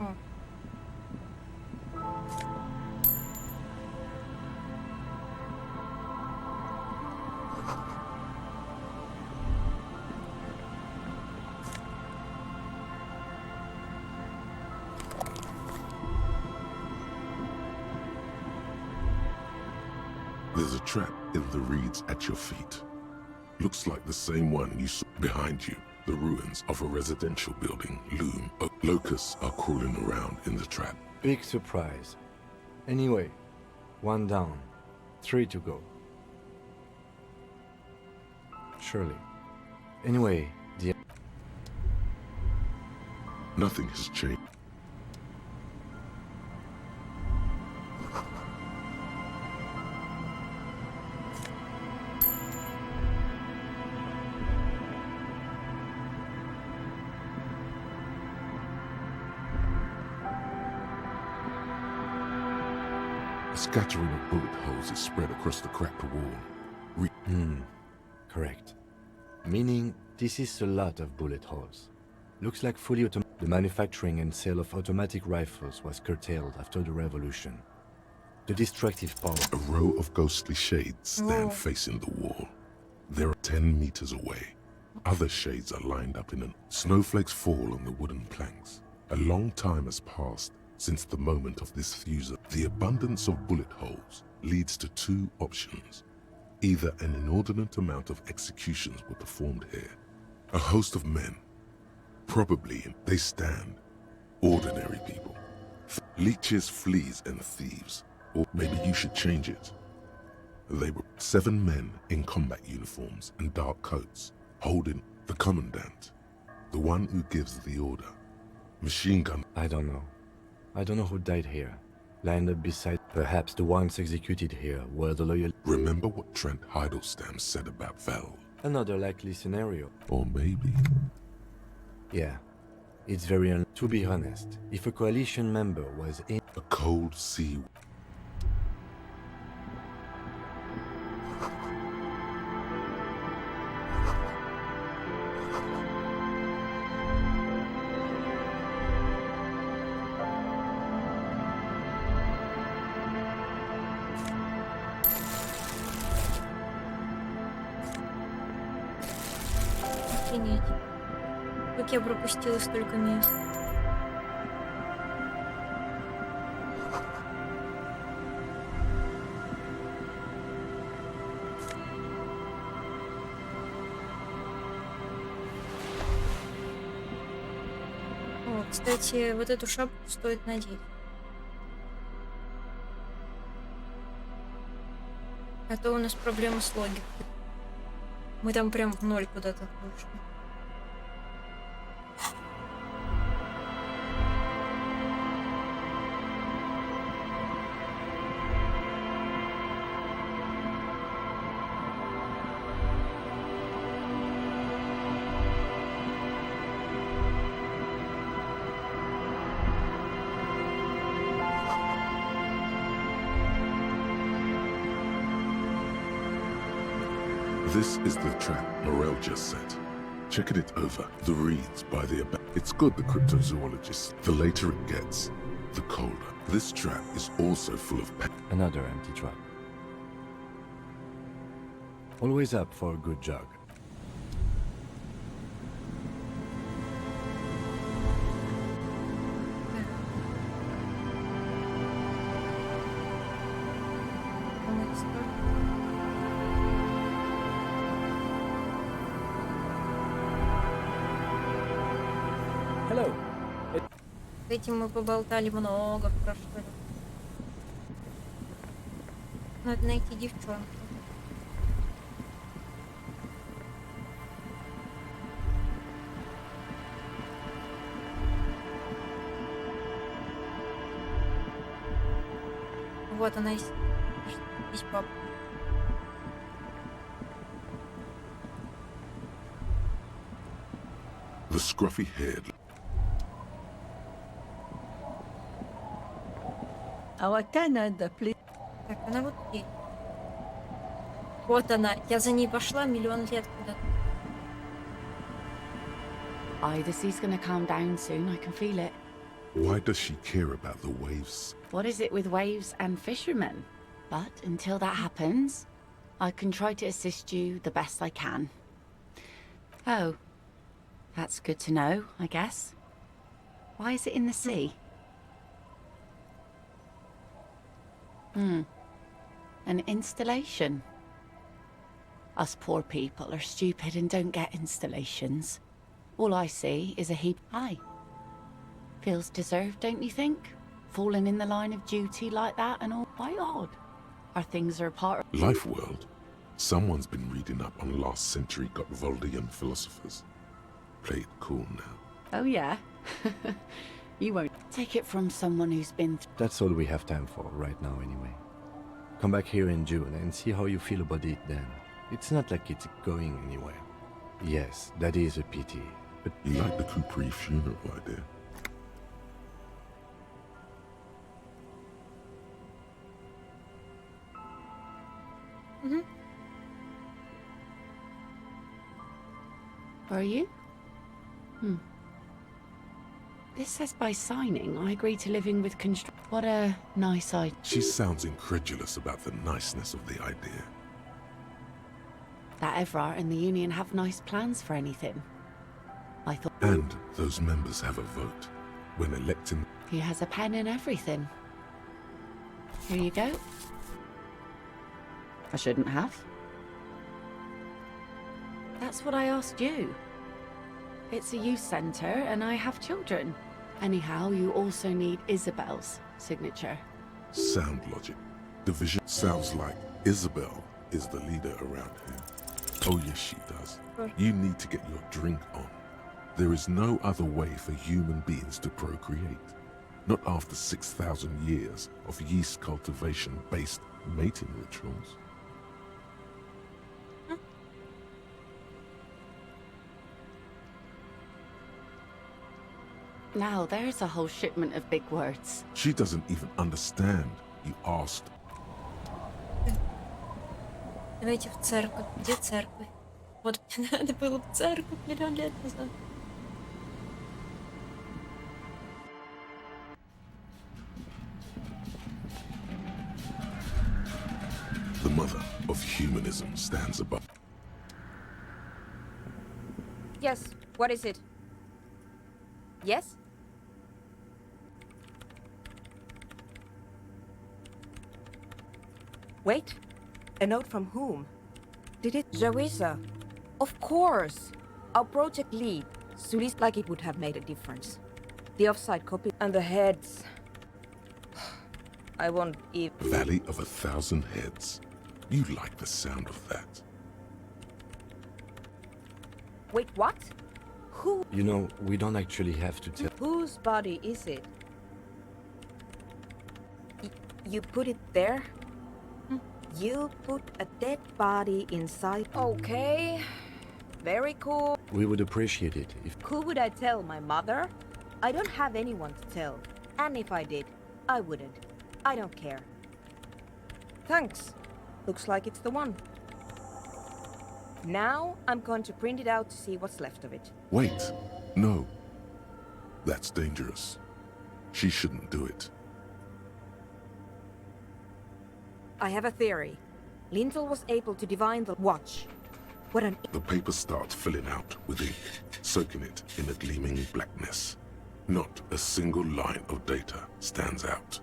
О. There's a trap in the reeds at your feet. Looks like the same one you saw behind you. The ruins of a residential building loom. Locusts are crawling around in the trap. Big surprise. Anyway, 1 down, 3 to go. Surely. Anyway, Nothing has changed. A scattering of bullet holes is spread across the cracked wall. Correct. Meaning, this is a lot of bullet holes. Looks like fully automatic. The manufacturing and sale of automatic rifles was curtailed after the revolution. The destructive power. A row of ghostly shades stand facing the wall. They're 10 meters away. Other shades are lined up in snowflakes fall on the wooden planks. A long time has passed since the moment of this fusor. The abundance of bullet holes leads to 2 options. Either an inordinate amount of executions were performed here. A host of men. Probably they stand. Ordinary people. Leeches, fleas, and thieves. Or maybe you should change it. They were 7 men in combat uniforms and dark coats, holding the commandant, the one who gives the order. Machine gun. I don't know. I don't know who died here. Lined up beside... Perhaps the ones executed here were the loyal... Remember what Trent Heidelstein said about Vel? Another likely scenario. Or maybe... Yeah. It's very To be honest, if a coalition member was in... A cold sea... Охренеть. Как я пропустила столько мест. О, кстати, вот эту шапку стоит надеть. А то у нас проблемы с логикой. Мы там прям в ноль куда-то ушли. This is the trap Morel just set. Checking it over, the reads by the it's good, the cryptozoologist. The later it gets, the colder. This trap is also full of Another empty trap. Always up for a good jog. Hello. С этим мы поболтали много в прошлый раз. Надо найти девчонку. Вот она здесь, папа. The scruffy head. Our tenant, please. Так, она вот здесь. Вот она. Я за ней пошла миллион лет куда-то. The sea's gonna calm down soon, I can feel it. Why does she care about the waves? What is it with waves and fishermen? But until that happens, I can try to assist you the best I can. Oh, that's good to know, I guess. Why is it in the sea? An installation. Us poor people are stupid and don't get installations. All I see is a heap. Aye. Feels deserved, don't you think? Falling in the line of duty like that and all. Quite odd. Our things are a part of... Life world. Someone's been reading up on last century Gottwaldian philosophers. Play it cool now. Oh, yeah? You won't take it from someone who's been... That's all we have time for right now anyway. Come back here in June and see how you feel about it then. It's not like it's going anywhere. Yes, that is a pity, but... You like the Capri funeral idea? Are you? This says by signing, I agree to living with What a nice idea. She sounds incredulous about the niceness of the idea. That Evrart and the Union have nice plans for anything. I thought... And those members have a vote when electing... He has a pen and everything. Here you go. I shouldn't have. That's what I asked you. It's a youth centre and I have children. Anyhow, you also need Isabel's signature. Sound logic. Division sounds like Isabel is the leader around here. Oh yes, she does. You need to get your drink on. There is no other way for human beings to procreate. Not after 6,000 years of yeast cultivation-based mating rituals. Now, there's a whole shipment of big words. She doesn't even understand. You asked. Давайте в церковь. Где церковь? Вот надо было в церковь миллион лет назад. The mother of humanism stands above. Yes, what is it? Yes? Wait, a note from whom? Did it... Jarissa. Of course! Our project lead. Sulis like it would have made a difference. The offside copy and the heads. I won't even. Valley of 1,000 heads. You like the sound of that. Wait, what? Who? You know, we don't actually have to tell. Whose body is it? You put it there? You put a dead body inside. Okay. Very cool. We would appreciate it if... Who would I tell? My mother? I don't have anyone to tell. And if I did, I wouldn't. I don't care. Thanks. Looks like it's the one. Now I'm going to print it out to see what's left of it. Wait. No. That's dangerous. She shouldn't do it. I have a theory. Lintel was able to divine the watch. What an... The paper starts filling out with ink, soaking it in a gleaming blackness. Not a single line of data stands out.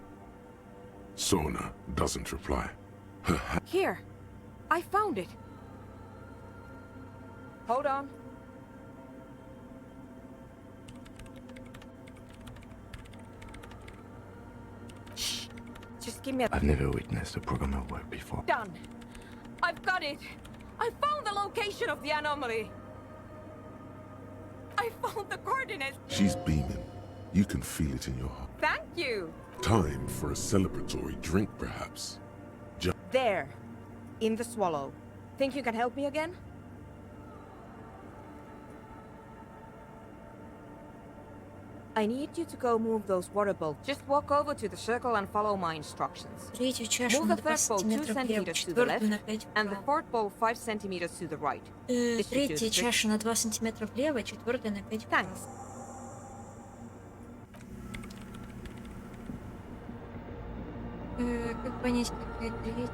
Zona doesn't reply. Her hand... Here. I found it. Hold on. Shh. Just give me a... I've never witnessed a programmer work before. Done. I've got it. I found the location of the anomaly. I found the coordinates. She's beaming. You can feel it in your heart. Thank you. Time for a celebratory drink, perhaps. There. In the swallow. Think you can help me again? I need you to go move those water bolts. Just walk over to the circle and follow my instructions. Третью чашу Move на the third 20 bolt 2 сантиметров влево, centimeters to the left, четвертую на 5 and the fourth bolt 5 centimeters to the right. This should do Третья the trick. чаша на 2 сантиметра влево, четвертая на 5 вправо. Thanks. Как понять, какая третья?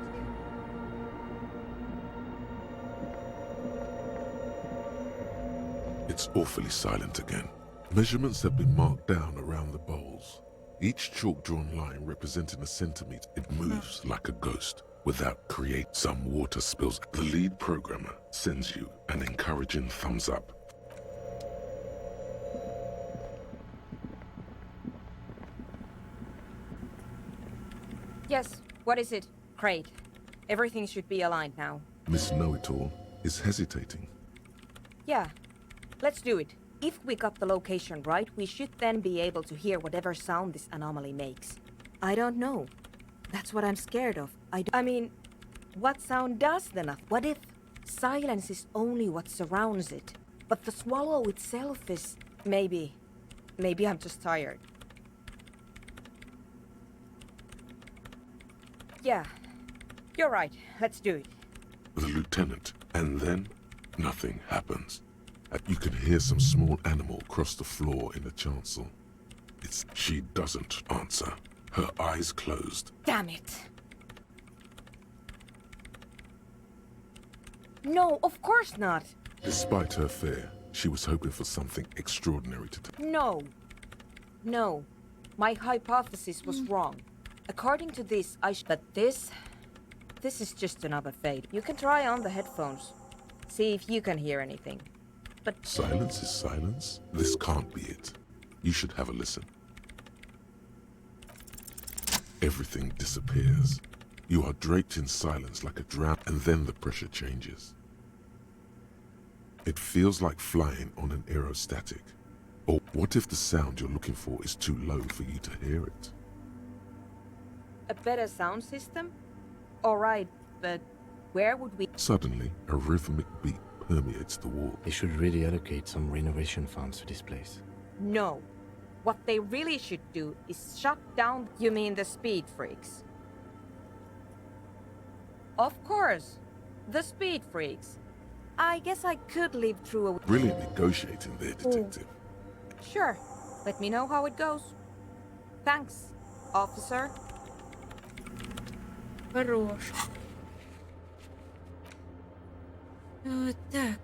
It's awfully silent again. Measurements have been marked down around the bowls. Each chalk-drawn line representing a centimeter. It moves like a ghost without create. Some water spills. The lead programmer sends you an encouraging thumbs up. Yes, what is it? Great. Everything should be aligned now. Miss Know-It-All is hesitating. Yeah, let's do it. If we got the location right, we should then be able to hear whatever sound this anomaly makes. I don't know. That's what I'm scared of. I mean, what sound does the nothing? What if silence is only what surrounds it? But the swallow itself is... Maybe I'm just tired. Yeah, you're right. Let's do it. The lieutenant, and then nothing happens. You can hear some small animal cross the floor in the chancel. She doesn't answer. Her eyes closed. Damn it. No, of course not. Despite her fear, she was hoping for something extraordinary to do. No. My hypothesis was wrong. According to this, But this is just another fade. You can try on the headphones. See if you can hear anything. But Silence is silence. This can't be it. You should have a listen. Everything disappears. You are draped in silence like a drown, and then the pressure changes. It feels like flying on an aerostatic. Or what if the sound you're looking for is too low for you to hear it? a better sound system? All right, but where would we... Suddenly, a rhythmic beat permeates the wall. They should really allocate some renovation funds to this place. No. What they really should do is shut down... You mean the speed freaks? Of course. The speed freaks. I guess I could live through a... Brilliant negotiating there, detective. Sure. Let me know how it goes. Thanks, officer. Хорош. Вот так.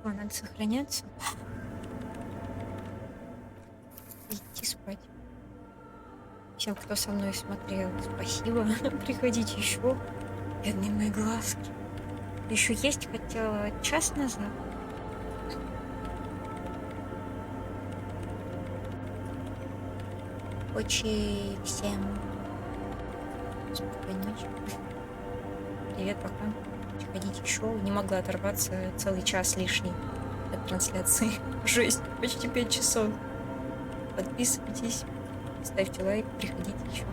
О, надо сохраняться. Идти спать. Всем, кто со мной смотрел, спасибо. Приходите еще. Бедные мои глазки. Еще есть хотела час назад. Очень всем спокойной ночи. Привет, пока. Приходите еще. Не могла оторваться целый час лишний от трансляции. Жесть, почти 5 часов. Подписывайтесь, ставьте лайк, приходите еще.